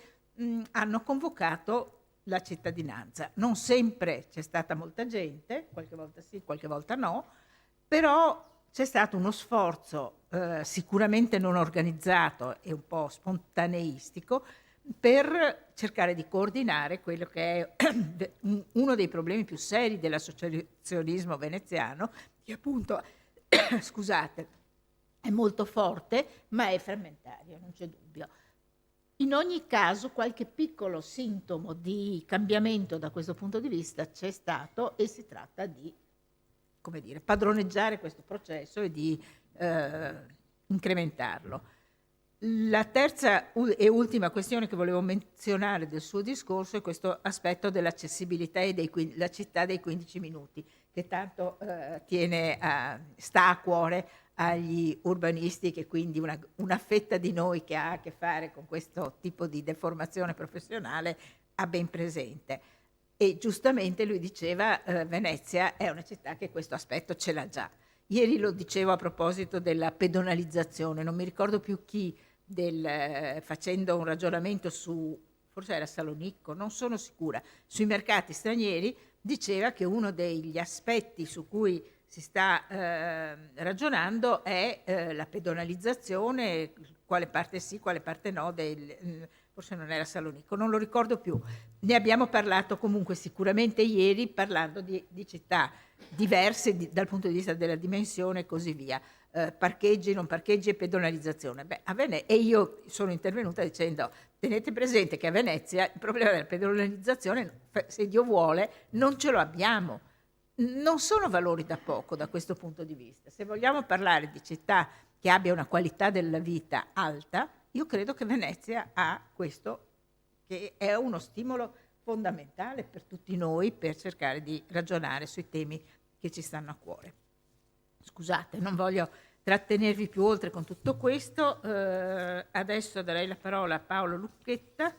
hanno convocato la cittadinanza. Non sempre c'è stata molta gente, qualche volta sì, qualche volta no, però c'è stato uno sforzo sicuramente non organizzato e un po' spontaneistico per cercare di coordinare quello che è uno dei problemi più seri dell'associazionismo veneziano, che appunto, scusate, è molto forte, ma è frammentario, non c'è dubbio. In ogni caso, qualche piccolo sintomo di cambiamento da questo punto di vista c'è stato e si tratta di come dire, padroneggiare questo processo e di incrementarlo. La terza e ultima questione che volevo menzionare del suo discorso è questo aspetto dell'accessibilità e la città dei 15 minuti, che tanto sta a cuore agli urbanisti, che quindi una fetta di noi che ha a che fare con questo tipo di deformazione professionale ha ben presente. E giustamente lui diceva Venezia è una città che questo aspetto ce l'ha già. Ieri lo dicevo a proposito della pedonalizzazione, non mi ricordo più chi, facendo un ragionamento forse era Salonicco, non sono sicura, sui mercati stranieri, diceva che uno degli aspetti su cui si sta ragionando è la pedonalizzazione, quale parte sì, quale parte no, forse non era Salonicco, non lo ricordo più. Ne abbiamo parlato comunque sicuramente ieri, parlando di città diverse dal punto di vista della dimensione e così via. Parcheggi, non parcheggi e pedonalizzazione. E io sono intervenuta dicendo: tenete presente che a Venezia il problema della pedonalizzazione, se Dio vuole, non ce lo abbiamo. Non sono valori da poco da questo punto di vista. Se vogliamo parlare di città che abbia una qualità della vita alta, io credo che Venezia ha questo, che è uno stimolo fondamentale per tutti noi per cercare di ragionare sui temi che ci stanno a cuore. Scusate, non voglio trattenervi più oltre con tutto questo. Adesso darei la parola a Paolo Lucchetta,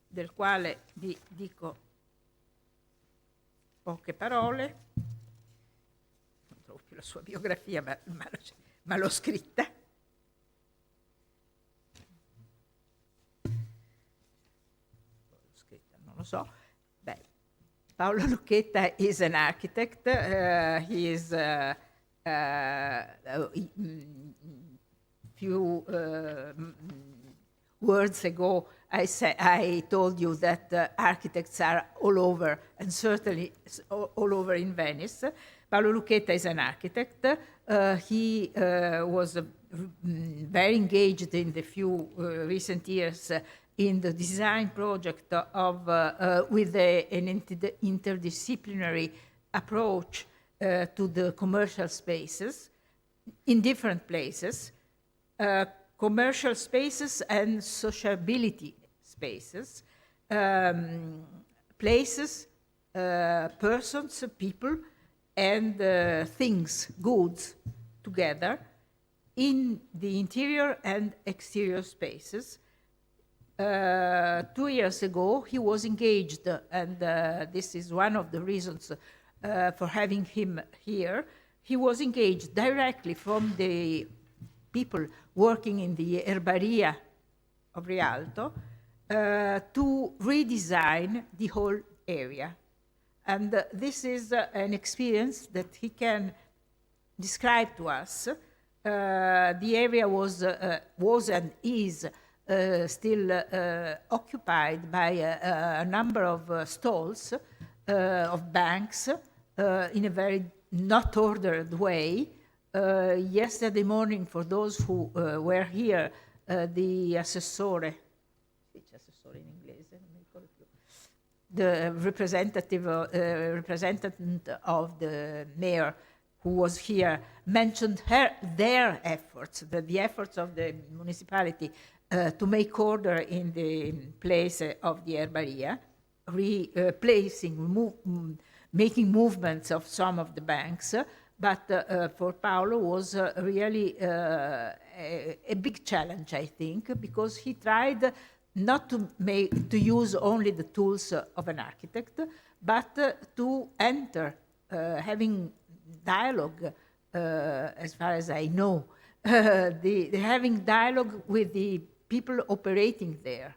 del quale vi dico poche parole. Non trovo più la sua biografia, ma l'ho scritta. Non lo so. Paolo Lucchetta is an architect. He is few words ago I told you that architects are all over, and certainly all over in Venice. Paolo Lucchetta is an architect. He was very engaged in the few recent years in the design project of with an interdisciplinary approach to the commercial spaces in different places, commercial spaces and sociability spaces, places, persons, people, and things, goods together in the interior and exterior spaces. 2 years ago, he was engaged, and this is one of the reasons for having him here. He was engaged directly from the people working in the Herbaria of Rialto to redesign the whole area. And this is an experience that he can describe to us. The area was and is still occupied by a number of stalls of banks in a very not ordered way. Yesterday morning, for those who were here, the assessore, which assessore in inglese, non mi ricordo più, the representative of the mayor who was here mentioned their efforts, the efforts of the municipality to make order in the place of the Herbaria, making movements of some of the banks, but for Paolo was really a big challenge, I think, because he tried not to use only the tools of an architect, but to enter, having dialogue, as far as I know, having dialogue with the people operating there.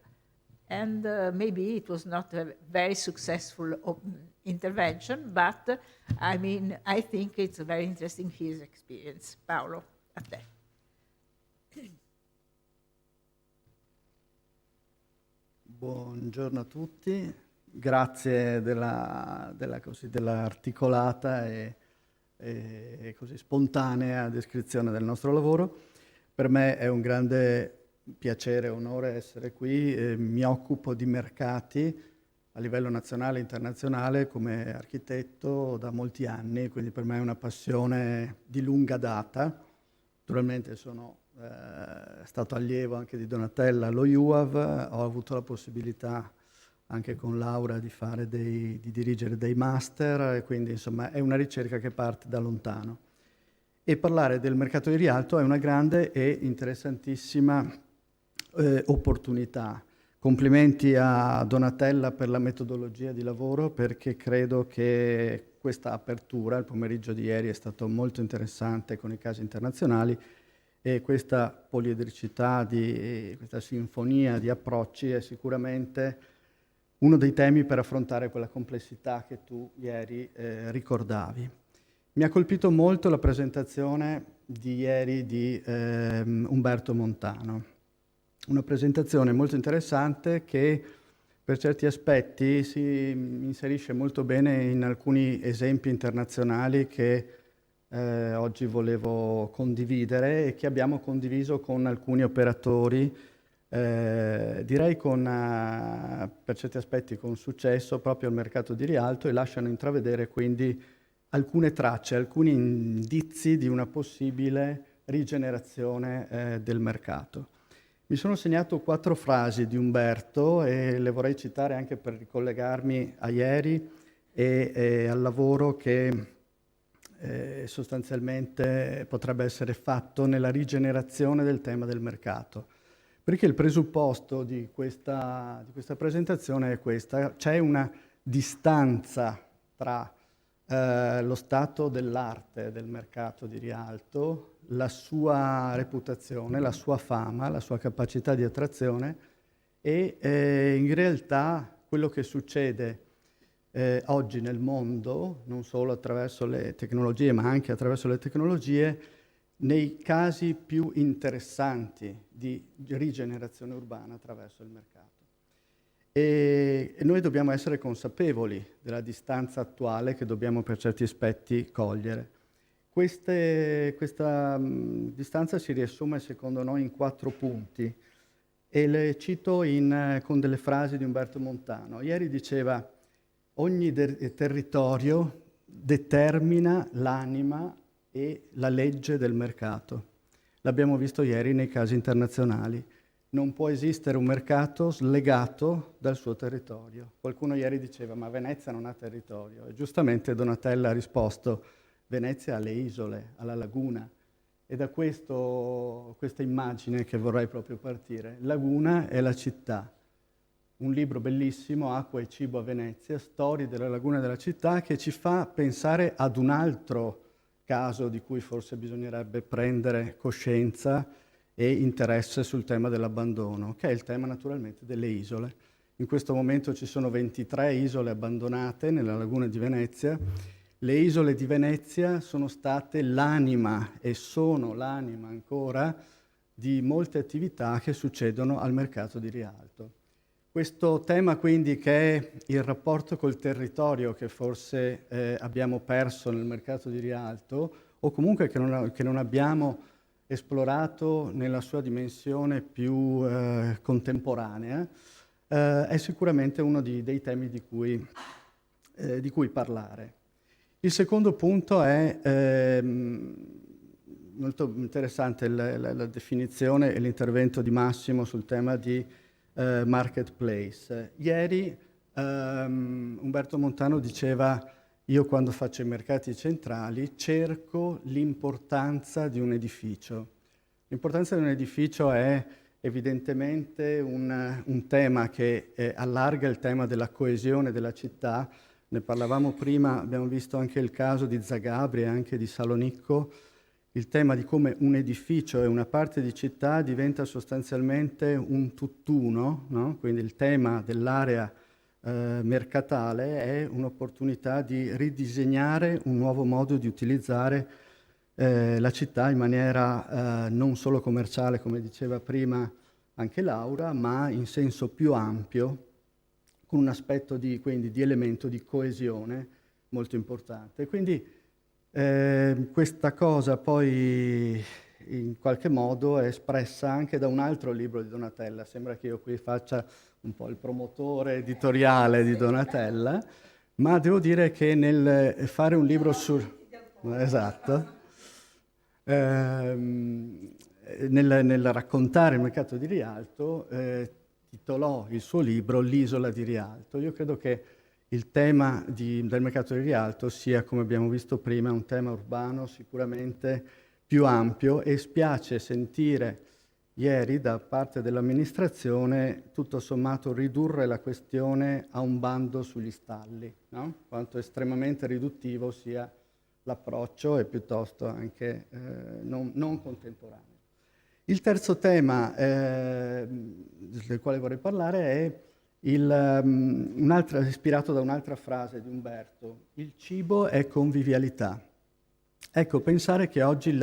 And maybe it was not a very successful intervention, but I mean, I think it's very interesting, his experience. Paolo, a te. Buongiorno a tutti, grazie dell'articolata e così spontanea descrizione del nostro lavoro. Per me è un grande piacere e onore essere qui. Mi occupo di mercati a livello nazionale e internazionale come architetto da molti anni, quindi per me è una passione di lunga data. Naturalmente sono stato allievo anche di Donatella allo UAV, ho avuto la possibilità anche con Laura di dirigere dei master, e quindi insomma è una ricerca che parte da lontano. E parlare del mercato di Rialto è una grande e interessantissima opportunità. Complimenti a Donatella per la metodologia di lavoro, perché credo che questa apertura, il pomeriggio di ieri, è stato molto interessante con i casi internazionali, e questa poliedricità, questa sinfonia di approcci è sicuramente uno dei temi per affrontare quella complessità che tu ieri ricordavi. Mi ha colpito molto la presentazione di ieri di Umberto Montano, una presentazione molto interessante che per certi aspetti si inserisce molto bene in alcuni esempi internazionali che oggi volevo condividere e che abbiamo condiviso con alcuni operatori, direi per certi aspetti con successo, proprio al mercato di Rialto, e lasciano intravedere quindi alcune tracce, alcuni indizi di una possibile rigenerazione del mercato. Mi sono segnato 4 frasi di Umberto e le vorrei citare anche per ricollegarmi a ieri e al lavoro che sostanzialmente potrebbe essere fatto nella rigenerazione del tema del mercato. Perché il presupposto di questa presentazione è questa: c'è una distanza tra lo stato dell'arte del mercato di Rialto, la sua reputazione, la sua fama, la sua capacità di attrazione e in realtà quello che succede oggi nel mondo, non solo attraverso le tecnologie, ma anche attraverso le tecnologie, nei casi più interessanti di rigenerazione urbana attraverso il mercato. E noi dobbiamo essere consapevoli della distanza attuale che dobbiamo per certi aspetti cogliere. Questa distanza si riassume secondo noi in 4 punti e le cito con delle frasi di Umberto Montano. Ieri diceva: ogni territorio determina l'anima e la legge del mercato. L'abbiamo visto ieri nei casi internazionali. Non può esistere un mercato slegato dal suo territorio. Qualcuno ieri diceva: ma Venezia non ha territorio. E giustamente Donatella ha risposto: Venezia ha le isole, ha la laguna. E da questa immagine che vorrei proprio partire. Laguna è la città. Un libro bellissimo, Acqua e cibo a Venezia, storie della laguna della città, che ci fa pensare ad un altro caso di cui forse bisognerebbe prendere coscienza e interesse sul tema dell'abbandono, che è il tema naturalmente delle isole. In questo momento ci sono 23 isole abbandonate nella laguna di Venezia. Le isole di Venezia sono state l'anima e sono l'anima ancora di molte attività che succedono al mercato di Rialto. Questo tema quindi, che è il rapporto col territorio che forse abbiamo perso nel mercato di Rialto, o comunque che non abbiamo esplorato nella sua dimensione più contemporanea, è sicuramente uno dei temi di cui parlare. Il secondo punto è molto interessante la definizione e l'intervento di Massimo sul tema di marketplace. Ieri Umberto Montano diceva: io quando faccio i mercati centrali cerco l'importanza di un edificio. L'importanza di un edificio è evidentemente un tema che allarga il tema della coesione della città. Ne parlavamo prima, abbiamo visto anche il caso di Zagabria e anche di Salonicco, il tema di come un edificio e una parte di città diventa sostanzialmente un tutt'uno, no? Quindi il tema dell'area mercatale è un'opportunità di ridisegnare un nuovo modo di utilizzare la città in maniera non solo commerciale, come diceva prima anche Laura, ma in senso più ampio, con un aspetto quindi di elemento di coesione molto importante. Quindi questa cosa poi in qualche modo è espressa anche da un altro libro di Donatella. Sembra che io qui faccia un po' il promotore editoriale di Donatella, ma devo dire che nel fare un libro esatto, nel raccontare il mercato di Rialto, titolò il suo libro L'isola di Rialto. Io credo che il tema del mercato di Rialto sia, come abbiamo visto prima, un tema urbano sicuramente più ampio, e spiace sentire ieri da parte dell'amministrazione tutto sommato ridurre la questione a un bando sugli stalli, no? Quanto estremamente riduttivo sia l'approccio e piuttosto anche non contemporaneo. Il terzo tema del quale vorrei parlare è ispirato da un'altra frase di Umberto: il cibo è convivialità. Ecco, pensare che oggi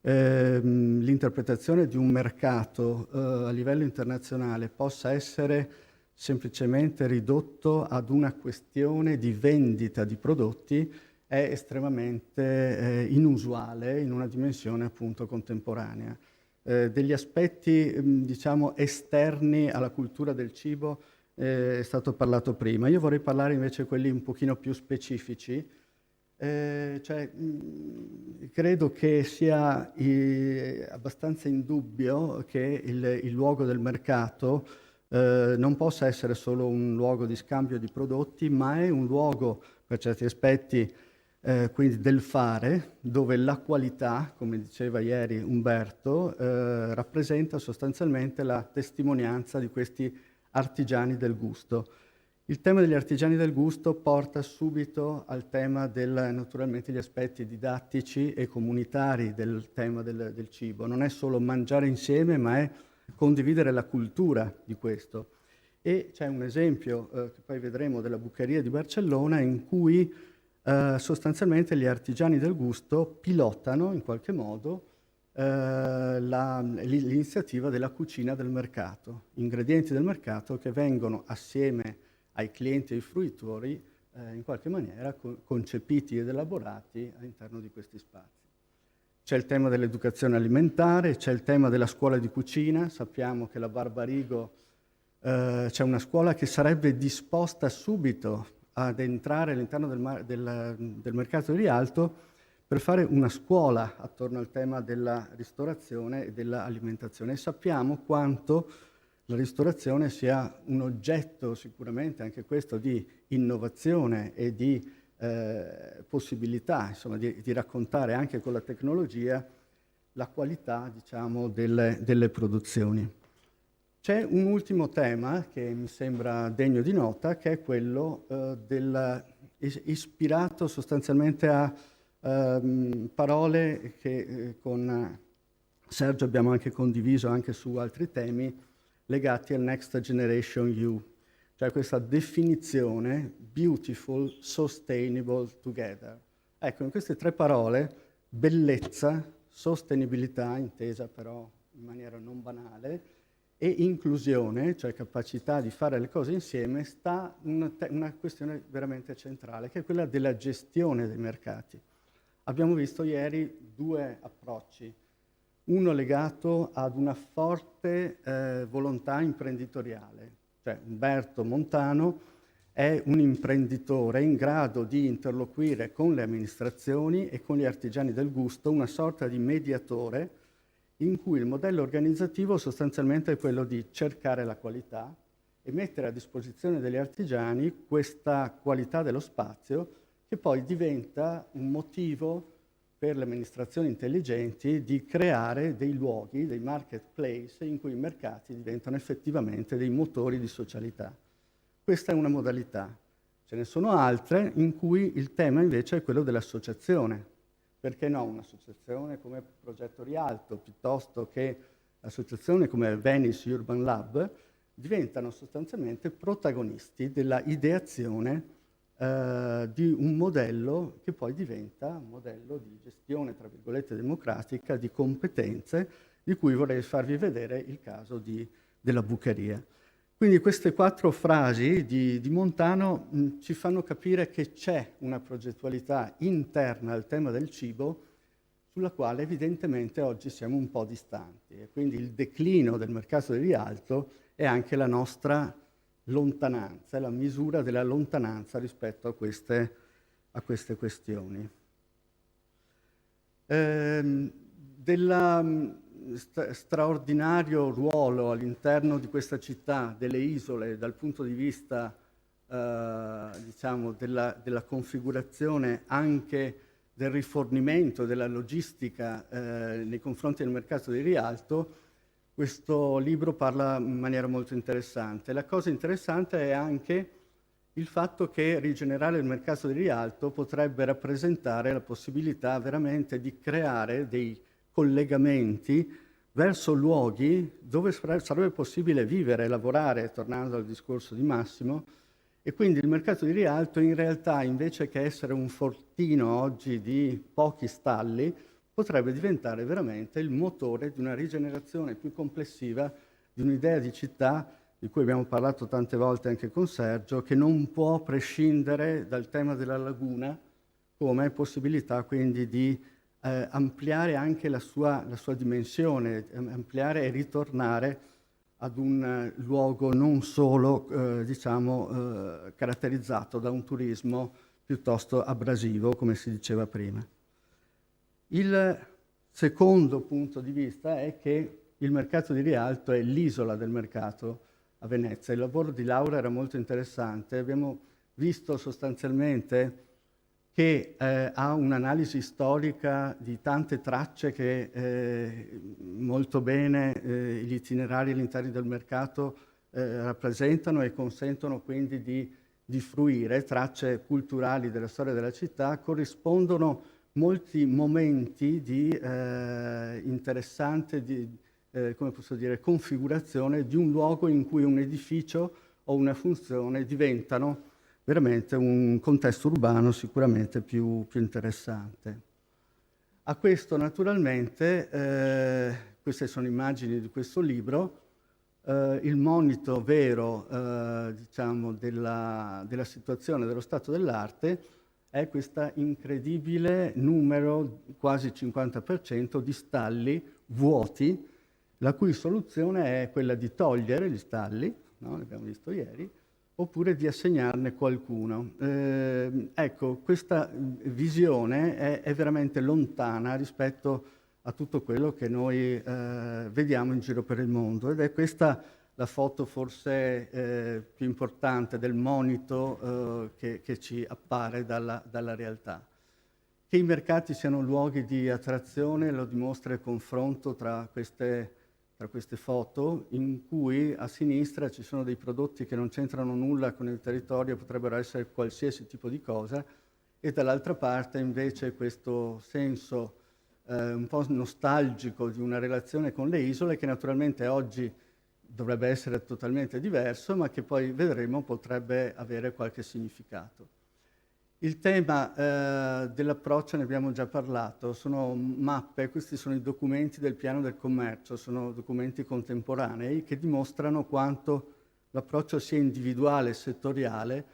l'interpretazione di un mercato a livello internazionale possa essere semplicemente ridotto ad una questione di vendita di prodotti è estremamente inusuale in una dimensione appunto contemporanea. Degli aspetti diciamo esterni alla cultura del cibo è stato parlato prima. Io vorrei parlare invece di quelli un pochino più specifici. Credo che sia abbastanza indubbio che il luogo del mercato non possa essere solo un luogo di scambio di prodotti, ma è un luogo per certi aspetti quindi del fare, dove la qualità, come diceva ieri Umberto, rappresenta sostanzialmente la testimonianza di questi artigiani del gusto. Il tema degli artigiani del gusto porta subito al tema naturalmente gli aspetti didattici e comunitari del tema del cibo. Non è solo mangiare insieme, ma è condividere la cultura di questo. E c'è un esempio che poi vedremo della Buccheria di Barcellona, in cui sostanzialmente gli artigiani del gusto pilotano in qualche modo l'iniziativa della cucina del mercato, ingredienti del mercato che vengono assieme ai clienti e ai fruitori in qualche maniera concepiti ed elaborati all'interno di questi spazi. C'è il tema dell'educazione alimentare, c'è il tema della scuola di cucina. Sappiamo che la Barbarigo c'è una scuola che sarebbe disposta subito ad entrare all'interno del mercato di Rialto per fare una scuola attorno al tema della ristorazione e dell'alimentazione. E sappiamo quanto la ristorazione sia un oggetto sicuramente anche questo di innovazione e di possibilità, insomma, di raccontare anche con la tecnologia la qualità, diciamo, delle produzioni. C'è un ultimo tema che mi sembra degno di nota, che è quello ispirato sostanzialmente a parole che con Sergio abbiamo anche condiviso anche su altri temi legati al Next Generation EU, cioè questa definizione beautiful, sustainable together. Ecco, in queste tre parole, bellezza, sostenibilità, intesa però in maniera non banale, e inclusione, cioè capacità di fare le cose insieme, sta una questione veramente centrale, che è quella della gestione dei mercati. Abbiamo visto ieri due approcci, uno legato ad una forte volontà imprenditoriale, cioè Umberto Montano è un imprenditore in grado di interloquire con le amministrazioni e con gli artigiani del gusto, una sorta di mediatore in cui il modello organizzativo sostanzialmente è quello di cercare la qualità e mettere a disposizione degli artigiani questa qualità dello spazio, che poi diventa un motivo per le amministrazioni intelligenti di creare dei luoghi, dei marketplace, in cui i mercati diventano effettivamente dei motori di socialità. Questa è una modalità. Ce ne sono altre in cui il tema invece è quello dell'associazione. Perché no un'associazione come Progetto Rialto, piuttosto che associazioni come Venice Urban Lab, diventano sostanzialmente protagonisti della ideazione di un modello che poi diventa un modello di gestione, tra virgolette, democratica, di competenze, di cui vorrei farvi vedere il caso della Buccheria. Quindi queste quattro frasi di Montano ci fanno capire che c'è una progettualità interna al tema del cibo sulla quale evidentemente oggi siamo un po' distanti. E quindi il declino del mercato del rialto è anche la nostra lontananza, è la misura della lontananza rispetto a queste questioni. Del straordinario ruolo all'interno di questa città, delle isole, dal punto di vista diciamo della configurazione anche del rifornimento della logistica nei confronti del mercato di rialto, questo libro parla in maniera molto interessante. La cosa interessante è anche il fatto che rigenerare il mercato di rialto potrebbe rappresentare la possibilità veramente di creare dei collegamenti verso luoghi dove sarebbe possibile vivere e lavorare, tornando al discorso di Massimo, e quindi il mercato di rialto in realtà, invece che essere un fortino oggi di pochi stalli, potrebbe diventare veramente il motore di una rigenerazione più complessiva di un'idea di città di cui abbiamo parlato tante volte anche con Sergio, che non può prescindere dal tema della laguna come possibilità quindi di ampliare anche la sua dimensione, ampliare e ritornare ad un luogo non solo diciamo, caratterizzato da un turismo piuttosto abrasivo, come si diceva prima. Il secondo punto di vista è che il mercato di rialto è l'isola del mercato a Venezia. Il lavoro di Laura era molto interessante. Abbiamo visto sostanzialmente che ha un'analisi storica di tante tracce che molto bene gli itinerari all'interno del mercato rappresentano e consentono quindi di fruire tracce culturali della storia della città. Corrispondono molti momenti di interessante come posso dire, configurazione di un luogo in cui un edificio o una funzione diventano veramente un contesto urbano sicuramente più interessante. A questo naturalmente, queste sono immagini di questo libro, il monito vero diciamo, della situazione, dello stato dell'arte, è questo incredibile numero, quasi 50%, di stalli vuoti, la cui soluzione è quella di togliere gli stalli, no? L'abbiamo visto ieri, oppure di assegnarne qualcuno. Ecco, questa visione è veramente lontana rispetto a tutto quello che noi vediamo in giro per il mondo, ed è questa la foto forse più importante del monito che ci appare dalla realtà. Che i mercati siano luoghi di attrazione lo dimostra il confronto tra queste foto, in cui a sinistra ci sono dei prodotti che non c'entrano nulla con il territorio, potrebbero essere qualsiasi tipo di cosa, e dall'altra parte invece questo senso un po' nostalgico di una relazione con le isole, che naturalmente oggi dovrebbe essere totalmente diverso, ma che poi vedremo potrebbe avere qualche significato. Il tema dell'approccio ne abbiamo già parlato, sono mappe, questi sono i documenti del piano del commercio, sono documenti contemporanei che dimostrano quanto l'approccio sia individuale, settoriale,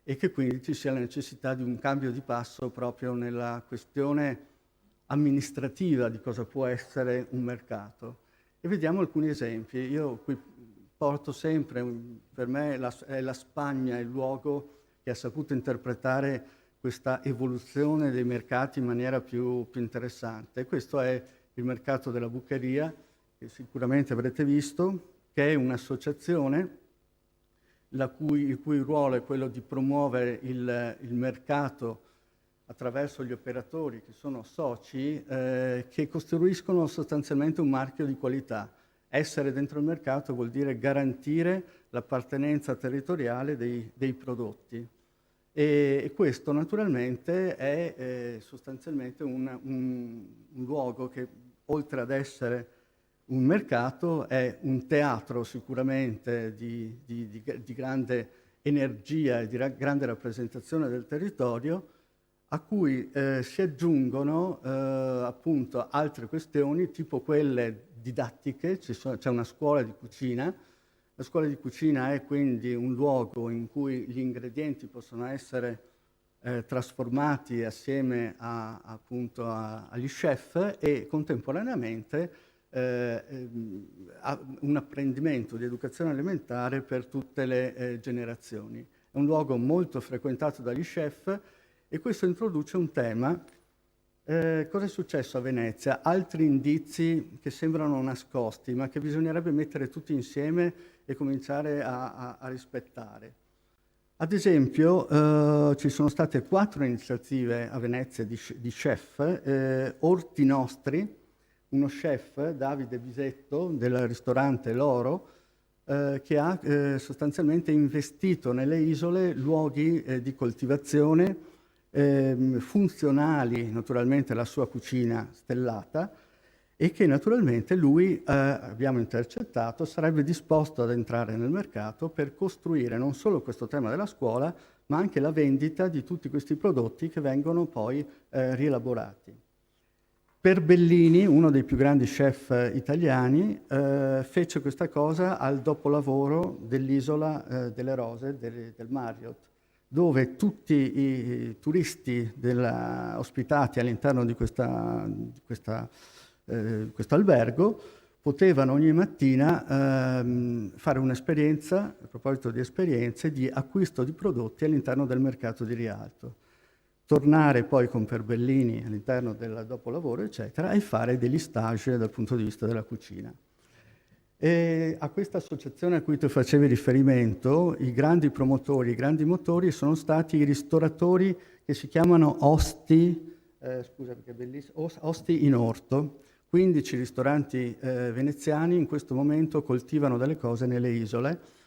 e che quindi ci sia la necessità di un cambio di passo proprio nella questione amministrativa di cosa può essere un mercato. E vediamo alcuni esempi. Io qui porto sempre, per me è la Spagna il luogo che ha saputo interpretare questa evoluzione dei mercati in maniera più interessante. Questo è il mercato della Bucheria, che sicuramente avrete visto, che è un'associazione il cui ruolo è quello di promuovere il mercato attraverso gli operatori che sono soci, che costruiscono sostanzialmente un marchio di qualità. Essere dentro il mercato vuol dire garantire l'appartenenza territoriale dei prodotti. E questo naturalmente è sostanzialmente un luogo che, oltre ad essere un mercato, è un teatro sicuramente di grande energia e di grande rappresentazione del territorio, a cui si aggiungono appunto altre questioni, tipo quelle didattiche. C'è una scuola di cucina. La scuola di cucina è quindi un luogo in cui gli ingredienti possono essere trasformati assieme appunto agli chef e contemporaneamente un apprendimento di educazione alimentare per tutte le generazioni. È un luogo molto frequentato dagli chef e questo introduce un tema. Cosa è successo a Venezia? Altri indizi che sembrano nascosti, ma che bisognerebbe mettere tutti insieme e cominciare a rispettare. Ad esempio, ci sono state 4 iniziative a Venezia di chef, Orti Nostri, uno chef, Davide Bisetto, del ristorante L'Oro, che ha sostanzialmente investito nelle isole luoghi di coltivazione funzionali naturalmente alla sua cucina stellata e che naturalmente lui, abbiamo intercettato, sarebbe disposto ad entrare nel mercato per costruire non solo questo tema della scuola, ma anche la vendita di tutti questi prodotti che vengono poi rielaborati. Perbellini, uno dei più grandi chef italiani, fece questa cosa al dopolavoro dell'isola delle Rose, del Marriott, dove tutti i turisti ospitati all'interno di questo albergo potevano ogni mattina fare un'esperienza, a proposito di esperienze, di acquisto di prodotti all'interno del mercato di Rialto. Tornare poi con Perbellini all'interno del dopolavoro, eccetera, e fare degli stage dal punto di vista della cucina. E a questa associazione a cui tu facevi riferimento, i grandi promotori, i grandi motori sono stati i ristoratori che si chiamano Osti, scusa perché è bellissimo, Osti in Orto. 15 ristoranti veneziani in questo momento coltivano delle cose nelle isole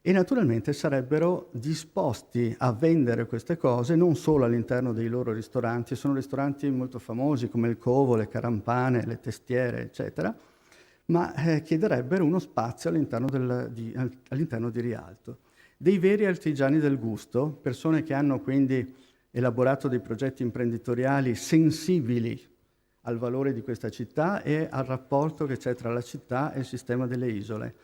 e naturalmente sarebbero disposti a vendere queste cose non solo all'interno dei loro ristoranti, sono ristoranti molto famosi come il Covo, le Carampane, le Testiere, eccetera, ma chiederebbero uno spazio all'interno di Rialto. Dei veri artigiani del gusto, persone che hanno quindi elaborato dei progetti imprenditoriali sensibili al valore di questa città e al rapporto che c'è tra la città e il sistema delle isole.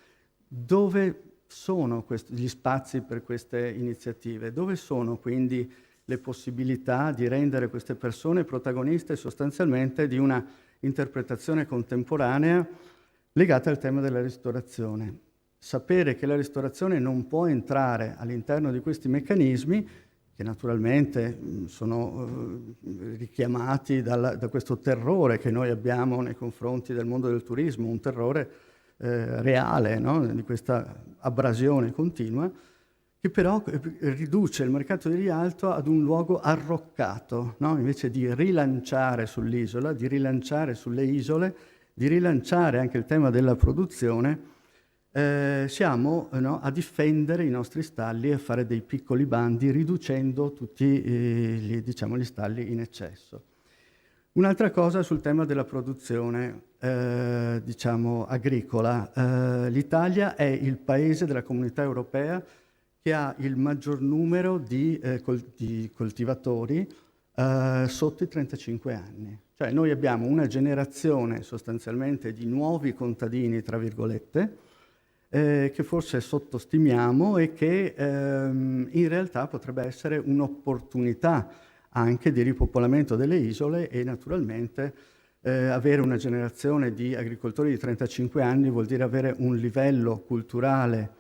Dove sono gli spazi per queste iniziative? Dove sono quindi le possibilità di rendere queste persone protagoniste sostanzialmente di una interpretazione contemporanea legata al tema della ristorazione? Sapere che la ristorazione non può entrare all'interno di questi meccanismi, che naturalmente sono richiamati da questo terrore che noi abbiamo nei confronti del mondo del turismo, un terrore reale, no? Di questa abrasione continua, che però riduce il mercato di Rialto ad un luogo arroccato, no? Invece di rilanciare sull'isola, di rilanciare sulle isole, di rilanciare anche il tema della produzione, siamo a difendere i nostri stalli e a fare dei piccoli bandi riducendo tutti gli stalli in eccesso. Un'altra cosa sul tema della produzione agricola. L'Italia è il paese della Comunità Europea che ha il maggior numero di coltivatori sotto i 35 anni. Cioè noi abbiamo una generazione sostanzialmente di nuovi contadini, tra virgolette, che forse sottostimiamo e che in realtà potrebbe essere un'opportunità anche di ripopolamento delle isole e naturalmente avere una generazione di agricoltori di 35 anni vuol dire avere un livello culturale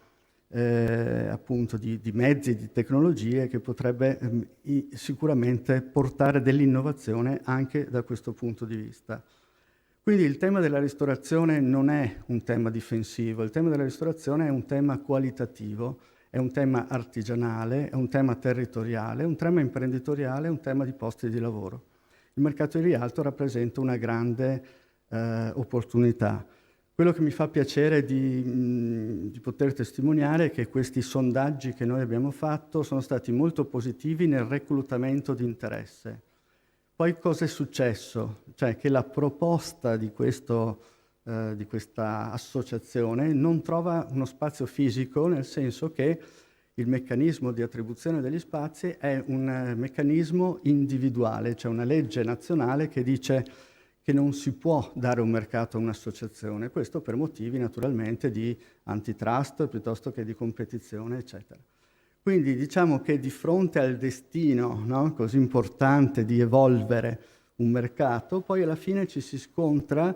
appunto di mezzi, di tecnologie che potrebbe sicuramente portare dell'innovazione anche da questo punto di vista. Quindi il tema della ristorazione non è un tema difensivo, il tema della ristorazione è un tema qualitativo, è un tema artigianale, è un tema territoriale, è un tema imprenditoriale, è un tema di posti di lavoro. Il mercato di Rialto rappresenta una grande opportunità. Quello che mi fa piacere di poter testimoniare è che questi sondaggi che noi abbiamo fatto sono stati molto positivi nel reclutamento di interesse. Poi cosa è successo? Cioè che la proposta di questa associazione non trova uno spazio fisico, nel senso che il meccanismo di attribuzione degli spazi è un meccanismo individuale, cioè una legge nazionale che dice che non si può dare un mercato a un'associazione, questo per motivi naturalmente di antitrust piuttosto che di competizione, eccetera. Quindi diciamo che di fronte al destino, no, così importante di evolvere un mercato, poi alla fine ci si scontra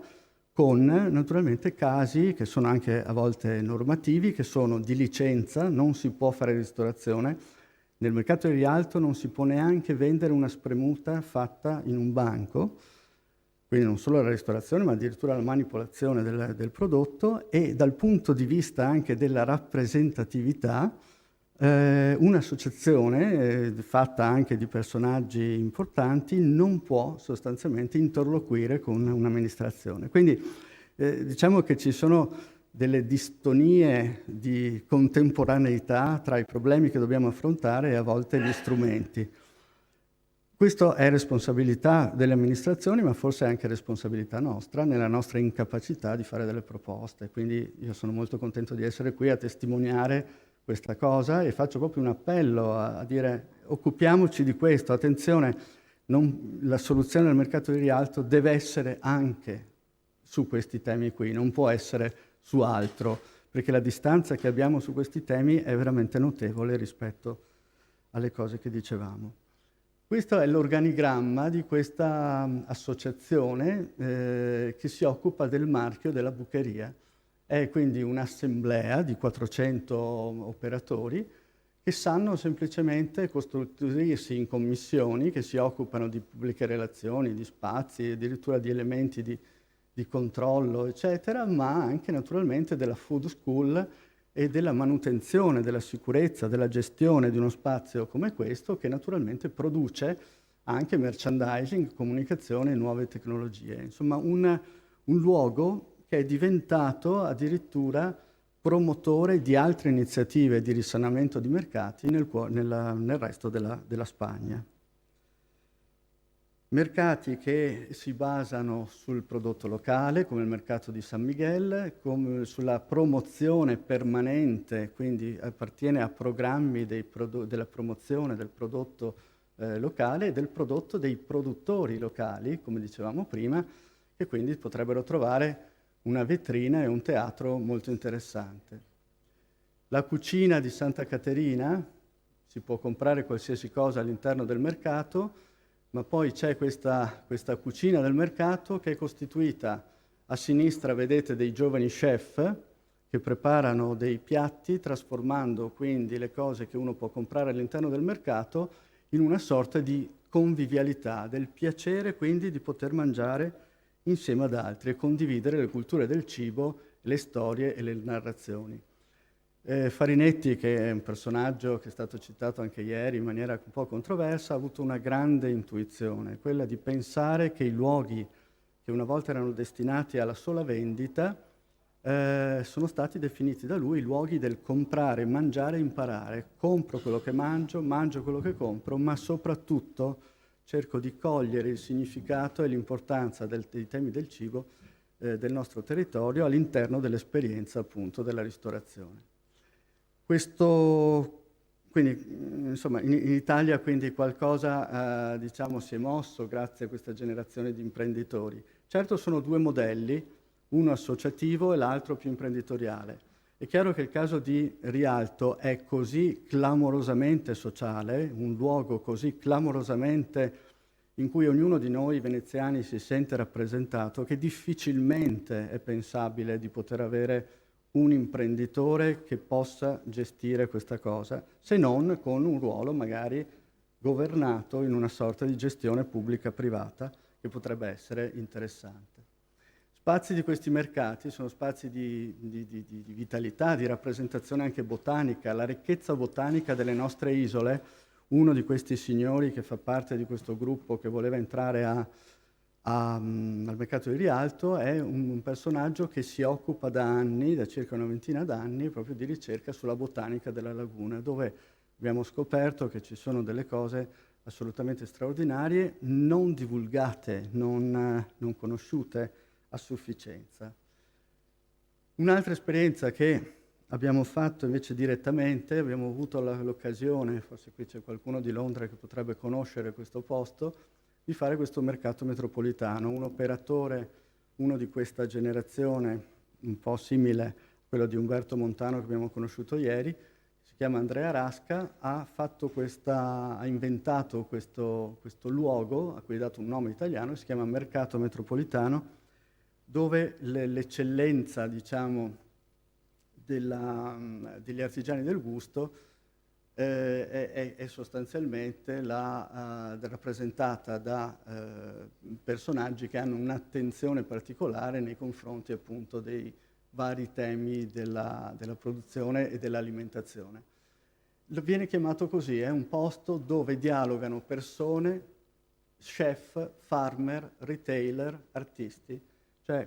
con naturalmente casi che sono anche a volte normativi, che sono di licenza, non si può fare ristorazione. Nel mercato di Rialto non si può neanche vendere una spremuta fatta in un banco, quindi non solo la ristorazione, ma addirittura la manipolazione del prodotto, e dal punto di vista anche della rappresentatività, un'associazione fatta anche di personaggi importanti non può sostanzialmente interloquire con un'amministrazione. Quindi diciamo che ci sono delle distonie di contemporaneità tra i problemi che dobbiamo affrontare e a volte gli strumenti. Questo è responsabilità delle amministrazioni, ma forse è anche responsabilità nostra, nella nostra incapacità di fare delle proposte. Quindi io sono molto contento di essere qui a testimoniare questa cosa e faccio proprio un appello a dire occupiamoci di questo, attenzione, la soluzione del mercato di Rialto deve essere anche su questi temi qui, non può essere su altro, perché la distanza che abbiamo su questi temi è veramente notevole rispetto alle cose che dicevamo. Questo è l'organigramma di questa associazione che si occupa del marchio della Bucheria. È quindi un'assemblea di 400 operatori che sanno semplicemente costituirsi in commissioni che si occupano di pubbliche relazioni, di spazi, addirittura di elementi di controllo, eccetera, ma anche naturalmente della food school e della manutenzione, della sicurezza, della gestione di uno spazio come questo, che naturalmente produce anche merchandising, comunicazione e nuove tecnologie. Insomma, un luogo che è diventato addirittura promotore di altre iniziative di risanamento di mercati nel resto della Spagna. Mercati che si basano sul prodotto locale, come il mercato di San Miguel, come sulla promozione permanente, quindi appartiene a programmi della promozione del prodotto locale e del prodotto dei produttori locali, come dicevamo prima, che quindi potrebbero trovare una vetrina e un teatro molto interessante. La cucina di Santa Caterina, si può comprare qualsiasi cosa all'interno del mercato, ma poi c'è questa cucina del mercato che è costituita a sinistra, vedete, dei giovani chef che preparano dei piatti trasformando quindi le cose che uno può comprare all'interno del mercato in una sorta di convivialità, del piacere quindi di poter mangiare insieme ad altri e condividere le culture del cibo, le storie e le narrazioni. Farinetti, che è un personaggio che è stato citato anche ieri in maniera un po' controversa, ha avuto una grande intuizione, quella di pensare che i luoghi che una volta erano destinati alla sola vendita sono stati definiti da lui luoghi del comprare, mangiare e imparare. Compro quello che mangio quello che compro, ma soprattutto cerco di cogliere il significato e l'importanza dei temi del cibo del nostro territorio all'interno dell'esperienza appunto della ristorazione. Questo, quindi, insomma, in Italia quindi qualcosa diciamo si è mosso grazie a questa generazione di imprenditori. Certo sono due modelli, uno associativo e l'altro più imprenditoriale. È chiaro che il caso di Rialto è così clamorosamente sociale, un luogo così clamorosamente in cui ognuno di noi veneziani si sente rappresentato, che difficilmente è pensabile di poter avere un imprenditore che possa gestire questa cosa, se non con un ruolo magari governato in una sorta di gestione pubblica-privata che potrebbe essere interessante. Spazi di questi mercati sono spazi di vitalità, di rappresentazione anche botanica, la ricchezza botanica delle nostre isole. Uno di questi signori che fa parte di questo gruppo che voleva entrare al mercato di Rialto è un personaggio che si occupa da anni, da circa una ventina d'anni, proprio di ricerca sulla botanica della laguna, dove abbiamo scoperto che ci sono delle cose assolutamente straordinarie, non divulgate, non conosciute a sufficienza. Un'altra esperienza che abbiamo fatto invece direttamente, abbiamo avuto l'occasione, forse qui c'è qualcuno di Londra che potrebbe conoscere questo posto, di fare questo mercato metropolitano. Un operatore, uno di questa generazione, un po' simile a quello di Umberto Montano che abbiamo conosciuto ieri, si si chiama Andrea Rasca, ha inventato questo luogo, a cui ha dato un nome italiano, si chiama Mercato Metropolitano, dove l'eccellenza, diciamo, degli artigiani del gusto è sostanzialmente rappresentata da personaggi che hanno un'attenzione particolare nei confronti appunto dei vari temi della produzione e dell'alimentazione. Viene chiamato così, è un posto dove dialogano persone, chef, farmer, retailer, artisti, cioè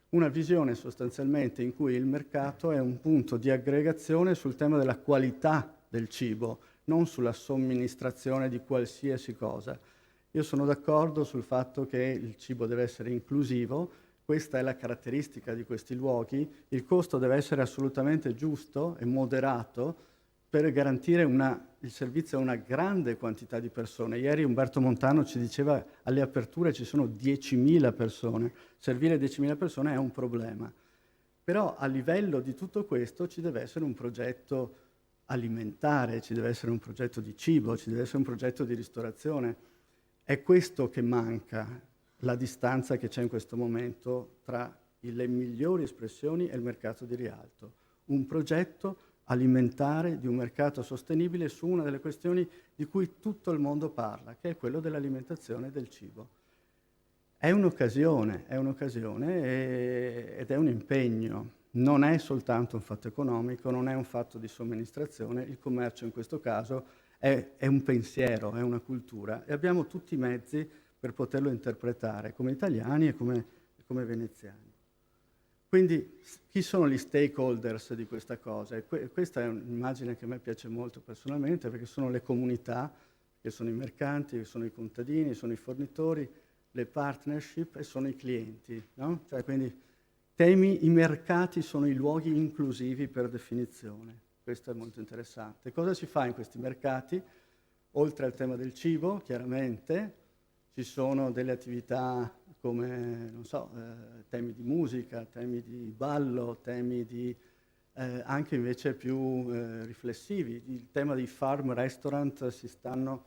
una visione sostanzialmente in cui il mercato è un punto di aggregazione sul tema della qualità del cibo, non sulla somministrazione di qualsiasi cosa. Io sono d'accordo sul fatto che il cibo deve essere inclusivo, questa è la caratteristica di questi luoghi, il costo deve essere assolutamente giusto e moderato per garantire il servizio a una grande quantità di persone. Ieri Umberto Montano ci diceva alle aperture ci sono 10.000 persone, servire 10.000 persone è un problema. Però a livello di tutto questo ci deve essere un progetto alimentare, ci deve essere un progetto di cibo, ci deve essere un progetto di ristorazione. È questo che manca, la distanza che c'è in questo momento tra le migliori espressioni e il mercato di Rialto. Un progetto alimentare di un mercato sostenibile su una delle questioni di cui tutto il mondo parla, che è quello dell'alimentazione e del cibo. È un'occasione ed è un impegno. Non è soltanto un fatto economico, non è un fatto di somministrazione, il commercio in questo caso è un pensiero, è una cultura e abbiamo tutti i mezzi per poterlo interpretare come italiani e come veneziani. Quindi chi sono gli stakeholders di questa cosa? Questa è un'immagine che a me piace molto personalmente perché sono le comunità, che sono i mercanti, che sono i contadini, sono i fornitori, le partnership e sono i clienti, no? Cioè, quindi i mercati sono i luoghi inclusivi per definizione. Questo è molto interessante. Cosa si fa in questi mercati? Oltre al tema del cibo, chiaramente, ci sono delle attività come, non so, temi di musica, temi di ballo, temi di anche invece più riflessivi. Il tema dei farm restaurant si stanno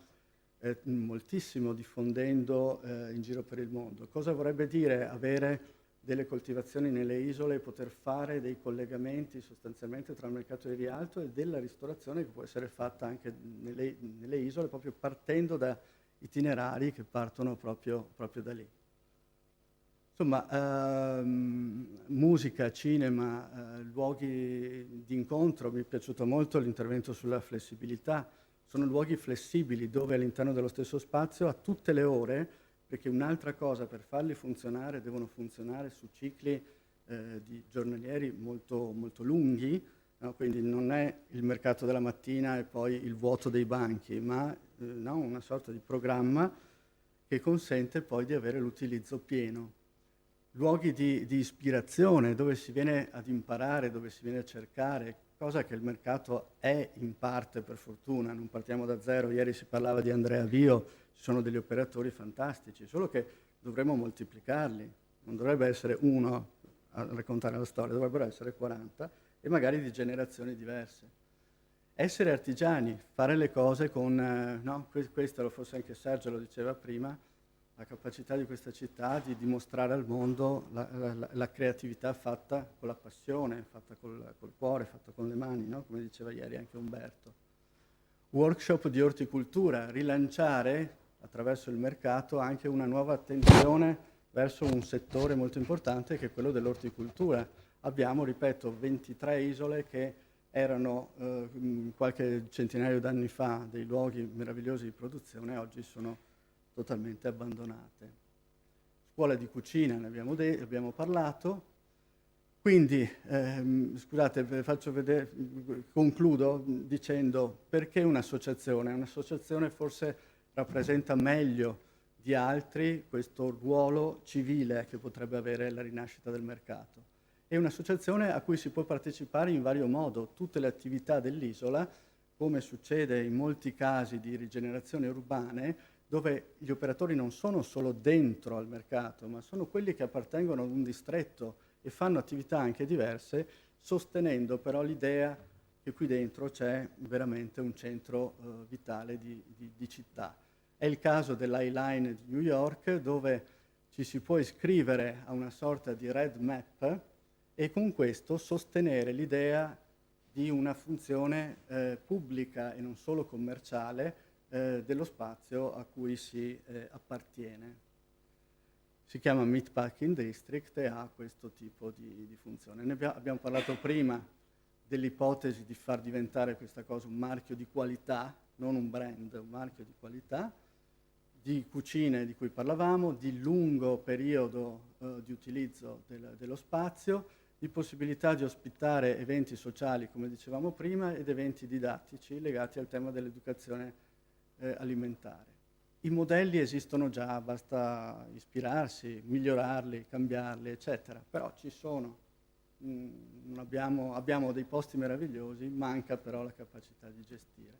moltissimo diffondendo in giro per il mondo. Cosa vorrebbe dire avere delle coltivazioni nelle isole e poter fare dei collegamenti sostanzialmente tra il mercato di Rialto e della ristorazione che può essere fatta anche nelle isole, proprio partendo da itinerari che partono proprio da lì. Insomma, musica, cinema, luoghi di incontro, mi è piaciuto molto l'intervento sulla flessibilità, sono luoghi flessibili dove all'interno dello stesso spazio a tutte le ore, perché un'altra cosa per farli funzionare devono funzionare su cicli di giornalieri molto, molto lunghi, no? Quindi non è il mercato della mattina e poi il vuoto dei banchi, ma no? Una sorta di programma che consente poi di avere l'utilizzo pieno. Luoghi di ispirazione dove si viene ad imparare, dove si viene a cercare, cosa che il mercato è in parte per fortuna, non partiamo da zero. Ieri si parlava di Andrea Vio, ci sono degli operatori fantastici, solo che dovremmo moltiplicarli, non dovrebbe essere uno a raccontare la storia, dovrebbero essere 40 e magari di generazioni diverse. Essere artigiani, fare le cose con, no, questo forse anche Sergio lo diceva prima, la capacità di questa città di dimostrare al mondo la creatività fatta con la passione, fatta col cuore, fatta con le mani, no? Come diceva ieri anche Umberto. Workshop di orticoltura, rilanciare attraverso il mercato anche una nuova attenzione verso un settore molto importante che è quello dell'orticoltura. Abbiamo, ripeto, 23 isole che erano qualche centinaio d'anni fa dei luoghi meravigliosi di produzione e oggi sono totalmente abbandonate. Scuola di cucina, ne abbiamo parlato. Quindi, scusate, faccio vedere, concludo dicendo perché un'associazione? Un'associazione forse rappresenta meglio di altri questo ruolo civile che potrebbe avere la rinascita del mercato. È un'associazione a cui si può partecipare in vario modo. Tutte le attività dell'isola, come succede in molti casi di rigenerazione urbane, dove gli operatori non sono solo dentro al mercato, ma sono quelli che appartengono ad un distretto e fanno attività anche diverse, sostenendo però l'idea che qui dentro c'è veramente un centro vitale di città. È il caso dell'I-Line di New York, dove ci si può iscrivere a una sorta di red map e con questo sostenere l'idea di una funzione pubblica e non solo commerciale dello spazio a cui si appartiene. Si chiama Meatpacking District e ha questo tipo di funzione. Abbiamo parlato prima dell'ipotesi di far diventare questa cosa un marchio di qualità, non un brand, un marchio di qualità, di cucine di cui parlavamo, di lungo periodo di utilizzo dello spazio, di possibilità di ospitare eventi sociali, come dicevamo prima, ed eventi didattici legati al tema dell'educazione alimentare. I modelli esistono già, basta ispirarsi, migliorarli, cambiarli, eccetera, però ci sono. Abbiamo dei posti meravigliosi, manca però la capacità di gestire.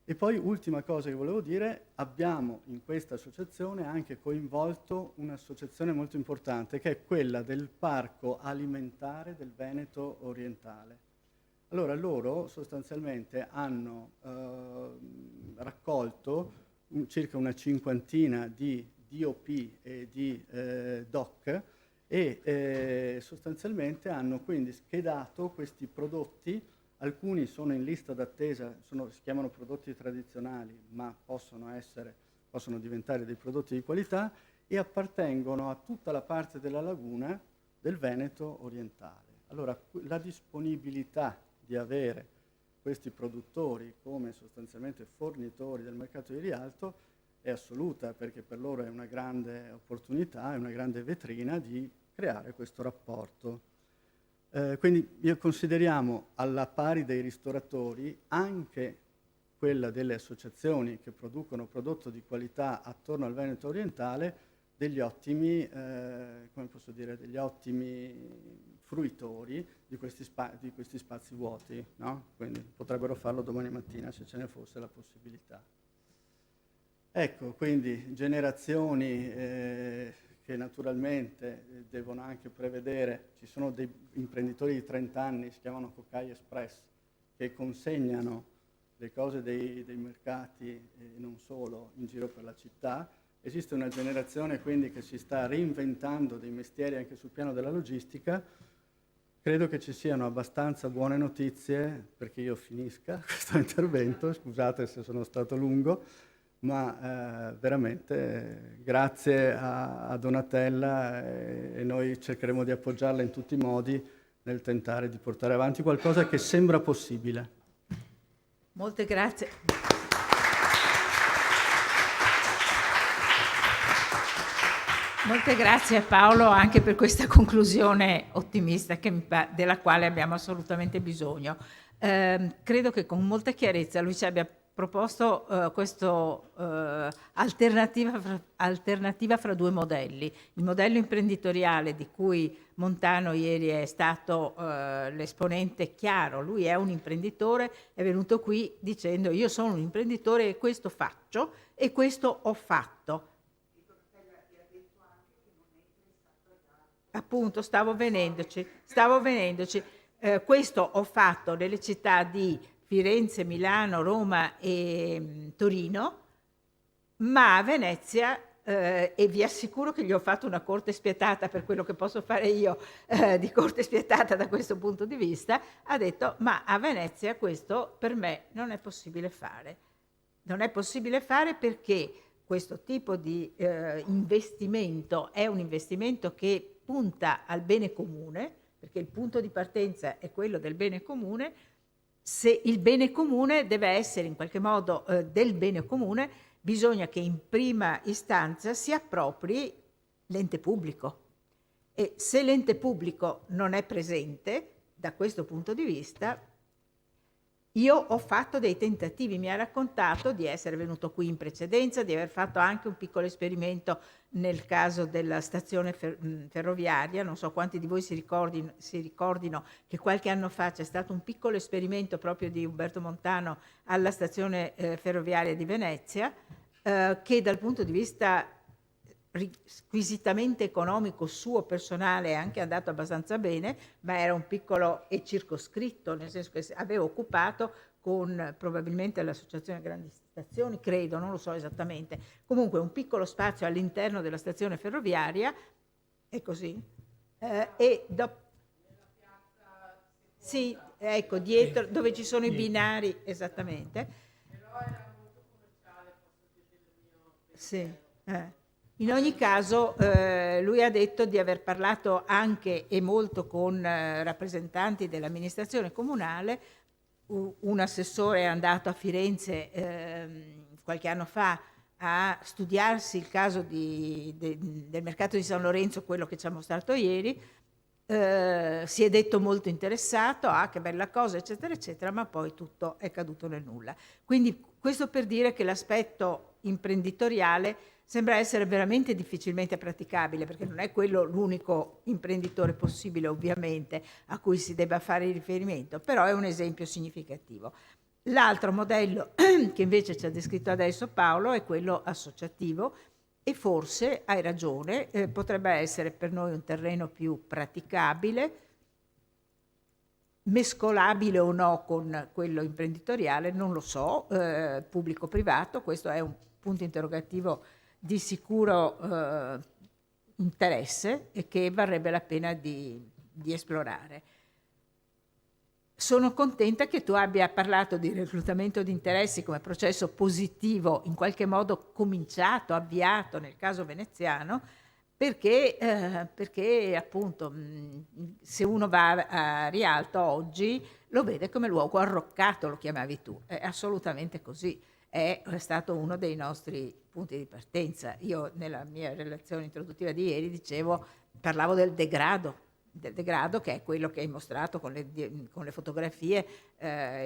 E poi, ultima cosa che volevo dire, abbiamo in questa associazione anche coinvolto un'associazione molto importante, che è quella del Parco Alimentare del Veneto Orientale. Allora, loro sostanzialmente hanno raccolto circa una cinquantina di DOP e di DOC e sostanzialmente hanno quindi schedato questi prodotti. Alcuni sono in lista d'attesa, si chiamano prodotti tradizionali, ma possono diventare dei prodotti di qualità e appartengono a tutta la parte della laguna del Veneto orientale. Allora, la disponibilità di avere questi produttori come sostanzialmente fornitori del mercato di Rialto è assoluta, perché per loro è una grande opportunità, è una grande vetrina di creare questo rapporto. Quindi consideriamo alla pari dei ristoratori anche quella delle associazioni che producono prodotto di qualità attorno al Veneto orientale degli ottimi, degli ottimi fruitori di questi spazi vuoti, no? Quindi potrebbero farlo domani mattina se ce ne fosse la possibilità. Ecco, quindi generazioni che naturalmente devono anche prevedere, ci sono dei imprenditori di 30 anni, si chiamano Cocai Express, che consegnano le cose dei mercati e non solo in giro per la città. Esiste una generazione quindi che si sta reinventando dei mestieri anche sul piano della logistica. Credo che ci siano abbastanza buone notizie perché io finisca questo intervento, scusate se sono stato lungo, ma veramente grazie a Donatella e noi cercheremo di appoggiarla in tutti i modi nel tentare di portare avanti qualcosa che sembra possibile. Molte grazie. Molte grazie Paolo anche per questa conclusione ottimista della quale abbiamo assolutamente bisogno. Credo che con molta chiarezza lui ci abbia proposto questa alternativa fra due modelli. Il modello imprenditoriale di cui Montano ieri è stato l'esponente chiaro. Lui è un imprenditore, è venuto qui dicendo io sono un imprenditore e questo faccio e questo ho fatto. Appunto, stavo venendoci. Questo ho fatto nelle città di Firenze, Milano, Roma e Torino, ma a Venezia, e vi assicuro che gli ho fatto una corte spietata per quello che posso fare io di corte spietata da questo punto di vista, ha detto ma a Venezia questo per me non è possibile fare. Non è possibile fare perché questo tipo di investimento è un investimento che punta al bene comune, perché il punto di partenza è quello del bene comune. Se il bene comune deve essere in qualche modo del bene comune, bisogna che in prima istanza si appropri l'ente pubblico. E se l'ente pubblico non è presente, da questo punto di vista, io ho fatto dei tentativi, mi ha raccontato di essere venuto qui in precedenza, di aver fatto anche un piccolo esperimento nel caso della stazione ferroviaria. Non so quanti di voi si ricordino che qualche anno fa c'è stato un piccolo esperimento proprio di Umberto Montano alla stazione ferroviaria di Venezia, che dal punto di vista squisitamente economico suo personale, è anche andato abbastanza bene, ma era un piccolo e circoscritto, nel senso che aveva occupato con probabilmente l'associazione Grandi Stazioni, credo, non lo so esattamente, comunque un piccolo spazio all'interno della stazione ferroviaria, è così, e dopo... Sì, ecco, dietro, dove ci sono i binari, esattamente. Sì. In ogni caso, lui ha detto di aver parlato anche e molto con rappresentanti dell'amministrazione comunale. Un assessore è andato a Firenze qualche anno fa a studiarsi il caso del mercato di San Lorenzo, quello che ci ha mostrato ieri. Si è detto molto interessato, che bella cosa, eccetera, eccetera, ma poi tutto è caduto nel nulla. Quindi questo per dire che l'aspetto imprenditoriale sembra essere veramente difficilmente praticabile, perché non è quello l'unico imprenditore possibile, ovviamente, a cui si debba fare riferimento, però è un esempio significativo. L'altro modello che invece ci ha descritto adesso Paolo è quello associativo, e forse, hai ragione, potrebbe essere per noi un terreno più praticabile, mescolabile o no con quello imprenditoriale, non lo so, pubblico-privato, questo è un punto interrogativo di sicuro interesse e che varrebbe la pena di esplorare. Sono contenta che tu abbia parlato di reclutamento di interessi come processo positivo, in qualche modo cominciato, avviato nel caso veneziano, perché appunto se uno va a Rialto oggi lo vede come luogo arroccato, lo chiamavi tu, è assolutamente così, è stato uno dei nostri punti di partenza. Io nella mia relazione introduttiva di ieri parlavo del degrado che è quello che hai mostrato con le fotografie,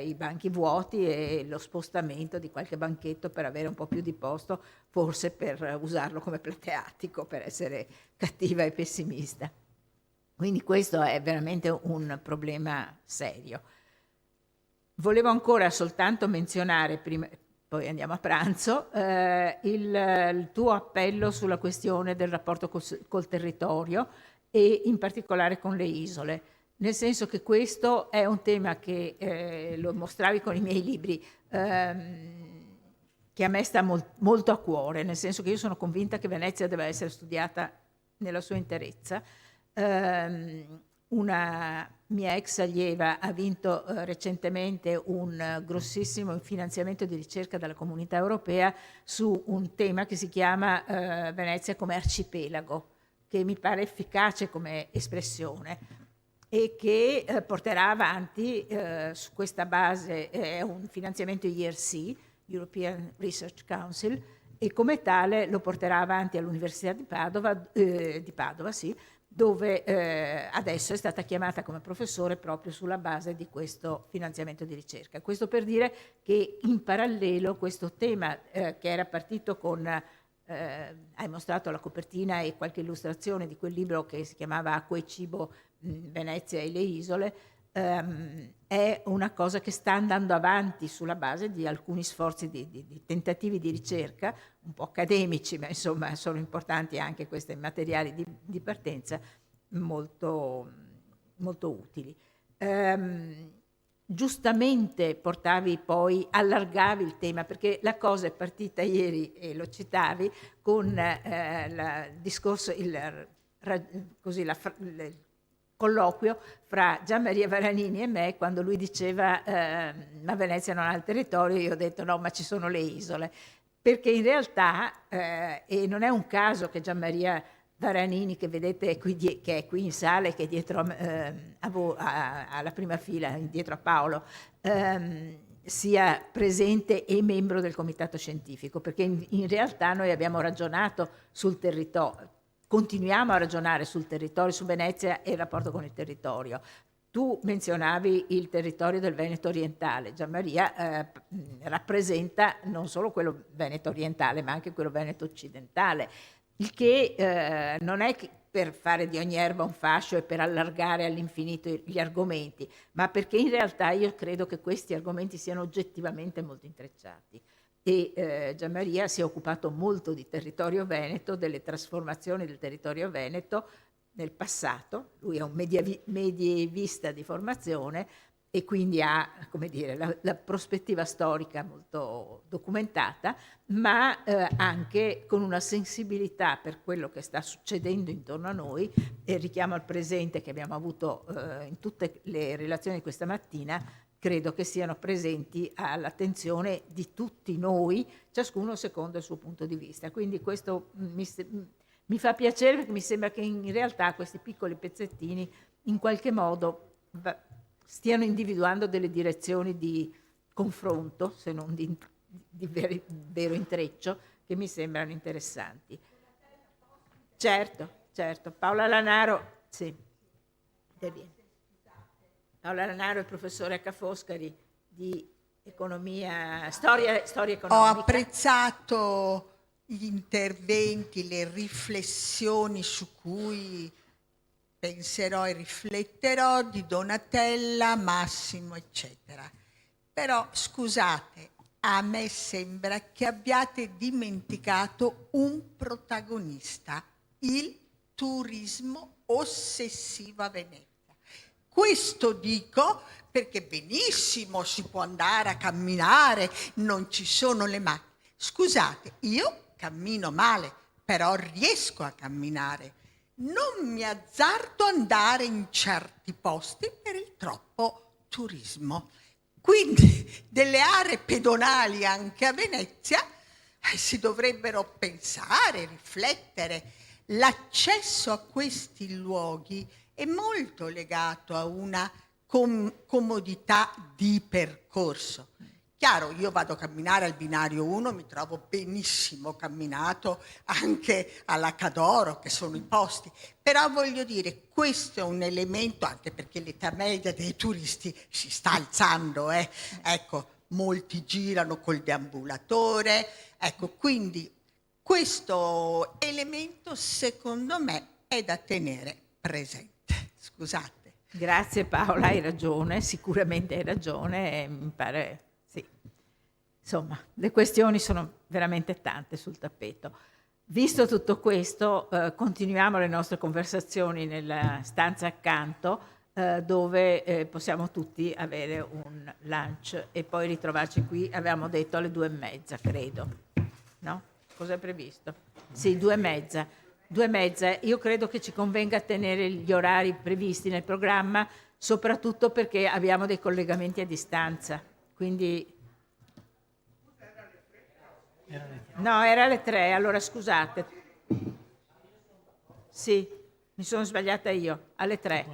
i banchi vuoti e lo spostamento di qualche banchetto per avere un po' più di posto, forse per usarlo come plateatico, per essere cattiva e pessimista. Quindi questo è veramente un problema serio. Volevo ancora soltanto menzionare, prima, poi andiamo a pranzo, il tuo appello sulla questione del rapporto col territorio, e in particolare con le isole, nel senso che questo è un tema che lo mostravi con i miei libri, che a me sta molto a cuore, nel senso che io sono convinta che Venezia deve essere studiata nella sua interezza. Una mia ex allieva ha vinto recentemente un grossissimo finanziamento di ricerca dalla Comunità Europea su un tema che si chiama Venezia come arcipelago, che mi pare efficace come espressione e che porterà avanti su questa base un finanziamento IRC, European Research Council, e come tale lo porterà avanti all'Università di Padova, sì, dove adesso è stata chiamata come professore proprio sulla base di questo finanziamento di ricerca. Questo per dire che in parallelo questo tema che era partito con... hai mostrato la copertina e qualche illustrazione di quel libro che si chiamava Acqua e Cibo, Venezia e le isole, è una cosa che sta andando avanti sulla base di alcuni sforzi di tentativi di ricerca, un po' accademici, ma insomma sono importanti anche questi materiali di partenza molto, molto utili. Giustamente allargavi il tema, perché la cosa è partita ieri, e lo citavi, con il discorso, il colloquio fra Gianmaria Varanini e me, quando lui diceva ma Venezia non ha il territorio, io ho detto no, ma ci sono le isole, perché in realtà, e non è un caso che Gianmaria Varanini, che vedete che è qui in sala e che è dietro alla prima fila, dietro a Paolo, sia presente e membro del comitato scientifico, perché in realtà noi abbiamo ragionato sul territorio, continuiamo a ragionare sul territorio, su Venezia e il rapporto con il territorio. Tu menzionavi il territorio del Veneto orientale. Gianmaria rappresenta non solo quello Veneto orientale, ma anche quello Veneto occidentale, il che non è che per fare di ogni erba un fascio e per allargare all'infinito gli argomenti, ma perché in realtà io credo che questi argomenti siano oggettivamente molto intrecciati e Gianmaria si è occupato molto di territorio veneto, delle trasformazioni del territorio veneto nel passato. Lui è un medievista di formazione e quindi ha, come dire, la prospettiva storica molto documentata, ma anche con una sensibilità per quello che sta succedendo intorno a noi, e richiamo al presente che abbiamo avuto in tutte le relazioni di questa mattina, credo che siano presenti all'attenzione di tutti noi, ciascuno secondo il suo punto di vista. Quindi questo mi fa piacere, perché mi sembra che in realtà questi piccoli pezzettini in qualche modo stiano individuando delle direzioni di confronto, se non di vero intreccio, che mi sembrano interessanti. Certo, certo. Paola Lanaro, sì. Paola Lanaro è professore a Ca' Foscari di economia, storia economica. Ho apprezzato gli interventi, le riflessioni su cui penserò e rifletterò di Donatella, Massimo, eccetera. Però scusate, a me sembra che abbiate dimenticato un protagonista, il turismo ossessivo a Venezia. Questo dico perché benissimo si può andare a camminare, non ci sono le macchine. Scusate, io cammino male, però riesco a camminare. Non mi azzardo ad andare in certi posti per il troppo turismo. Quindi delle aree pedonali anche a Venezia si dovrebbero pensare, riflettere. L'accesso a questi luoghi è molto legato a una comodità di percorso. Chiaro, io vado a camminare al binario 1, mi trovo benissimo camminato anche alla Cadoro, che sono i posti, però voglio dire, questo è un elemento, anche perché l'età media dei turisti si sta alzando, ecco, molti girano col deambulatore, ecco, quindi questo elemento secondo me è da tenere presente. Scusate. Grazie Paola, hai ragione, sicuramente hai ragione, mi pare, sì. Insomma, le questioni sono veramente tante sul tappeto. Visto tutto questo, continuiamo le nostre conversazioni nella stanza accanto, dove possiamo tutti avere un lunch e poi ritrovarci qui, avevamo detto alle 2:30, credo. No? Cosa è previsto? Sì, 2:30. 2:30, io credo che ci convenga tenere gli orari previsti nel programma, soprattutto perché abbiamo dei collegamenti a distanza. Quindi. No, era alle 3, allora scusate. Sì, mi sono sbagliata io, alle 3.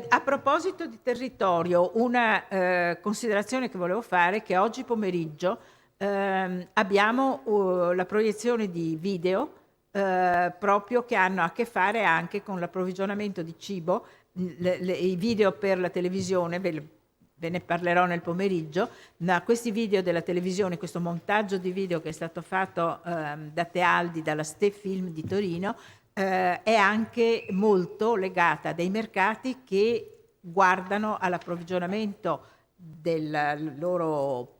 A proposito di territorio, una considerazione che volevo fare è che oggi pomeriggio abbiamo la proiezione di video proprio che hanno a che fare anche con l'approvvigionamento di cibo, i video per la televisione, ve ne parlerò nel pomeriggio, ma questi video della televisione, questo montaggio di video che è stato fatto da Tealdi, dalla Ste Film di Torino, è anche molto legata a dei mercati che guardano all'approvvigionamento dei loro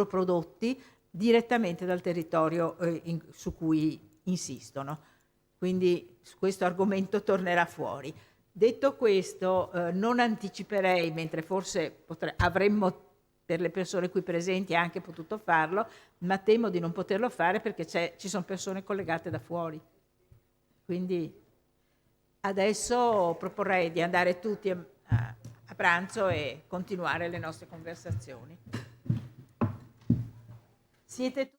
prodotti direttamente dal territorio su cui insistono. Quindi questo argomento tornerà fuori. Detto questo, non anticiperei, mentre forse avremmo per le persone qui presenti anche potuto farlo, ma temo di non poterlo fare perché ci sono persone collegate da fuori. Quindi adesso proporrei di andare tutti a pranzo e continuare le nostre conversazioni. Siete